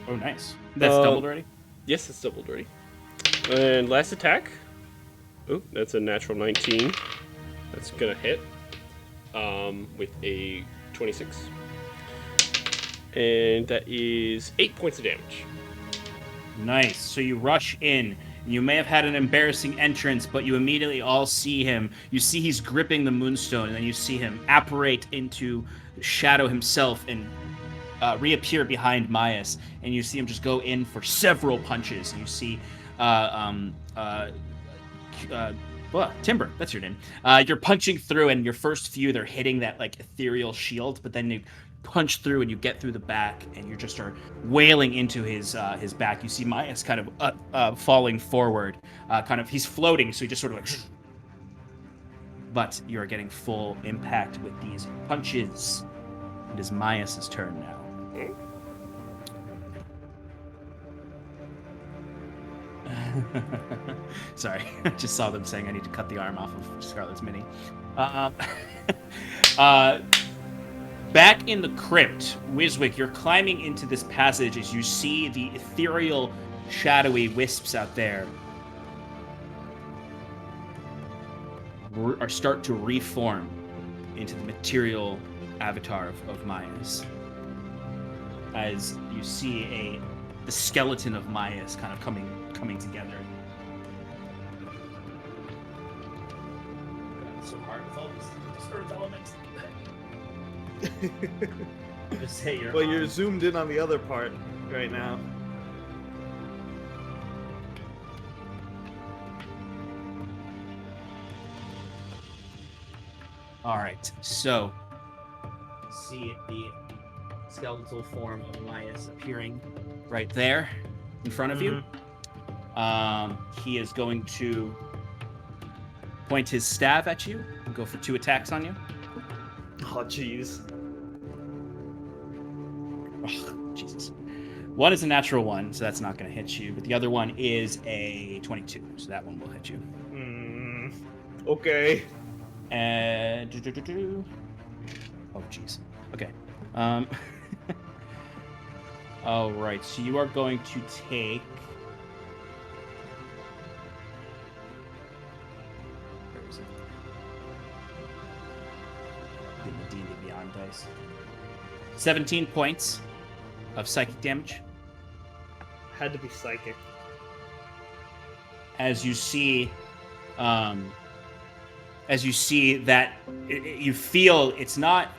A: Oh, nice. That's doubled already?
E: Yes, it's doubled already. And last attack. Oh, that's a natural 19. That's gonna hit. With a 26. And that is 8 points of damage.
A: Nice. So you rush in. You may have had an embarrassing entrance, but you immediately all see him. You see he's gripping the Moonstone, and then you see him apparate into shadow himself and reappear behind Maius. And you see him just go in for several punches. And you see Timber, that's your name. You're punching through, and your first few, they're hitting that like ethereal shield, but then you punch through and you get through the back, and you just are wailing into his back. You see Maius kind of falling forward, he's floating, so he just sort of like. But you are getting full impact with these punches. It is Maius' turn now. Sorry, I just saw them saying I need to cut the arm off of Scarlet's mini. Back in the crypt, Wiswick, you're climbing into this passage as you see the ethereal, shadowy wisps out there. start to reform into the material avatar of Myas. As you see the skeleton of Myas kind of coming together. So hard with all these earth elements. Just say your
D: Well, you're zoomed in on the other part right now.
A: All right, so see the skeletal form of Myas appearing right there in front of you. He is going to point his staff at you and go for 2 attacks on you.
D: Oh, jeez.
A: Oh, Jesus. One is a natural 1, so that's not going to hit you, but the other one is a 22, so that one will hit you.
D: Okay.
A: And oh, jeez. Okay. All right. So you are going to take. Where is it? In the D&D Beyond dice. 17 points of psychic damage.
D: Had to be psychic.
A: As you see that you feel it's not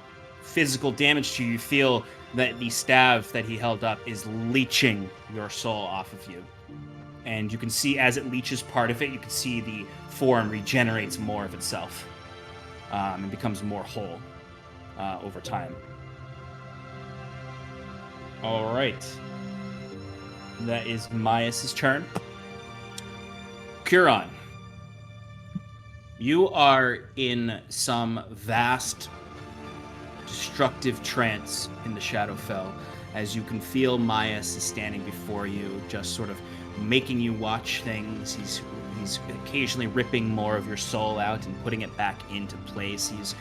A: physical damage to you. You feel that the staff that he held up is leeching your soul off of you. And you can see as it leeches part of it, you can see the form regenerates more of itself and becomes more whole over time. All right. That is Myas' turn. Curon. You are in some vast, destructive trance in the Shadowfell, as you can feel Myas is standing before you, just sort of making you watch things. He's occasionally ripping more of your soul out and putting it back into place. He's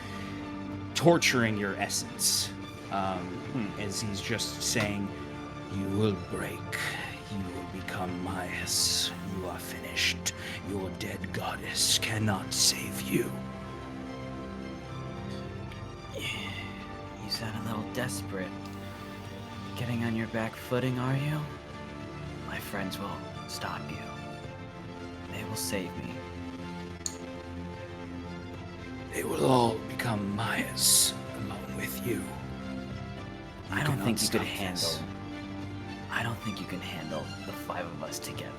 A: torturing your essence, as he's just saying, "You will break. You will become Myas. You are finished. Your dead goddess cannot save you."
C: You sound a little desperate. Getting on your back footing, are you? My friends will stop you. They will save me.
A: They will all become Myas along with you.
C: I don't think you could
A: stop
C: handle.
A: this.
C: I don't think you can handle the 5 of us together.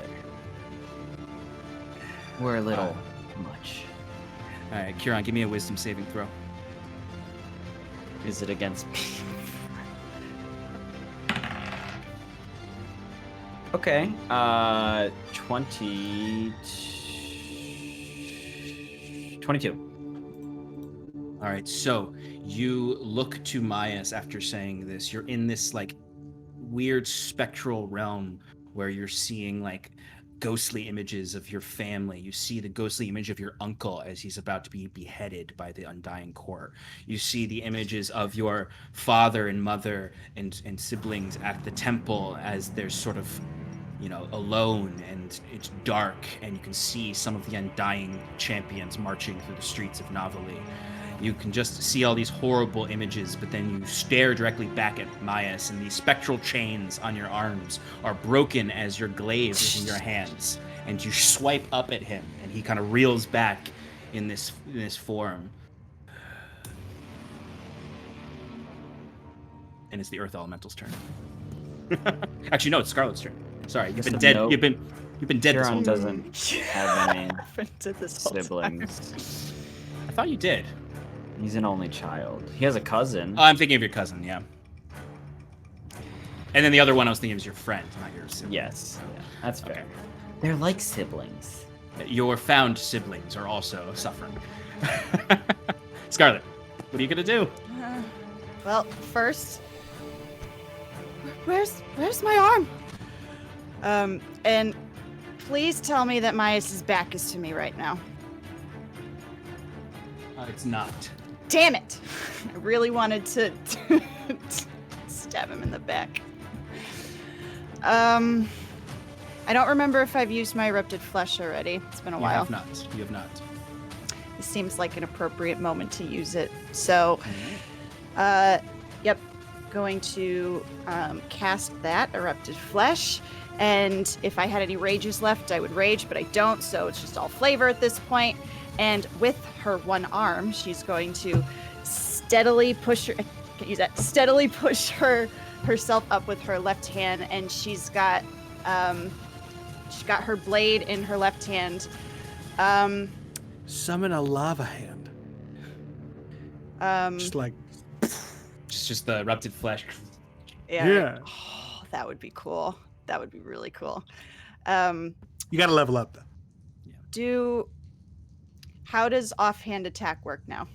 C: We're a little much.
A: All right, Kieran, give me a wisdom saving throw.
C: Is it against me? Okay. 22.
A: All right, so you look to Myas after saying this. You're in this like weird spectral realm where you're seeing like ghostly images of your family. You see the ghostly image of your uncle as he's about to be beheaded by the Undying Court. You see the images of your father and mother and siblings at the temple as they're sort of, alone, and it's dark, and you can see some of the Undying champions marching through the streets of Navali. You can just see all these horrible images, but then you stare directly back at Myas, and these spectral chains on your arms are broken as your glaive is in your hands. And you swipe up at him, and he kind of reels back in this form. And it's the Earth Elemental's turn. Actually, no, it's Scarlet's turn. Sorry, you've been dead.
C: Nope.
A: You've been dead this whole
C: Kieran
A: time.
C: doesn't have any
B: To this whole time.
C: siblings.
A: I thought you did.
C: He's an only child. He has a cousin.
A: Oh, I'm thinking of your cousin, yeah. And then the other one I was thinking was your friend, not your sibling.
C: Yes. Yeah, that's fair.
A: Okay.
C: They're like siblings.
A: Your found siblings are also suffering. Scarlet, what are you gonna do?
B: Well, first, where's my arm? And please tell me that Myas' back is to me right now.
A: It's not.
B: Damn it! I really wanted to stab him in the back. I don't remember if I've used my erupted flesh already. It's been a while.
A: You have not.
B: It seems like an appropriate moment to use it. So, yep, going to cast that Erupted Flesh. And if I had any rages left, I would rage, but I don't, so it's just all flavor at this point. And with her one arm, she's going to steadily push her. I can't use that. Steadily push herself up with her left hand, and she's got her blade in her left hand.
F: Summon a lava hand. Just like.
A: It's just the erupted flesh.
F: Yeah.
B: Oh, that would be cool. That would be really cool.
F: You got to level up though.
B: How does offhand attack work now?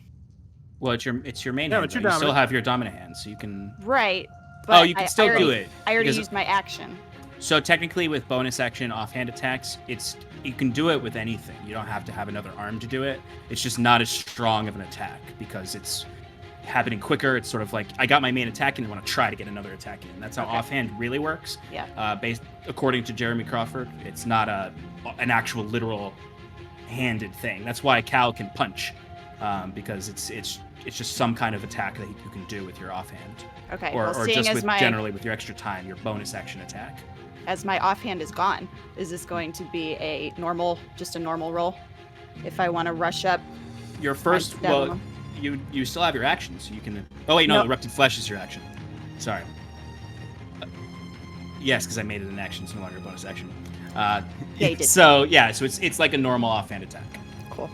A: Well, it's your main
F: No,
A: hand.
F: it's your
A: though. You still
F: dominant.
A: have your dominant hand, so you can.
B: Right. But
A: You can still do it.
B: I already
A: because-
B: used my action.
A: So technically, with bonus action offhand attacks, you can do it with anything. You don't have to have another arm to do it. It's just not as strong of an attack because it's happening quicker. It's sort of like I got my main attack and I want to try to get another attack in. That's how
B: Okay.
A: offhand really works.
B: Yeah.
A: Based according to Jeremy Crawford, it's not an actual literal handed thing. That's why Cal can punch, because it's just some kind of attack that you can do with your offhand,
B: Okay.
A: or
B: seeing
A: just
B: as
A: with generally with your extra time, your bonus action attack.
B: as my offhand is gone, is this going to be just a normal roll? If I want to rush up,
A: Your first,
B: I don't know.
A: you still have your action, so you can. Oh wait, no,
B: No.
A: erupted flesh is your action. Sorry. Yes, because I made it an action. It's no longer a bonus action.
B: Yeah, you did.
A: So it's like a normal offhand attack.
B: Cool.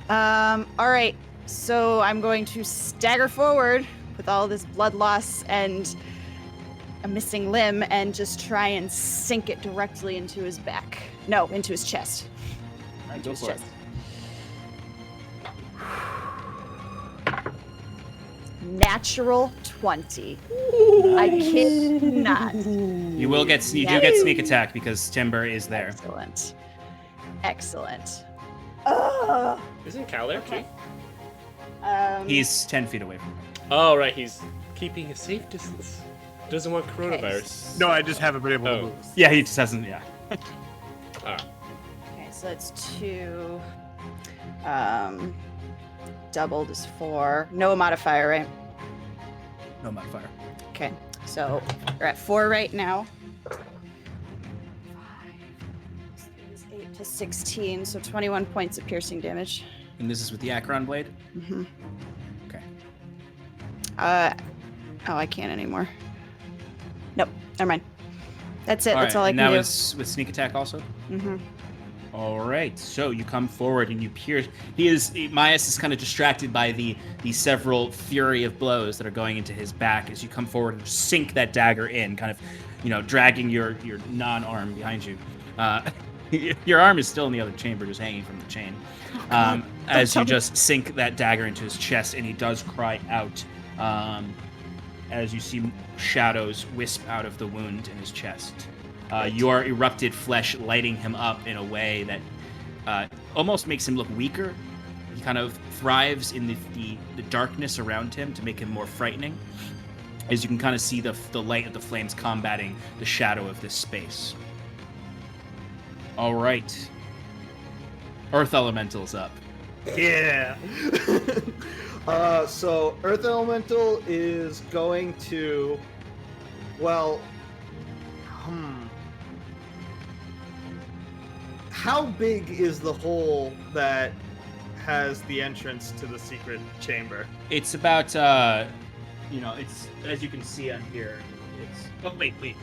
B: All right. So I'm going to stagger forward with all this blood loss and a missing limb and just try and sink it directly into his back. No, into his chest. Into his chest. Natural 20. I kid not.
A: You will get do get sneak attack because Timber is there.
B: Excellent. Excellent.
E: Isn't Cal there too?
A: He's 10 feet away from me.
E: Oh, right. He's keeping a safe distance. Doesn't want coronavirus.
F: No, I just haven't been able to
E: Oh.
F: move.
A: Yeah, he just hasn't. Yeah.
E: Ah.
B: Okay, so that's 2. Doubled is 4. No modifier, right?
A: No modifier.
B: Okay, so we're at 4 right now. 8 to 16, so 21 points of piercing damage.
A: And this is with the Akron blade.
B: Mm-hmm.
A: Okay.
B: Oh, I can't anymore. Nope, never mind. That's it.
A: All
B: That's
A: right,
B: all I
A: and
B: can
A: that
B: do.
A: was with sneak attack also.
B: Mm-hmm.
A: All right, so you come forward and you pierce. Myas is kind of distracted by the several fury of blows that are going into his back as you come forward and sink that dagger in, kind of, dragging your non-arm behind you. Your arm is still in the other chamber, just hanging from the chain. As you just sink that dagger into his chest, and he does cry out. As you see shadows wisp out of the wound in his chest. Your erupted flesh lighting him up in a way that almost makes him look weaker. He kind of thrives in the darkness around him to make him more frightening, as you can kind of see the light of the flames combating the shadow of this space. All right. Earth Elemental's up.
D: Yeah. So Earth Elemental is going to, how big is the hole that has the entrance to the secret chamber?
A: It's about, it's, as you can see on here, it's,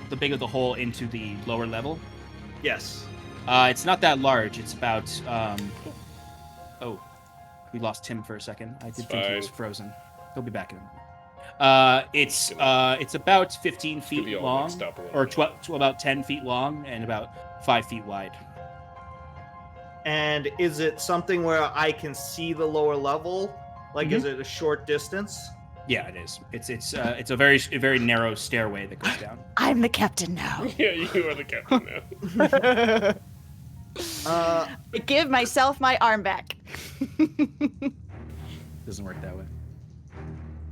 A: the bigger the hole into the lower level.
D: Yes.
A: It's not that large. It's about, we lost Tim for a second. I did think he was
E: fine.
A: frozen. He'll be back in a minute. It's about 15
E: be
A: feet
E: all
A: long,
E: mixed up a little
A: or
E: bit.
A: about 10 feet long, and about 5 feet wide.
D: And is it something where I can see the lower level? Like, is it a short distance?
A: Yeah, it is. It's a very narrow stairway that goes down.
B: I'm the captain now.
E: Yeah, you are the captain now.
B: I give myself my arm back.
A: Doesn't work that way.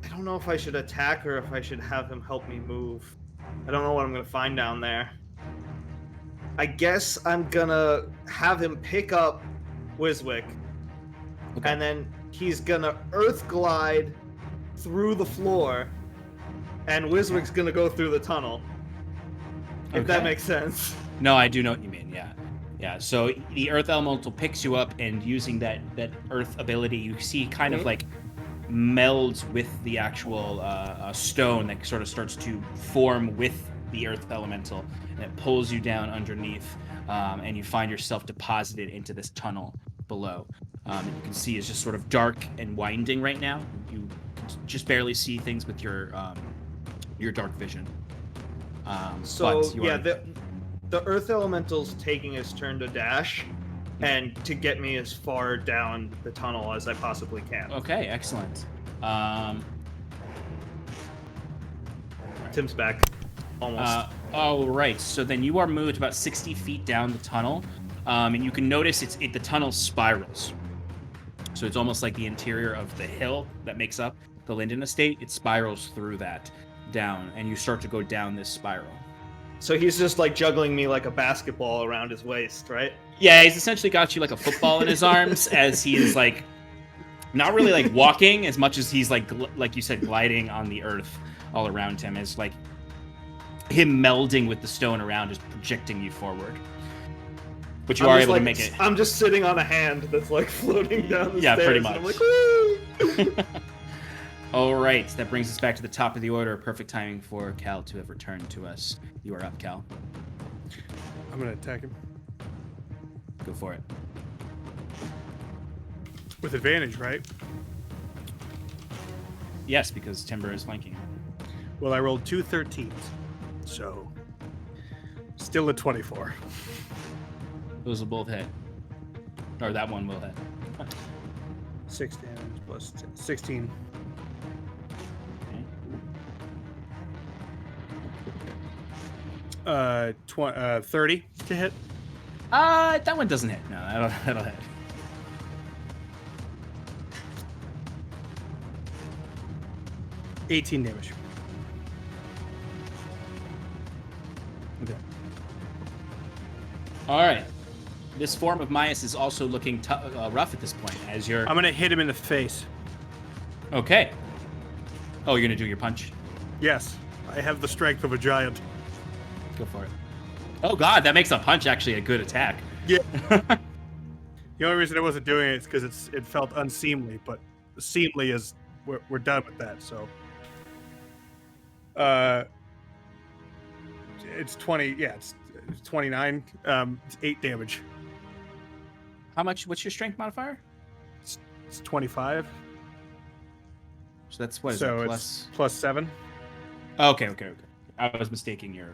D: I don't know if I should attack or if I should have him help me move. I don't know what I'm gonna find down there. I guess I'm gonna have him pick up Wiswick,
A: Okay.
D: and then he's gonna earth glide through the floor, and Wiswick's gonna go through the tunnel. If that
A: Okay.
D: makes sense.
A: No, I do know what you mean. Yeah, yeah. So the Earth Elemental picks you up, and using that Earth ability, you see kind of like melds with the actual stone that sort of starts to form with the Earth Elemental, and it pulls you down underneath, and you find yourself deposited into this tunnel below. You can see it's just sort of dark and winding right now. You can just barely see things with your dark vision.
D: So
A: but you
D: yeah,
A: are-
D: the Earth Elemental's taking his turn to dash, and to get me as far down the tunnel as I possibly can.
A: Okay, excellent.
D: Tim's back. Almost.
A: Oh, right. So then you are moved about 60 feet down the tunnel, and you can notice the tunnel spirals. So it's almost like the interior of the hill that makes up the Linden Estate. It spirals through that down, and you start to go down this spiral.
D: So he's just like juggling me like a basketball around his waist, right?
A: Yeah, he's essentially got you like a football in his arms as he's like not really like walking as much as he's like you said, gliding on the earth all around him, as like him melding with the stone around, just projecting you forward. But you are able to make it.
D: I'm just sitting on a hand that's like floating down the
A: Yeah,
D: stairs.
A: pretty
D: and
A: much.
D: I'm like, woo!
A: All right, that brings us back to the top of the order. Perfect timing for Cal to have returned to us. You are up, Cal.
F: I'm gonna attack him
A: Go for it.
F: with advantage, right?
A: Yes, because Timber is flanking.
F: Well, I rolled 2 13s, so still a 24.
A: Those will both hit. Or that one will hit.
F: 6 damage plus 16.
A: Okay.
F: 30 to hit.
A: That one doesn't hit. No, that'll hit.
F: $18 damage.
A: Okay. All right. This form of Myas is also looking rough at this point, as you're...
F: I'm gonna hit him in the face.
A: Okay. Oh, you're gonna do your punch?
F: Yes, I have the strength of a giant.
A: Go for it. Oh god, that makes a punch actually a good attack.
F: Yeah. The only reason I wasn't doing it is because it felt unseemly, but seemly is we're done with that. So, it's 20. Yeah, it's 29. It's 8 damage.
A: How much? What's your strength modifier?
F: It's 25.
A: So that's what is
F: So
A: it?
F: it's plus 7.
A: Okay. I was mistaking your.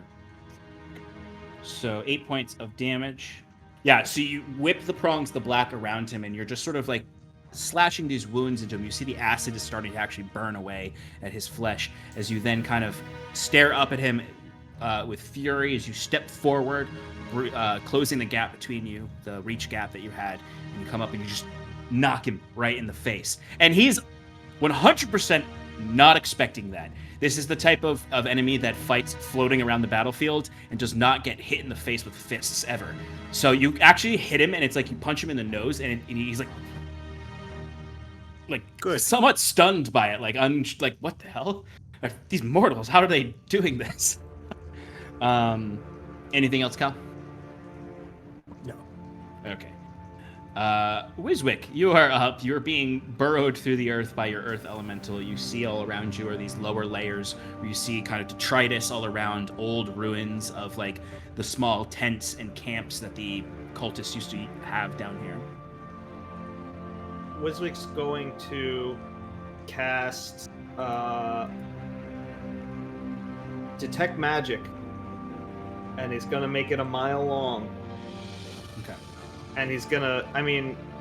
A: So 8 points of damage. Yeah. So you whip the prongs, the black around him, and you're just sort of like slashing these wounds into him. You see the acid is starting to actually burn away at his flesh as you then kind of stare up at him with fury as you step forward, closing the gap between you, the reach gap that you had, and you come up and you just knock him right in the face. And he's 100% not expecting that. This is the type of enemy that fights floating around the battlefield and does not get hit in the face with fists ever. So you actually hit him, and it's like you punch him in the nose, and he's like
F: Good.
A: somewhat stunned by it, like what the hell? Are these mortals, how are they doing this? Anything else, Cal?
F: No.
A: Okay. Wiswick, you are up. You're being burrowed through the earth by your earth elemental. You see all around you are these lower layers where you see kind of detritus all around, old ruins of like the small tents and camps that the cultists used to have down here.
D: Wiswick's going to cast Detect Magic, and he's gonna make it a mile long.
A: Okay.
D: And he's gonna.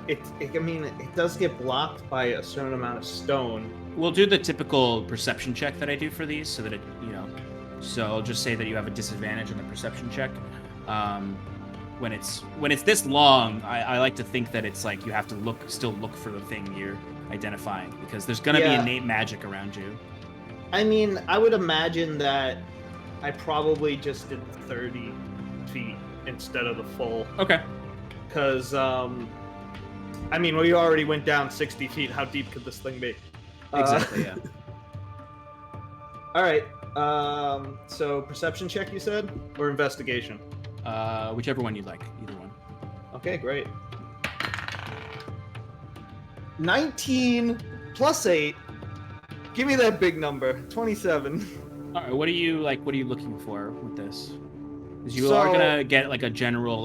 D: It does get blocked by a certain amount of stone.
A: We'll do the typical perception check that I do for these, so that So I'll just say that you have a disadvantage on the perception check. When it's this long, I like to think that it's like you have to still look for the thing you're identifying, because there's gonna be innate magic around you.
D: I would imagine that I probably just did 30 feet instead of the full.
A: Okay.
D: Because I mean, we already went down 60 feet. How deep could this thing be?
A: Exactly, yeah.
D: All right. So perception check, you said, or investigation?
A: Whichever one you like, either one.
D: Okay, great. 19 plus 8. Give me that big number. 27.
A: All right, what are you looking for with this? Because you
D: So-
A: are gonna get like a general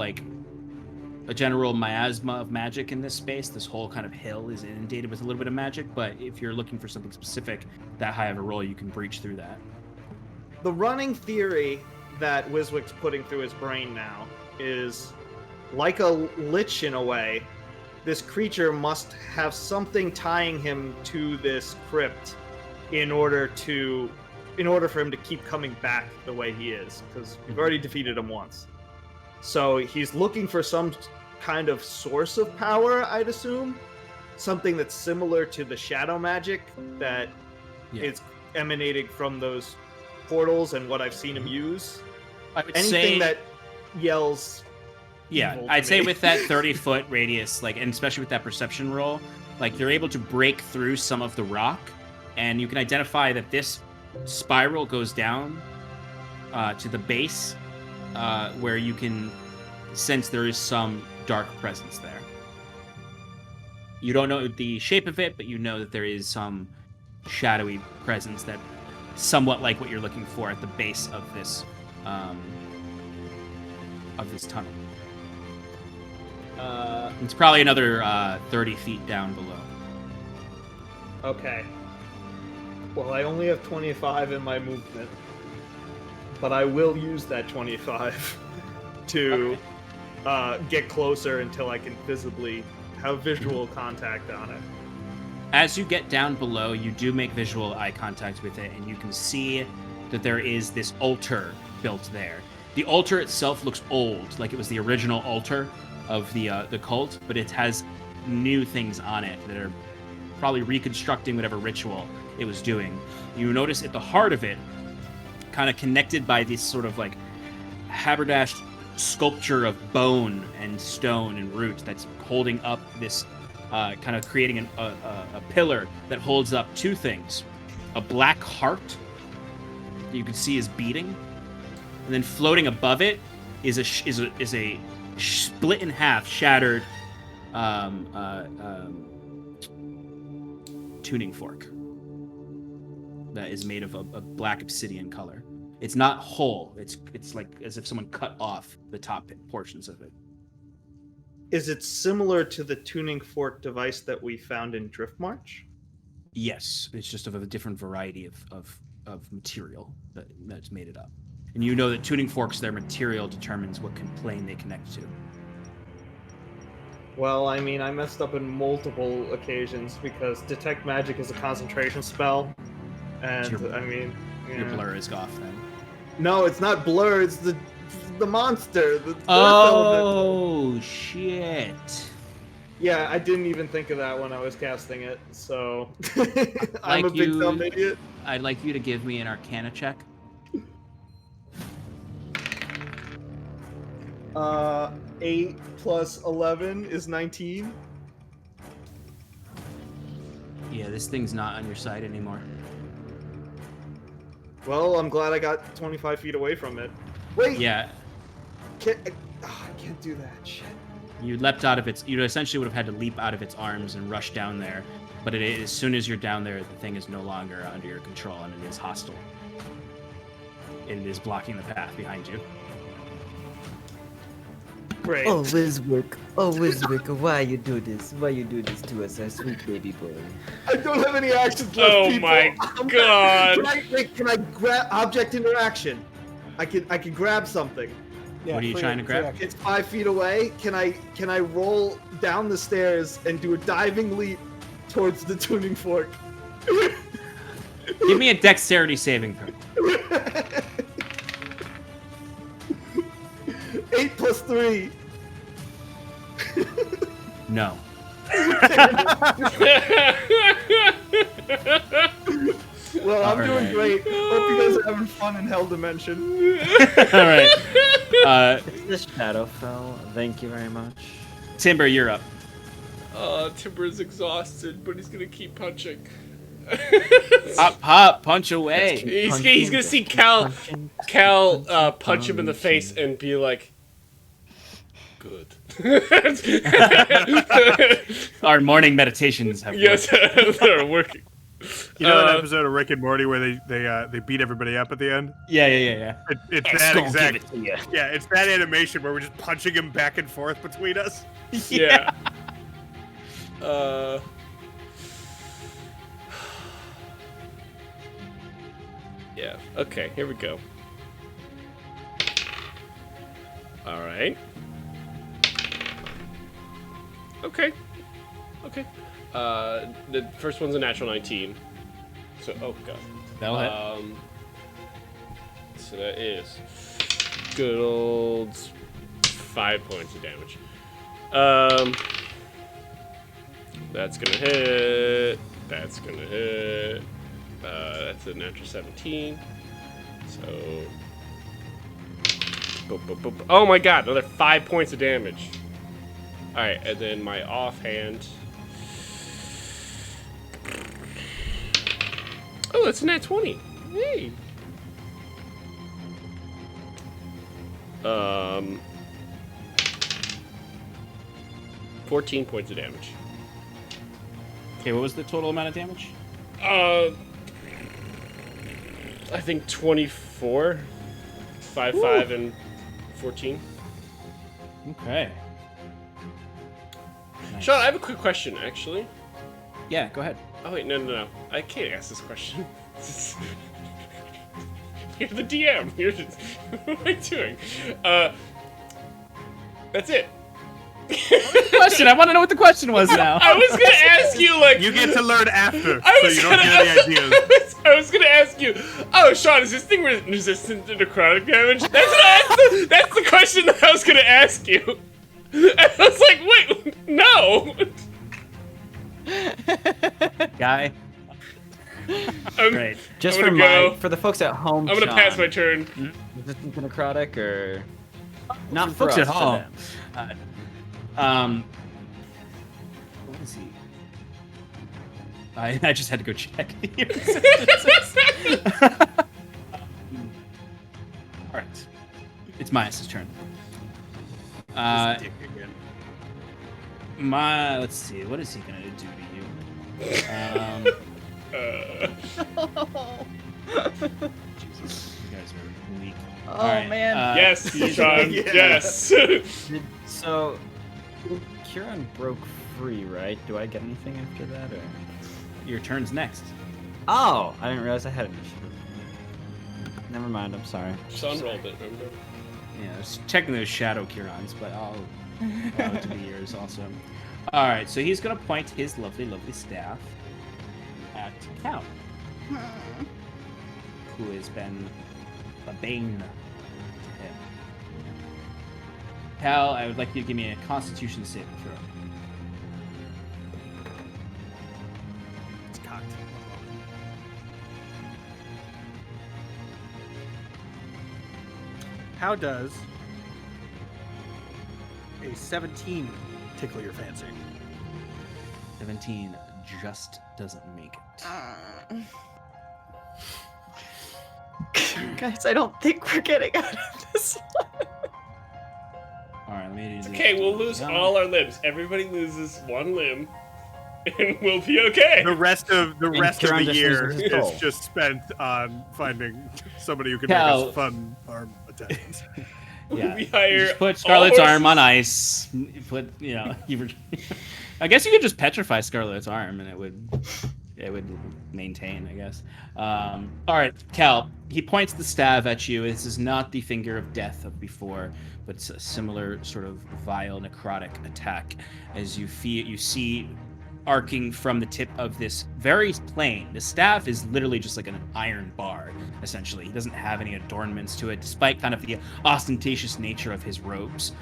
A: miasma of magic in this space. This whole kind of hill is inundated with a little bit of magic, but if you're looking for something specific, that high of a roll, you can breach through that.
D: The running theory that Wiswick's putting through his brain now is like a lich in a way. This creature must have something tying him to this crypt in order for him to keep coming back the way he is, because we've already defeated him once. So he's looking for some kind of source of power, I'd assume. Something that's similar to the shadow magic that is emanating from those portals and what I've seen him use.
A: I would
D: Anything
A: say
D: that yells.
A: Yeah,
D: evil to
A: I'd say
D: me.
A: with that 30-foot radius, like, and especially with that perception roll, like, you're able to break through some of the rock, and you can identify that this spiral goes down to the base, where you can sense there is some dark presence there. You don't know the shape of it, but you know that there is some shadowy presence that somewhat like what you're looking for at the base of this tunnel. It's probably another 30 feet down below.
D: Okay. Well, I only have 25 in my movement, but I will use that 25 to get closer until I can visibly have visual contact on it.
A: As you get down below, you do make visual eye contact with it, and you can see that there is this altar built there. The altar itself looks old, like it was the original altar of the cult, but it has new things on it that are probably reconstructing whatever ritual it was doing. You notice at the heart of it, kind of connected by this sort of like haberdashed sculpture of bone and stone and root that's holding up this, kind of creating a pillar that holds up two things: a black heart that you can see is beating, and then floating above it is a split in half, shattered tuning fork that is made of a black obsidian color. It's not whole. It's like as if someone cut off the top portions of it.
D: Is it similar to the tuning fork device that we found in Driftmarch?
A: Yes, it's just of a different variety of material that's made it up. And you know that tuning forks, their material determines what plane they connect to.
D: Well, I mean, I messed up in multiple occasions because Detect Magic is a concentration spell, and
A: Your-
D: I mean,
A: Your
D: yeah.
A: blur is off then.
D: No, it's not blur. It's the monster. The earth element.
A: Oh, shit.
D: Yeah, I didn't even think of that when I was casting it. So I'm
A: Like
D: a big
A: you-
D: dumb idiot.
A: I'd like you to give me an Arcana check.
D: 8 plus 11 is 19.
A: Yeah, this thing's not on your side anymore.
D: Well, I'm glad I got 25 feet away from it. Wait,
A: Yeah,
D: I can't do that. Shit.
A: you leapt out of its. You essentially would have had to leap out of its arms and rush down there. But as soon as you're down there, the thing is no longer under your control and it is hostile. It is blocking the path behind you.
D: Great.
G: Oh, Wiswick, why you do this? Why you do this to us, our sweet baby boy?
D: I don't have any actions left,
E: Oh
D: people.
E: my God.
D: Can I grab object interaction? I can grab something.
A: What are you trying to grab?
D: It's 5 feet away. Can I roll down the stairs and do a diving leap towards the tuning fork?
A: Give me a dexterity saving throw.
D: 8 plus 3.
A: No.
D: Well, I'm doing
A: Alright.
D: great. Hope you guys are having fun in Hell Dimension.
A: All right.
C: It's the Shadowfell. Thank you very much.
A: Timber, you're up.
E: Timber is exhausted, but he's gonna keep punching.
A: Hop, punch away.
E: He's gonna see Cal punch him in the face and be like, "Good."
A: Our morning meditations have
E: Yes, they're working.
F: You know that episode of Rick and Morty where they beat everybody up at the end?
A: Yeah.
F: It's that exact. Yeah, it's that animation where we're just punching him back and forth between us.
E: Yeah. Yeah. Okay. Here we go. All right. Okay. The first one's a natural 19. So, oh god.
A: That'll hit.
E: So that is good old 5 points of damage. That's gonna hit. That's gonna hit. That's a natural 17. So, boop, boop, boop. Oh my god! Another 5 points of damage. All right, and then my offhand. Oh, that's a nat 20. Hey. 14 points of damage.
A: Okay, what was the total amount of damage?
E: I think 24. 5, 5, and 14.
A: Okay. Nice.
E: Sean, I have a quick question, actually.
A: Yeah, go ahead.
E: Oh, wait, no. I can't ask this question. You're the DM. You're just... What am I doing? That's it.
A: Question. I want to know what the question was now.
E: I was going to ask you, like...
F: You get to learn after,
E: I
F: so
E: was
F: you don't
E: gonna-
F: get any ideas.
E: I was gonna ask you, oh, Sean, is this thing resistant to necrotic damage? That's the question that I was gonna ask you. And I was like, wait, no.
A: Guy. Great.
C: Just
E: I'm
C: for
E: gonna go.
C: for the folks at home,
E: I'm gonna
C: Sean,
E: pass my turn.
C: resistant to necrotic or not
A: Folks
C: for
A: at
C: us, for
A: home.
C: them.
A: What is he? I just had to go check. All right, it's Myas's turn. Let's see. What is he gonna do to you? Jesus, you guys are weak.
B: Oh,
A: All right,
B: man.
E: Yes, Sean.
F: Yeah.
E: Yes.
C: So, Kieran broke free, right? Do I get anything after that, or?
A: Your turn's next.
C: Oh, I didn't realize I had initiative. Never mind. I'm sorry.
E: Sean rolled it. Remember?
A: Yeah, it's technically those shadow Kirans, but I'll allow it to be yours also. All right, so he's gonna point his lovely, lovely staff at Cal, who has been a bane to him. Cal, I would like you to give me a Constitution saving throw.
F: It's cocked. How does a 17 tickle your fancy?
A: 17 just doesn't make it.
B: Guys, I don't think we're getting out of this one.
A: All right, let me do this.
E: Okay, we'll lose all our limbs. Everybody loses one limb, and we'll be okay.
F: The rest of the
C: Kieran just
F: year
C: loses his soul.
F: is just spent on finding somebody who can
A: Cal.
F: make us fun arm attendants.
A: Yeah.
E: We hire
A: You just put Scarlet's
E: all
A: arm on
E: horses.
A: ice. You put, I guess you could just petrify Scarlet's arm and it would maintain, I guess. All right, Cal. He points the staff at you. This is not the finger of death of before, but it's a similar sort of vile necrotic attack. As you see arcing from the tip of this very plain. The staff is literally just like an iron bar, essentially. He doesn't have any adornments to it, despite kind of the ostentatious nature of his robes.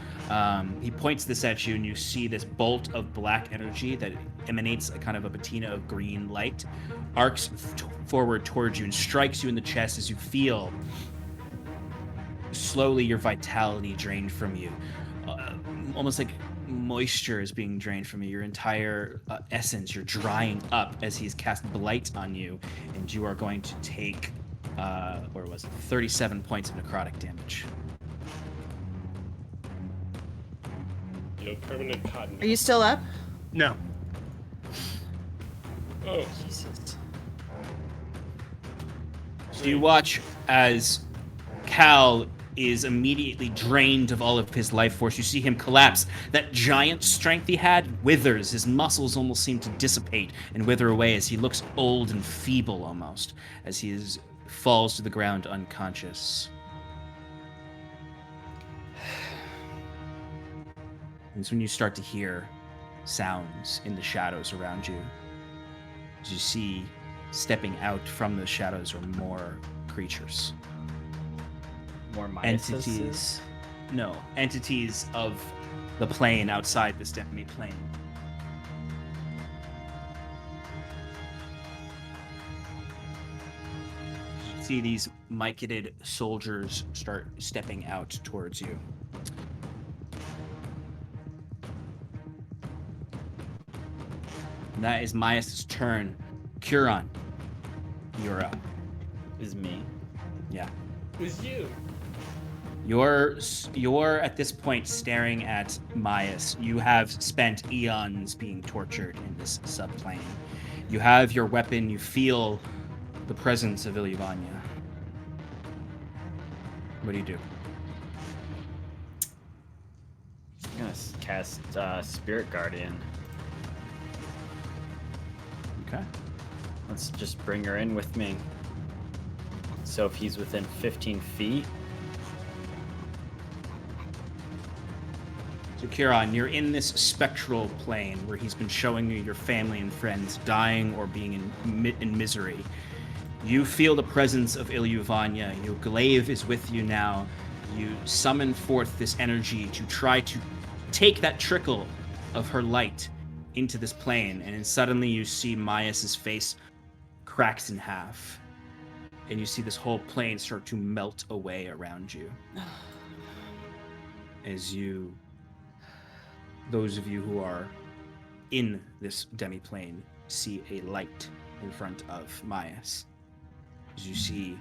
A: He points this at you, and you see this bolt of black energy that emanates a kind of a patina of green light, arcs forward towards you and strikes you in the chest as you feel slowly your vitality drained from you. Almost like moisture is being drained from you. Your entire essence, you're drying up as he's cast Blight on you, and you are going to take, 37 points of necrotic damage.
E: Permanent cotton.
B: Are you still up?
F: No.
E: Oh,
C: Jesus.
A: So you watch as Cal is immediately drained of all of his life force. You see him collapse. That giant strength he had withers. His muscles almost seem to dissipate and wither away as he looks old and feeble almost, as he falls to the ground unconscious. And it's when you start to hear sounds in the shadows around you. As you see, stepping out from the shadows are more creatures.
C: More Miases?
A: Entities. No, entities of the plane outside this demi plane. You see these mycated soldiers start stepping out towards you. And that is Mias' turn. Curon, you're up.
C: Is me.
A: Yeah.
E: it was you.
A: You're at this point staring at Mias. You have spent eons being tortured in this subplane. You have your weapon. You feel the presence of Ilyvania. What do you do?
C: I'm gonna cast Spirit Guardian.
A: Okay.
C: Let's just bring her in with me. So if he's within 15 feet,
A: So Kiran, you're in this spectral plane where he's been showing you your family and friends dying or being in misery. You feel the presence of Ilyvania. Your glaive is with you now. You summon forth this energy to try to take that trickle of her light into this plane, and then suddenly you see Mias's face cracks in half, and you see this whole plane start to melt away around you. As those of you who are in this demi-plane see a light in front of Mias. As you see,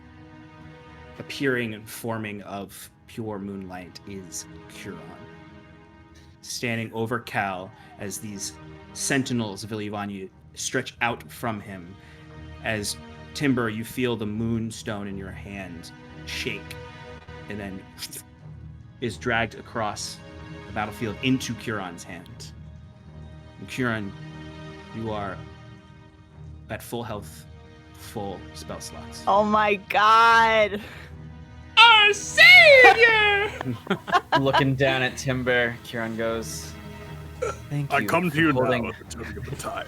A: appearing and forming of pure moonlight is Curon. Standing over Cal as these sentinels of Ilyvania stretch out from him. As Timber, you feel the moonstone in your hand shake and then is dragged across the battlefield into Curon's hand. And Curon, you are at full health, full spell slots.
B: Oh my god.
E: Our savior!
C: looking down at Timber, Kieran goes, "Thank you.
F: I come to
C: for
F: you
C: holding,
F: now at the turning of the tide.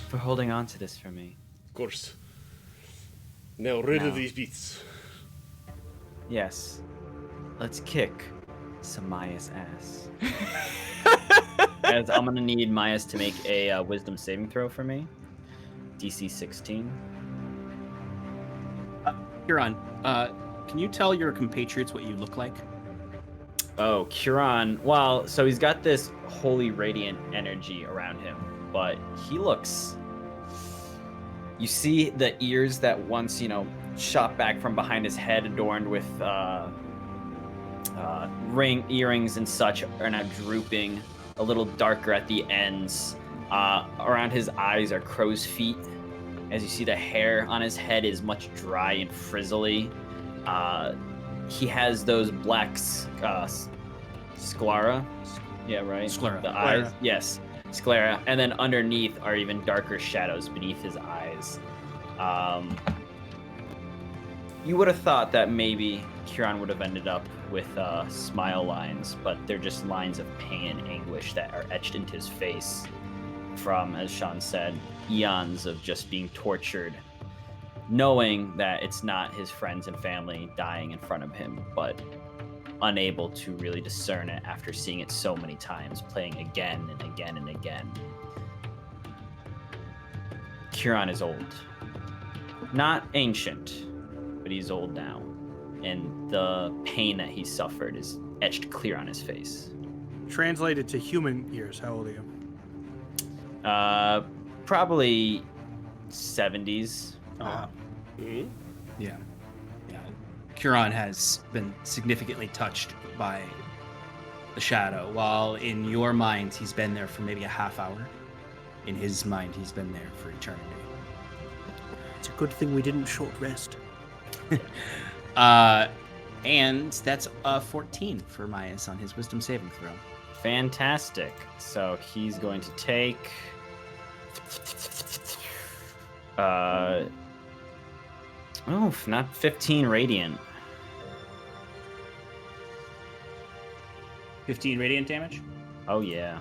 C: for holding on to this for me."
E: Of course. Now rid of
C: Now.
E: these beasts.
C: Yes. Let's kick some Maya's ass. As I'm gonna need Maya's to make a wisdom saving throw for me. DC 16.
A: Curon, can you tell your compatriots what you look like?
C: Oh, Curon. Well, so he's got this holy radiant energy around him, but he looks. You see the ears that once, shot back from behind his head, adorned with earrings and such, are now drooping, a little darker at the ends. Around his eyes are crow's feet. As you see, the hair on his head is much dry and frizzly. He has those black sclera. Yeah, right?
A: Sclera.
C: The eyes. Yes, sclera. And then underneath are even darker shadows beneath his eyes. You would have thought that maybe Kieran would have ended up with smile lines, but they're just lines of pain and anguish that are etched into his face from, as Sean said, eons of just being tortured, knowing that it's not his friends and family dying in front of him, but unable to really discern it after seeing it so many times, playing again and again and again. Kieran is old. Not ancient, but he's old now. And the pain that he suffered is etched clear on his face.
F: translated to human years, how old are you?
C: Probably 70s.
F: Uh-huh.
E: Mhm.
A: Yeah. Curon has been significantly touched by the shadow, while in your mind he's been there for maybe a half hour. In his mind, he's been there for eternity.
H: It's a good thing we didn't short rest.
A: And that's a 14 for Myas on his wisdom saving throw.
C: Fantastic. So he's going to take not 15 radiant.
A: 15 radiant damage.
C: Oh yeah.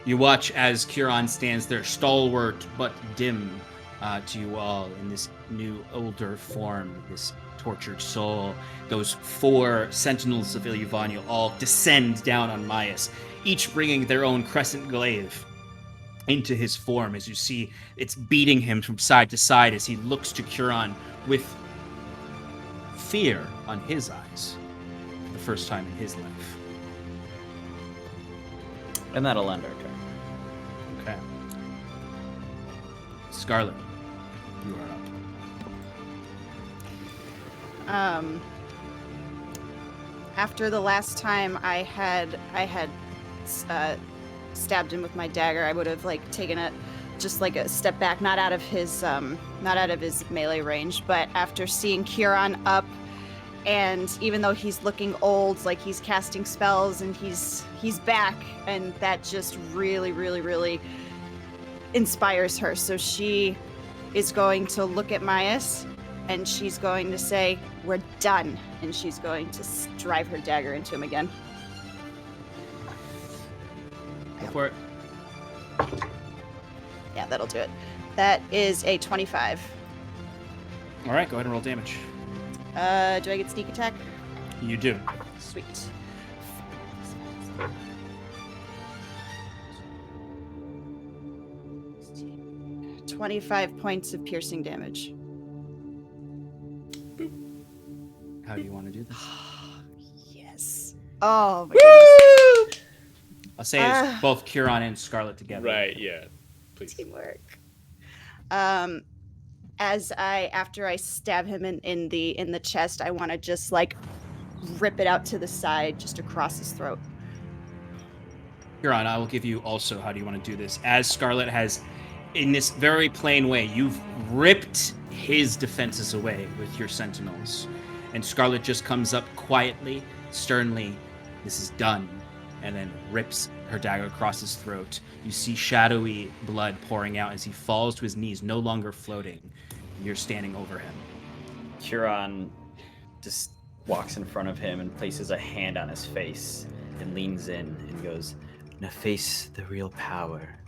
A: You watch as Curon stands there, stalwart but dim to you all in this new, older form, this tortured soul. Those 4 sentinels of Ilyvania all descend down on Myas, each bringing their own crescent glaive into his form. As you see, it's beating him from side to side as he looks to Curon with fear on his eyes for the first time in his life.
C: And that'll end our turn.
A: Okay. Scarlet, you are up.
B: After the last time I had stabbed him with my dagger, I would have taken it just a step back, not out of his melee range, but after seeing Curon up, and even though he's looking old, he's casting spells and he's back, and that just really, really, really inspires her. So she is going to look at Myas and she's going to say, "We're done," and she's going to drive her dagger into him again.
A: Go for it.
B: Yeah, that'll do it. That is a 25.
A: All right, go ahead and roll damage.
B: Do I get sneak attack?
A: You do.
B: Sweet. 25 points of piercing damage.
A: How do you want to do this?
B: Yes. Oh my goodness.
A: I'll say it's both Curon and Scarlet together.
E: Right, yeah. Please.
B: Teamwork. After I stab him in the chest, I want to just rip it out to the side, just across his throat.
A: Curon, I will give you also how do you want to do this. As Scarlet has, in this very plain way, you've ripped his defenses away with your sentinels. And Scarlet just comes up quietly, sternly, "This is done," and then rips her dagger across his throat. You see shadowy blood pouring out as he falls to his knees, no longer floating. You're standing over him.
C: Curon just walks in front of him and places a hand on his face and leans in and goes, "Now face the real power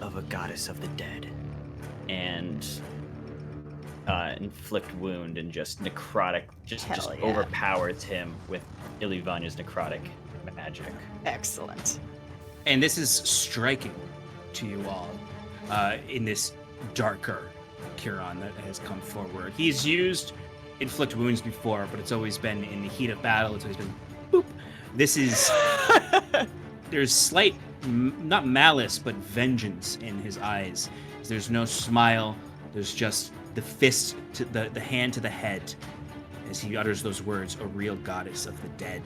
C: of a goddess of the dead." And inflict wound and just necrotic, just
B: Yeah.
C: overpowers him with Ilyvania's necrotic magic.
B: Excellent.
A: And this is striking to you all in this darker Curon that has come forward. He's used inflict wounds before, but it's always been in the heat of battle. It's always been boop. This is there's slight not malice but vengeance in his eyes. There's no smile. There's just the fist to the hand to the head as he utters those words, "A real goddess of the dead."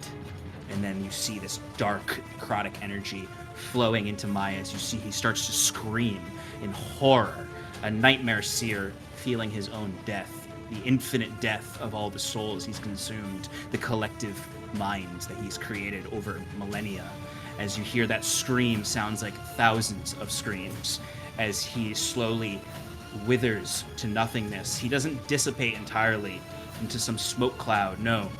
A: And then you see this dark necrotic energy flowing into Maya as you see he starts to scream in horror, a nightmare seer feeling his own death, the infinite death of all the souls he's consumed, the collective minds that he's created over millennia. As you hear that scream, sounds like thousands of screams as he slowly withers to nothingness. He doesn't dissipate entirely into some smoke cloud, no.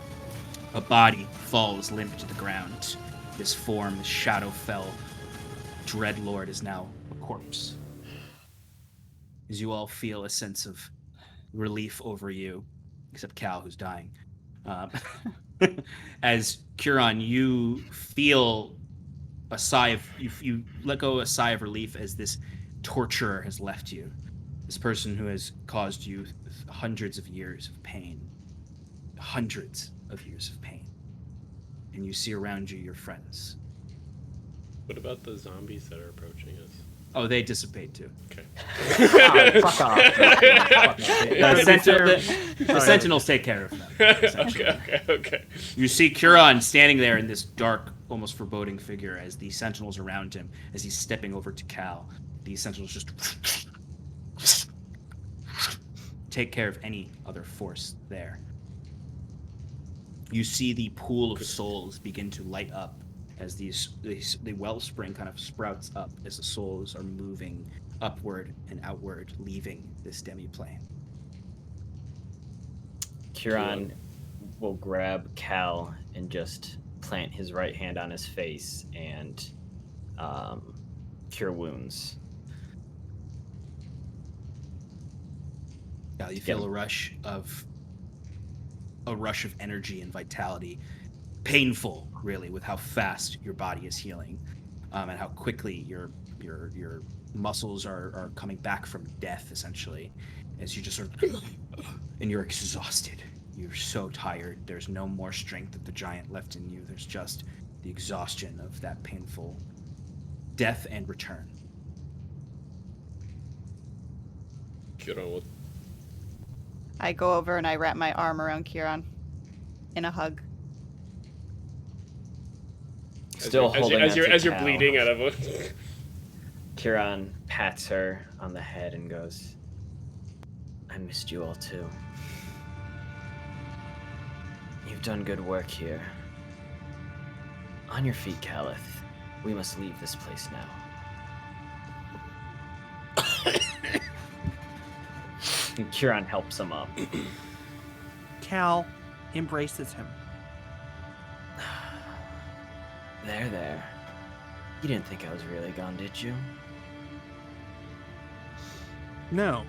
A: A body falls limp to the ground. This form, this shadow fell Dreadlord is now a corpse. As you all feel a sense of relief over you, except Cal, who's dying. As Curon, you feel a sigh of you let go a sigh of relief as this torturer has left you. This person who has caused you hundreds of years of pain. Hundreds of years of pain. and you see around you your friends.
E: What about the zombies that are approaching us?
A: Oh, they dissipate too.
E: Okay.
C: Fuck off.
A: The sentinels take care of them. Essentially.
E: Okay.
A: You see Curon standing there in this dark, almost foreboding figure as the sentinels around him, as he's stepping over to Cal. The sentinels just take care of any other force there. You see the pool of souls begin to light up as the wellspring kind of sprouts up as the souls are moving upward and outward, leaving this demi-plane.
C: Kiran will grab Cal and just plant his right hand on his face and cure wounds.
A: You feel a rush of energy and vitality, painful really, with how fast your body is healing, and how quickly your muscles are coming back from death, essentially, as you just sort of, and you're exhausted. You're so tired. There's no more strength of the giant left in you. There's just the exhaustion of that painful death and return.
E: Kieran,
B: I go over and I wrap my arm around Kieran in a hug.
C: Still holding
E: as you're
C: Cal.
E: bleeding out of it.
C: Kieran pats her on the head and goes, I missed you all too. You've done good work here. On your feet, Caliph. We must leave this place now. And Kieran helps him up.
H: Cal embraces him.
C: There. You didn't think I was really gone, did you?
H: No.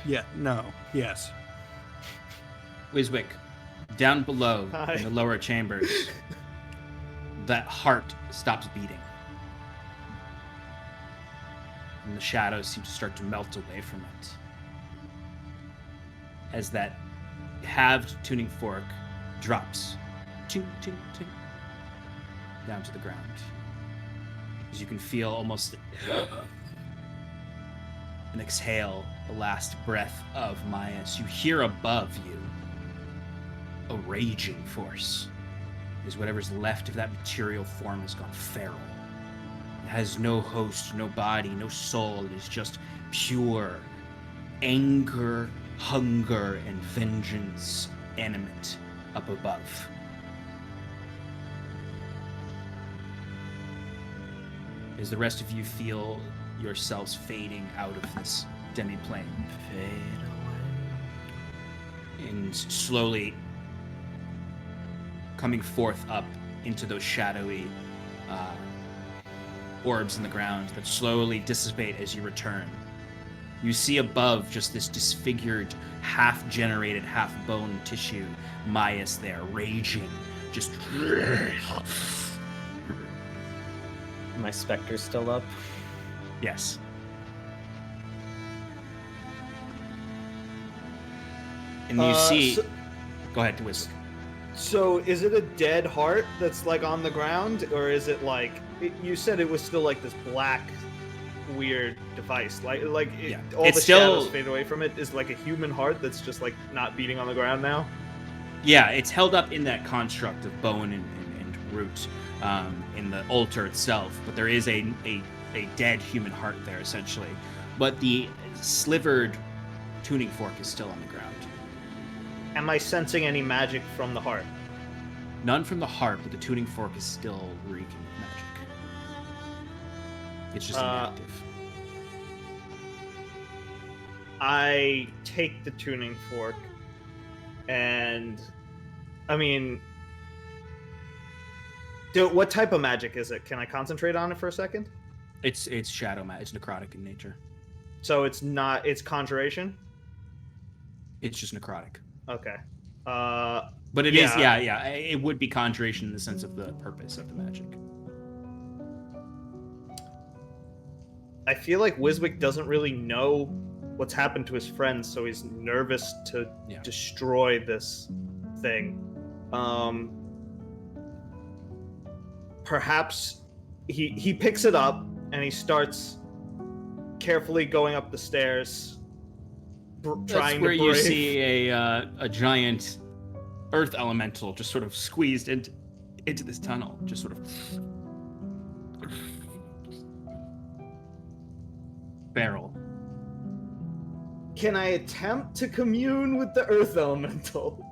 H: Yeah, no. Yes.
A: Wiswick, down below
D: Hi.
A: in the lower chambers, that heart stops beating. And the shadows seem to start to melt away from it. As that halved tuning fork drops, ting, ting, ting, down to the ground. As you can feel almost an exhale, the last breath of Myas, you hear above you a raging force. As whatever's left of that material form has gone feral. It has no host, no body, no soul. It is just pure anger, hunger, and vengeance animate up above. As the rest of you feel yourselves fading out of this demi-plane.
C: Fade away.
A: And slowly coming forth up into those shadowy orbs in the ground that slowly dissipate as you return. You see above just this disfigured, half-generated, half-bone tissue Myas there, raging, just...
C: My specter's still up.
A: Yes. And you see... Go ahead, Wiswick.
D: So is it a dead heart that's like on the ground, or is it like you said it was still like this black, weird device? All
A: It's
D: the
A: still...
D: shadows fade away from it is like a human heart that's just like not beating on the ground now.
A: Yeah, it's held up in that construct of bone and root in the altar itself, but there is a dead human heart there essentially. But the slivered tuning fork is still on the ground.
D: Am I sensing any magic from the heart?
A: None from the heart, but the tuning fork is still reeking with magic. It's just inactive.
D: I take the tuning fork, and I mean, what type of magic is it? Can I concentrate on it for a second?
A: It's shadow magic. It's necrotic in nature.
D: So it's conjuration?
A: It's just necrotic.
D: Okay.
A: But it is, yeah. It would be conjuration in the sense of the purpose of the magic.
D: I feel like Wiswick doesn't really know what's happened to his friends, so he's nervous to destroy this thing. Perhaps he picks it up and he starts carefully going up the stairs,
A: That's
D: trying
A: where
D: to
A: you
D: brave.
A: see a giant earth elemental just sort of squeezed into this tunnel, just sort of barrel.
D: Can I attempt to commune with the earth elemental?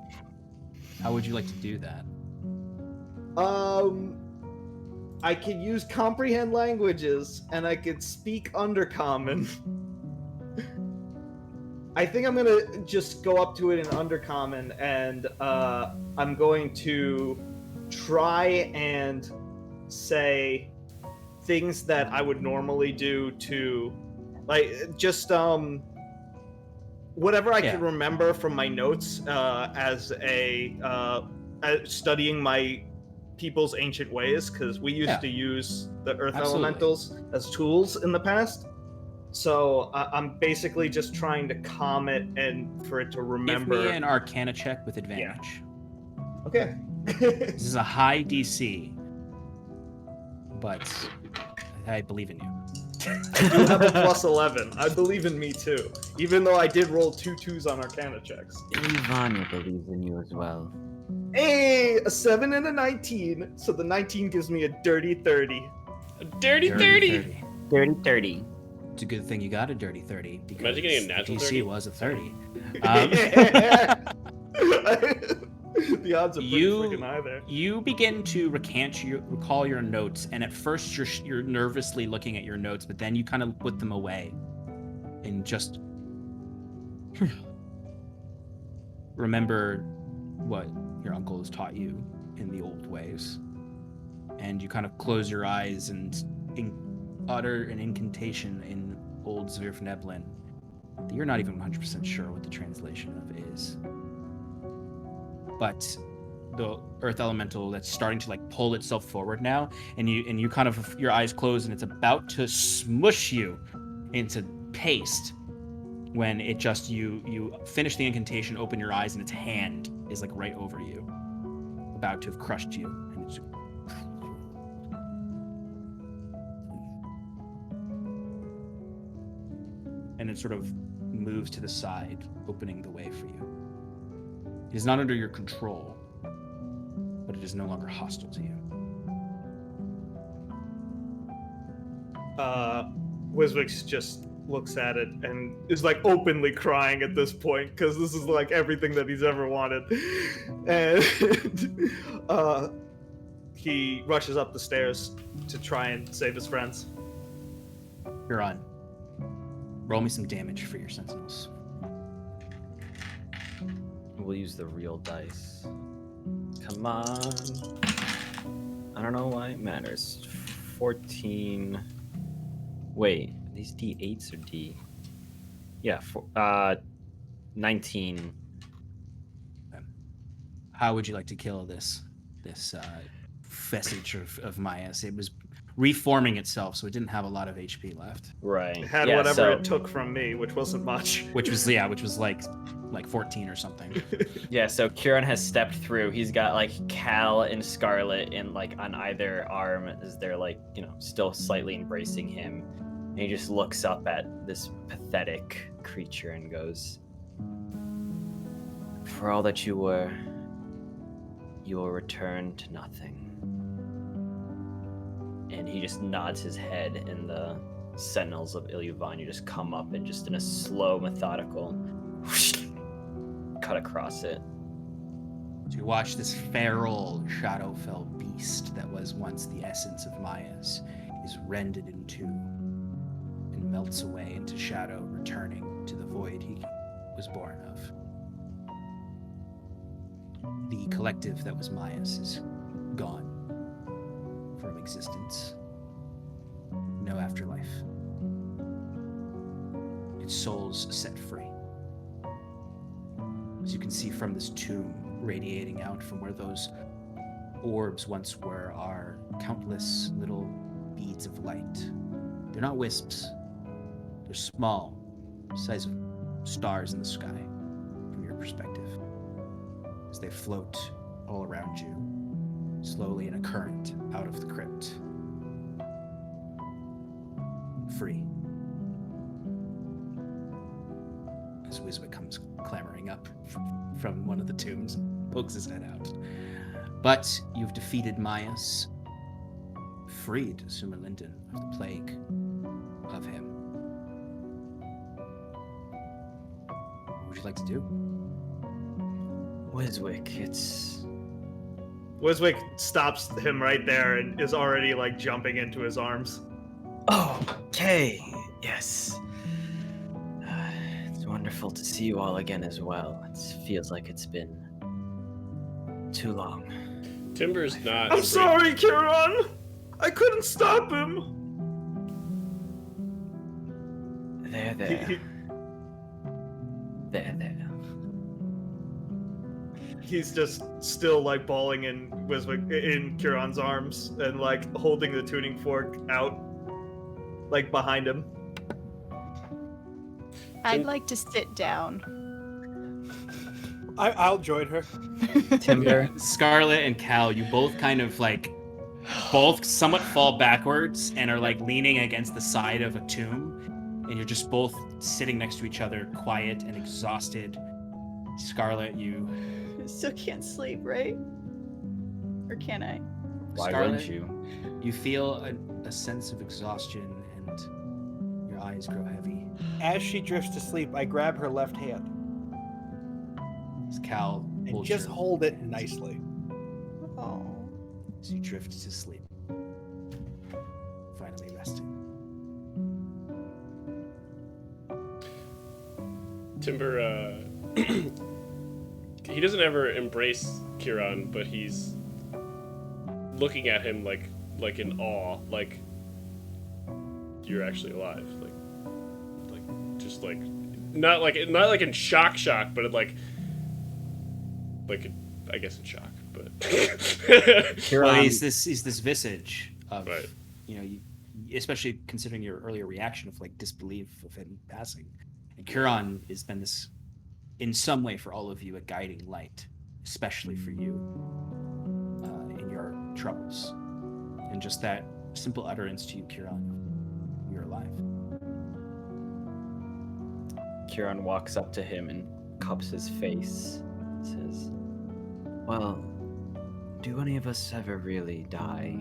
A: How would you like to do that?
D: I could use comprehend languages, and I could speak Undercommon. I think I'm gonna just go up to it in Undercommon, and I'm going to try and say things that I would normally do to, like, just whatever I can remember from my notes as studying my people's ancient ways, because we used to use the earth elementals as tools in the past. So I'm basically just trying to calm it and for it to remember.
A: Give me an Arcana check with advantage.
D: Okay.
A: This is a high DC, but I believe in you.
D: I do have a plus 11. I believe in me too, even though I did roll 2 2s on Arcana checks.
G: Ivania believes in you as well.
D: Hey, a 7 and a 19. So the 19 gives me a dirty 30.
E: A dirty 30.
G: Dirty 30.
A: It's a good thing you got a dirty 30 because
E: Imagine getting a natural
A: DC
E: 30.
A: was a 30.
D: The odds are pretty freaking high there.
A: You begin to recall your notes, and at first you're nervously looking at your notes, but then you kind of put them away and just remember what your uncle has taught you in the old ways. And you kind of close your eyes and utter an incantation in Old Zvirfneblin that you're not even 100% sure what the translation of is. But the earth elemental that's starting to like pull itself forward now, and you kind of, your eyes close and it's about to smush you into paste when it just, you finish the incantation, open your eyes, and its hand is like right over you, about to have crushed you. And it's and it sort of moves to the side, opening the way for you. It is not under your control, but it is no longer hostile to you.
D: Wiswix just looks at it and is like openly crying at this point because this is like everything that he's ever wanted. And he rushes up the stairs to try and save his friends.
A: You're on. Roll me some damage for your sentinels.
C: We'll use the real dice. Come on. I don't know why it matters. 14. Wait, are these D8s or D? Yeah, 19.
A: How would you like to kill this vestige of Maya's? It was reforming itself, so it didn't have a lot of HP left.
C: Right.
D: It had whatever it took from me, which wasn't much.
A: Which was like 14 or something.
C: Yeah, so Kieran has stepped through. He's got like Cal and Scarlet in like on either arm as they're like, you know, still slightly embracing him. And he just looks up at this pathetic creature and goes, "For all that you were, you will return to nothing." And he just nods his head, and the sentinels of Ilyuvanya just come up and just in a slow, methodical whoosh, cut across it.
A: So you watch this feral Shadowfell beast that was once the essence of Maya's is rended in two and melts away into shadow, returning to the void he was born of. The collective that was Maya's is gone from existence. No afterlife. Its soul's set free. As you can see from this tomb radiating out from where those orbs once were are countless little beads of light. They're not wisps. They're small, size of stars in the sky from your perspective, as they float all around you, slowly in a current out of the crypt. Free. As Wiswick comes clambering up from one of the tombs and pokes his head out. But you've defeated Maius, freed Sumer Linden of the plague of him. What would you like to do?
C: Wiswick, it's...
D: Wiswick stops him right there and is already like jumping into his arms.
C: Okay, yes. It's wonderful to see you all again as well. It feels like it's been too long.
E: Timber's not.
D: I'm sorry, Kieran. I couldn't stop him.
C: There. There.
D: He's just still like bawling in Kieran's arms and like holding the tuning fork out, like behind him.
B: I'd like to sit down.
F: I'll join her.
C: Timber.
A: Scarlet and Cal, you both kind of like, both somewhat fall backwards and are like leaning against the side of a tomb, and you're just both sitting next to each other, quiet and exhausted. Scarlet, you...
B: I still can't sleep, right? Or can I?
C: Why
A: Scarlet,
C: wouldn't you?
A: You feel a sense of exhaustion and your eyes grow heavy.
F: As she drifts to sleep, I grab her left hand
A: As Cal
F: and
A: holds
F: just
A: your
F: hold it
A: hand
F: nicely.
B: Oh.
A: as you drift to sleep, finally resting.
E: Timber, he doesn't ever embrace Kieran, but he's looking at him like in awe, like you're actually alive, like just like not like in shock, but like I guess in shock, but
A: Well, he's this visage of,
E: right.
A: you know, especially considering your earlier reaction of like disbelief of him passing. And Kieran has been this, in some way, for all of you, a guiding light, especially for you in your troubles. And just that simple utterance to you, Kieran, you're alive.
C: Kieran walks up to him and cups his face. Says, "Well, do any of us ever really die?"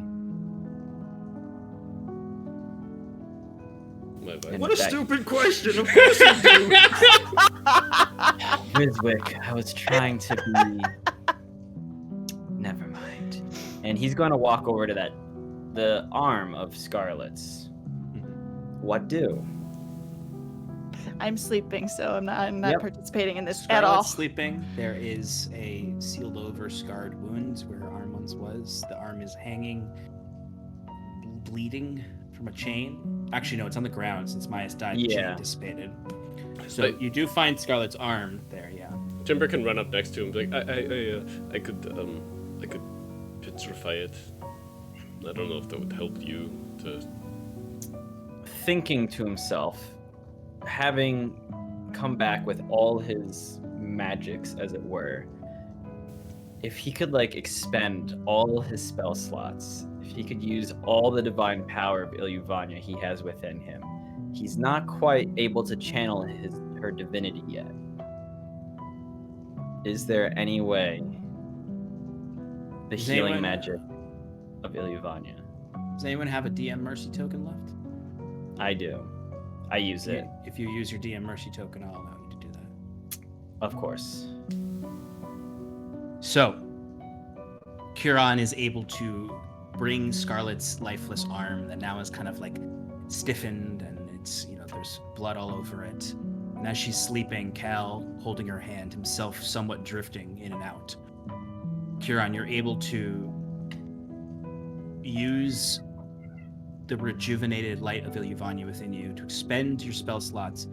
C: And
D: What a
C: that-
D: stupid question. Of course you do.
C: Wiswick, I was trying to be... Never mind. And he's going to walk over to the arm of Scarlet's. What do?
B: I'm sleeping, so I'm not
C: Yep.
B: participating in this at
A: Scarlet's
B: all.
A: sleeping. There is a sealed over, scarred wound where her arm once was. The arm is hanging, bleeding from a chain. Actually, no, it's on the ground since Maius died. The
C: Yeah.
A: chain dissipated. So you do find Scarlet's arm there, yeah.
E: Timber can run up next to him, like I could petrify it. I don't know if that would help you to.
C: Thinking to himself, having come back with all his magics, as it were, if he could like expend all his spell slots, if he could use all the divine power of Ilyuvania he has within him, he's not quite able to channel her divinity yet. Is there any way the
A: Does
C: healing
A: anyone-
C: magic of Ilyuvania?
A: Does anyone have a DM Mercy token left?
C: I do. I use it,
A: If you use your DM Mercy token, I'll allow you to do that.
C: of course.
A: So, Kieran is able to bring Scarlet's lifeless arm that now is kind of like stiffened and it's, you know, there's blood all over it. And as she's sleeping, Cal holding her hand, himself somewhat drifting in and out. Kieran, you're able to use the rejuvenated light of Ilyuvania within you to expend your spell slots,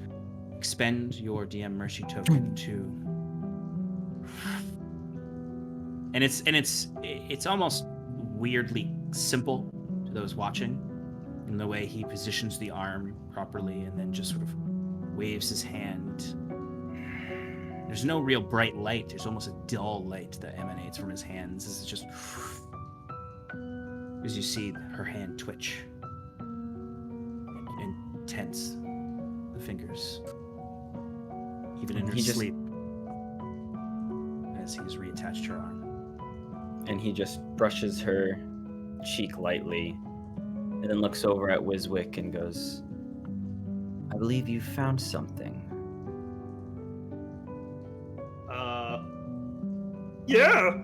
A: expend your DM Mercy token to... And it's almost weirdly simple to those watching in the way he positions the arm properly and then just sort of waves his hand. There's no real bright light. There's almost a dull light that emanates from his hands. This is just as you see her hand twitch and tense the fingers, even in her
C: He just-
A: sleep, as he's reattached her arm.
C: And he just brushes her cheek lightly, and then looks over at Wiswick and goes, I believe you found something.
D: Yeah.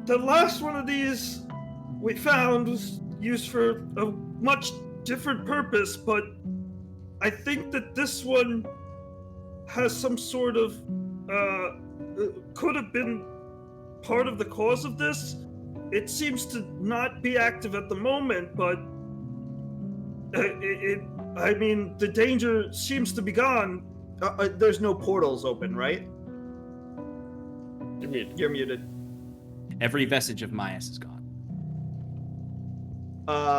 D: The last one of these we found was used for a much different purpose, but I think that this one has some sort of, could have been part of the cause of this. It seems to not be active at the moment, but I mean, the danger seems to be gone.
I: There's no portals open, right?
E: You're muted.
I: You're muted.
A: Every vestige of Myas is gone.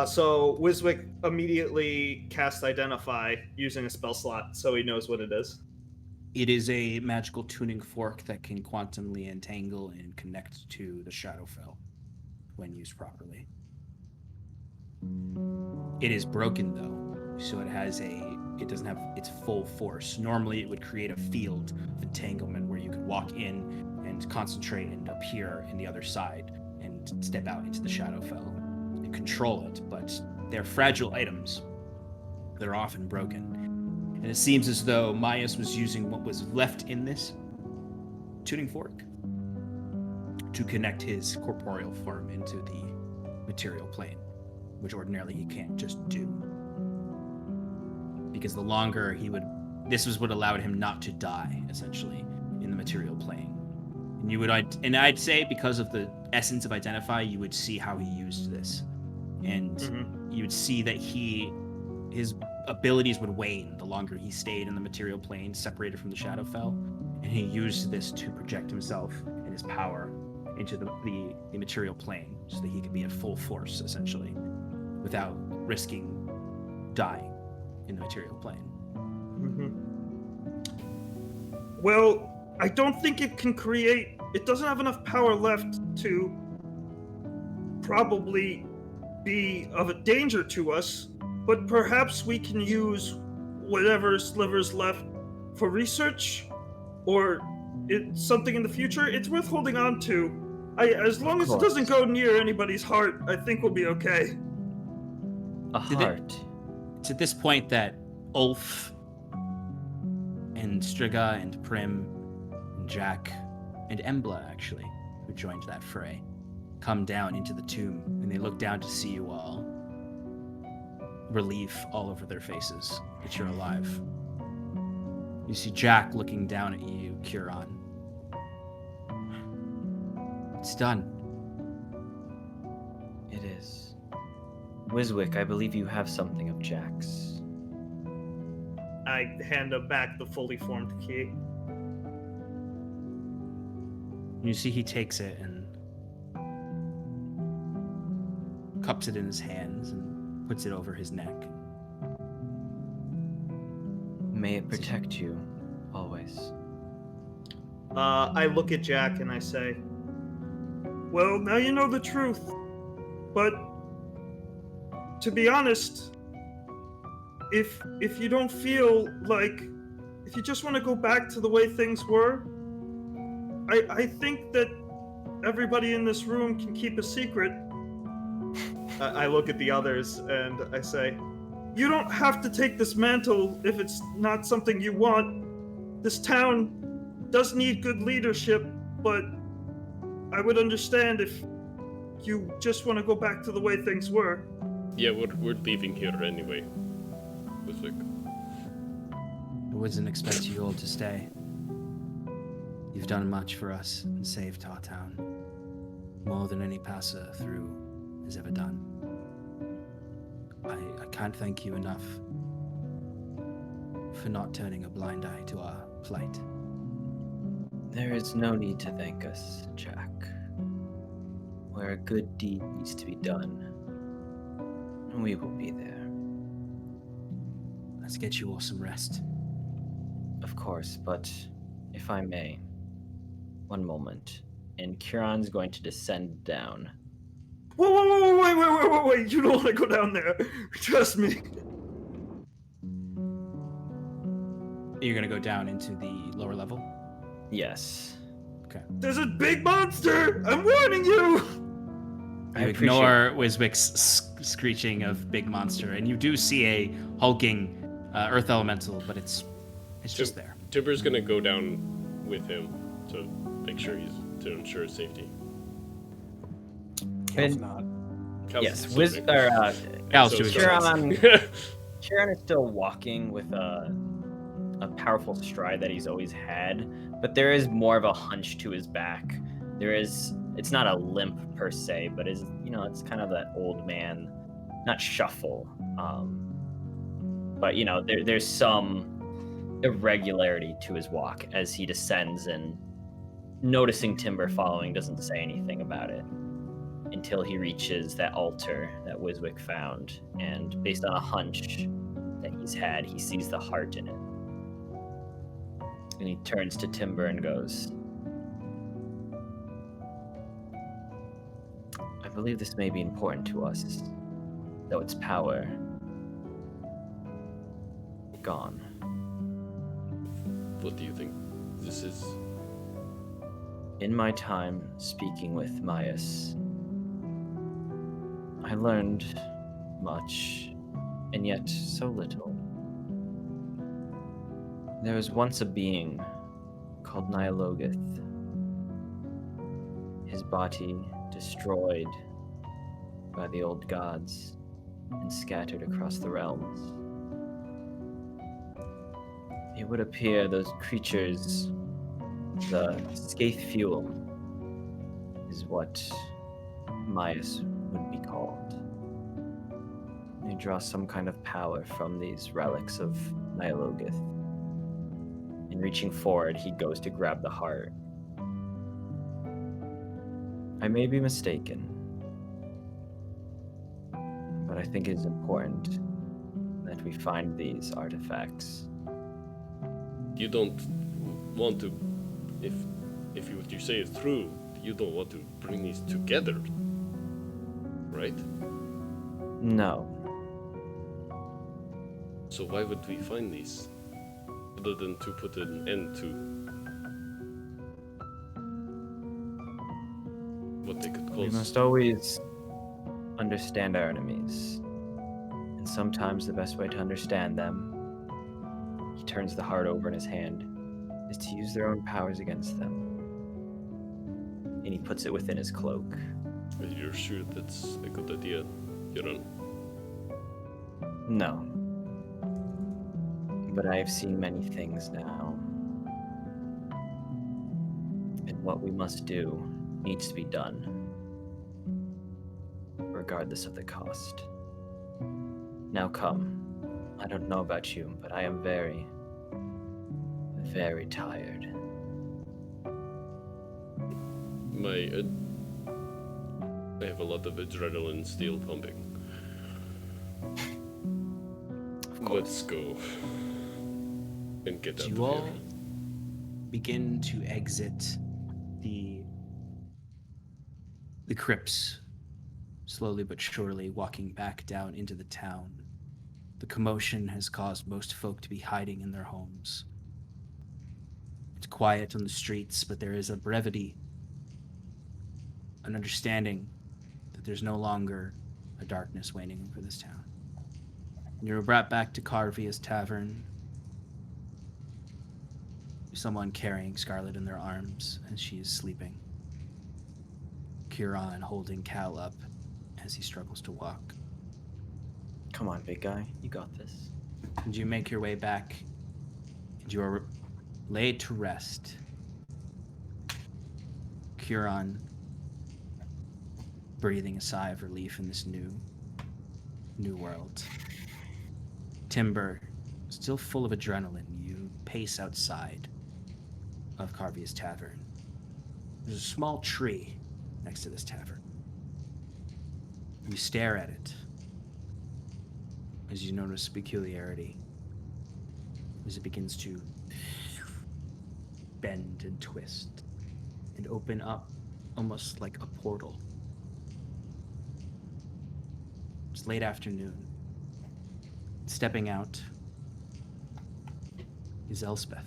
I: So Wiswick immediately casts Identify using a spell slot, so he knows what it is.
A: It is a magical tuning fork that can quantumly entangle and connect to the Shadowfell when used properly. It is broken though, so it doesn't have its full force. Normally it would create a field of entanglement where you could walk in and concentrate and appear in the other side and step out into the Shadowfell and control it, but they're fragile items that are often broken. And it seems as though Myas was using what was left in this tuning fork to connect his corporeal form into the material plane, which ordinarily he can't just do. Because the longer this was what allowed him not to die, essentially, in the material plane. And I'd say because of the essence of Identify, you would see how he used this. And you would see that his abilities would wane the longer he stayed in the material plane, separated from the Shadowfell, and he used this to project himself and his power into the material plane, so that he could be at full force, essentially, without risking dying in the material plane.
D: Well, I don't think it can create. It doesn't have enough power left to probably be of a danger to us, but perhaps we can use whatever sliver's left for research or something in the future. It's worth holding on to. As long as it doesn't go near anybody's heart, I think we'll be okay.
C: A heart.
A: It's at this point that Ulf and Striga and Prim and Jack and Embla, actually, who joined that fray, come down into the tomb, and they look down to see you all. Relief all over their faces that you're alive. You see Jack looking down at you, Curon. It's done.
C: It is. Wiswick, I believe you have something of Jack's.
D: I hand him back the fully formed key.
A: You see he takes it and cups it in his hands and puts it over his neck.
C: May it protect you, always.
I: I look at Jack and I say,
D: Well, now you know the truth. But to be honest, if you don't feel like, if you just want to go back to the way things were, I think that everybody in this room can keep a secret.
I: I look at the others and I say,
D: You don't have to take this mantle if it's not something you want. This town does need good leadership, but I would understand if you just want to go back to the way things were.
E: Yeah, we're leaving here anyway. Wiswick.
A: I wasn't expect you all to stay. You've done much for us and saved our town. More than any passer through has ever done. I can't thank you enough for not turning a blind eye to our plight.
C: There is no need to thank us, Jack. Where a good deed needs to be done, we will be there.
A: Let's get you all some rest.
C: Of course, but if I may, one moment. And Kieran's going to descend down.
I: Wait! You don't want to go down there. Trust me.
A: You're gonna go down into the lower level.
C: Yes.
I: There's a big monster. I'm warning you.
C: I
A: You
C: appreciate
A: ignore Wiswick's screeching of big monster, and you do see a hulking earth elemental, but it's just there.
E: Timber's gonna go down with him to ensure his safety.
F: Cal's
C: And-
F: not.
E: Cal's
C: Yes,
E: sleeping.
A: Cal's
E: So
A: doing
E: sorry.
C: Kieran is still walking with a powerful stride that he's always had, but there is more of a hunch to his back. It's not a limp per se, but it's kind of that old man, not shuffle, but there's some irregularity to his walk as he descends, and noticing Timber following doesn't say anything about it until he reaches that altar that Wiswick found, and based on a hunch that he's had, he sees the heart in it. And he turns to Timber and goes, I believe this may be important to us, though its power gone.
E: What do you think this is?
C: In my time speaking with Myas, I learned much, and yet so little. There was once a being called Nyalogith. His body destroyed by the old gods and scattered across the realms. It would appear those creatures, the Scathe Fuel, is what Myas would be called. They draw some kind of power from these relics of Nyalogith. In reaching forward, he goes to grab the heart. I may be mistaken, but I think it is important that we find these artifacts.
E: You don't want to, if what you say is true, you don't want to bring these together, right?
C: No.
E: So why would we find these, other than to put an end to what they could
C: We
E: cause?
C: must always understand our enemies. And sometimes the best way to understand them, he turns the heart over in his hand, is to use their own powers against them. And he puts it within his cloak.
E: You're sure that's a good idea, Yoran?
C: No. But I have seen many things now. And what we must do needs to be done, regardless of the cost. Now come. I don't know about you, but I am very, very tired.
E: I have a lot of adrenaline still pumping. Let's go and get out
A: You
E: of
A: all
E: here.
A: begin to exit the crypts, slowly but surely walking back down into the town. The commotion has caused most folk to be hiding in their homes. It's quiet on the streets, but there is a brevity, an understanding that there's no longer a darkness waning over this town. You're brought back to Carvia's tavern. Someone carrying Scarlet in their arms as she is sleeping. Kieran holding Cal up as he struggles to walk.
C: Come on, big guy. You got this.
A: And you make your way back, and you are laid to rest. Kieran breathing a sigh of relief in this new world. Timber, still full of adrenaline, you pace outside of Carvia's tavern. There's a small tree next to this tavern. You stare at it as you notice a peculiarity as it begins to bend and twist and open up almost like a portal. It's late afternoon. Stepping out is Elspeth.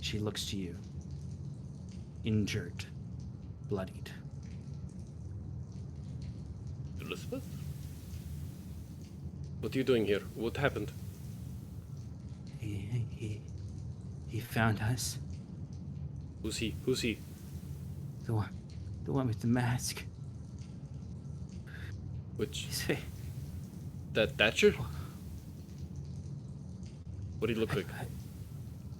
A: She looks to you, injured, bloodied.
E: Elizabeth? What are you doing here? What happened?
A: He found us.
E: Who's he? Who's he?
A: The one with the mask.
E: Which?
A: His face.
E: That Thatcher? What did he look like?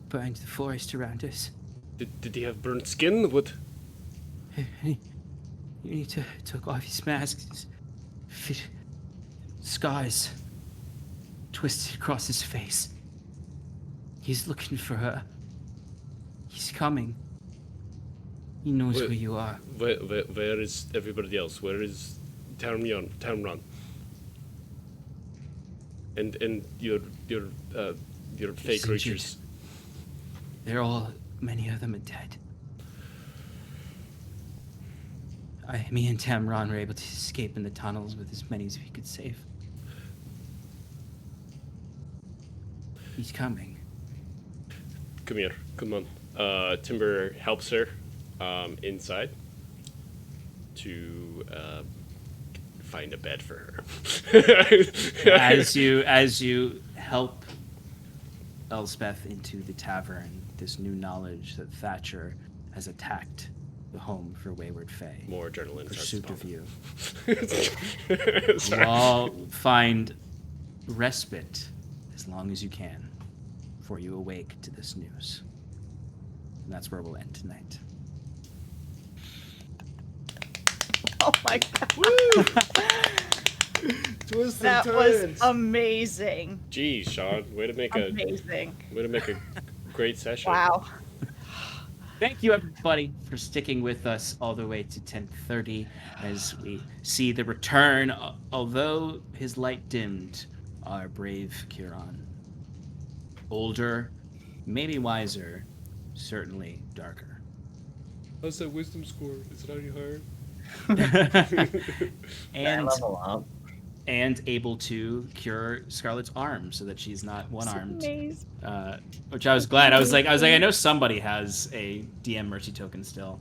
A: Burned the forest around us.
E: Did he have burnt skin? What?
A: He took off his mask. Scars twisted across his face. He's looking for her. He's coming. He knows where you are.
E: Where is everybody else? Where is Tamron? And your fake creatures?
A: Many of them are dead. Me and Tamron were able to escape in the tunnels with as many as we could save. He's coming.
E: Come here. Come on. Timber helps her inside to find a bed for her.
A: as you help Elspeth into the tavern, this new knowledge that Thatcher has attacked the home for wayward fae.
E: More adrenaline
A: Pursuit of you.
E: Sorry.
A: You all find respite as long as you can before you awake to this news. And that's where we'll end tonight.
B: Oh my god.
I: Woo! Twists
B: That
I: and
B: was
I: turns.
B: amazing.
E: Geez, Sean, way to make
B: Amazing.
E: a great session.
B: Wow.
A: Thank you, everybody, for sticking with us all the way to 10:30 as we see the return, although his light dimmed, our brave Kieran. Older, maybe wiser, certainly darker.
E: How's that wisdom score? Is it any higher?
A: and able to cure Scarlett's arm so that she's not one-armed.
B: Amazing.
A: Which I was glad. I was like, I know somebody has a DM mercy token still.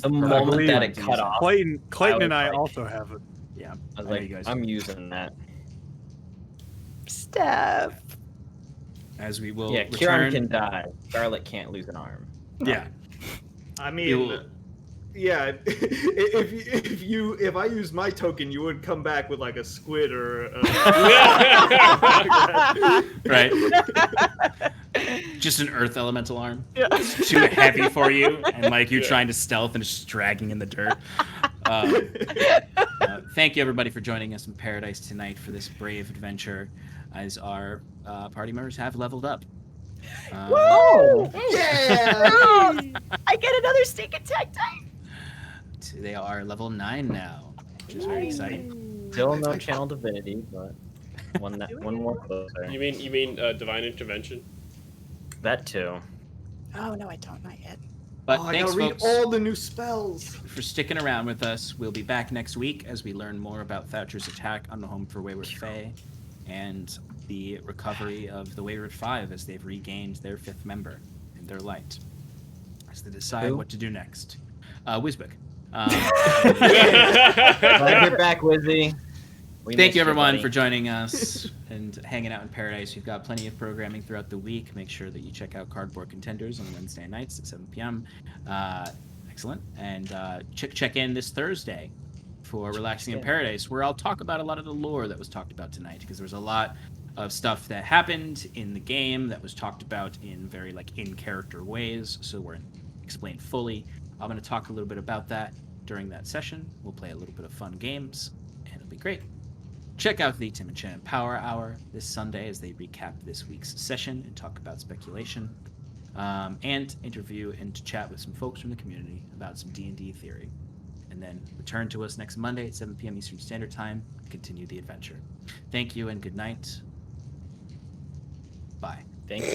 C: The moment that it cut off,
F: Clayton and I
C: like-
F: also have it.
A: Yeah,
C: I was
A: know
C: like,
A: you guys
C: I'm
A: do.
C: using that.
B: Steph.
A: As we will
C: Yeah,
A: return.
C: Kieran can die. Scarlet can't lose an arm.
A: Yeah.
I: I
A: We
I: mean,
A: will-
I: yeah. If I use my token, you would come back with like a squid or.
A: Right. Just an earth elemental arm.
B: Yeah.
A: It's too heavy for you, and like you're trying to stealth and it's just dragging in the dirt. Thank you, everybody, for joining us in Paradise tonight for this brave adventure, as our party members have leveled up.
B: Woo!
I: Yeah!
B: I get another sneak attack type.
A: They are level 9 now, which is very exciting.
C: Still no channel divinity, but one more closer.
E: You mean divine intervention?
C: That too.
B: Oh no, I don't. Not yet.
A: But
I: I
A: thanks,
I: gotta read
A: folks,
I: all the new spells.
A: for sticking around with us. We'll be back next week as we learn more about Thatcher's attack on the home for wayward fae and the recovery of the Wayward Five as they've regained their 5th member in their light, as they decide
C: Who?
A: what to do next. Wiswick.
C: Glad you're back, Wizzy. We
A: Thank
C: missed
A: you, everyone,
C: buddy.
A: for joining us and hanging out in Paradise. We've got plenty of programming throughout the week. Make sure that you check out Cardboard Contenders on Wednesday nights at 7 p.m. Excellent. And check in this Thursday for Relaxing in Paradise, where I'll talk about a lot of the lore that was talked about tonight, because there was a lot of stuff that happened in the game that was talked about in very in-character ways, so we're explained fully. I'm going to talk a little bit about that during that session. We'll play a little bit of fun games, and it'll be great. Check out the Tim and Chan Power Hour this Sunday as they recap this week's session and talk about speculation, and interview and chat with some folks from the community about some D&D theory. And then return to us next Monday at 7 p.m. Eastern Standard Time to continue the adventure. Thank you and good night. Bye.
C: Thank you.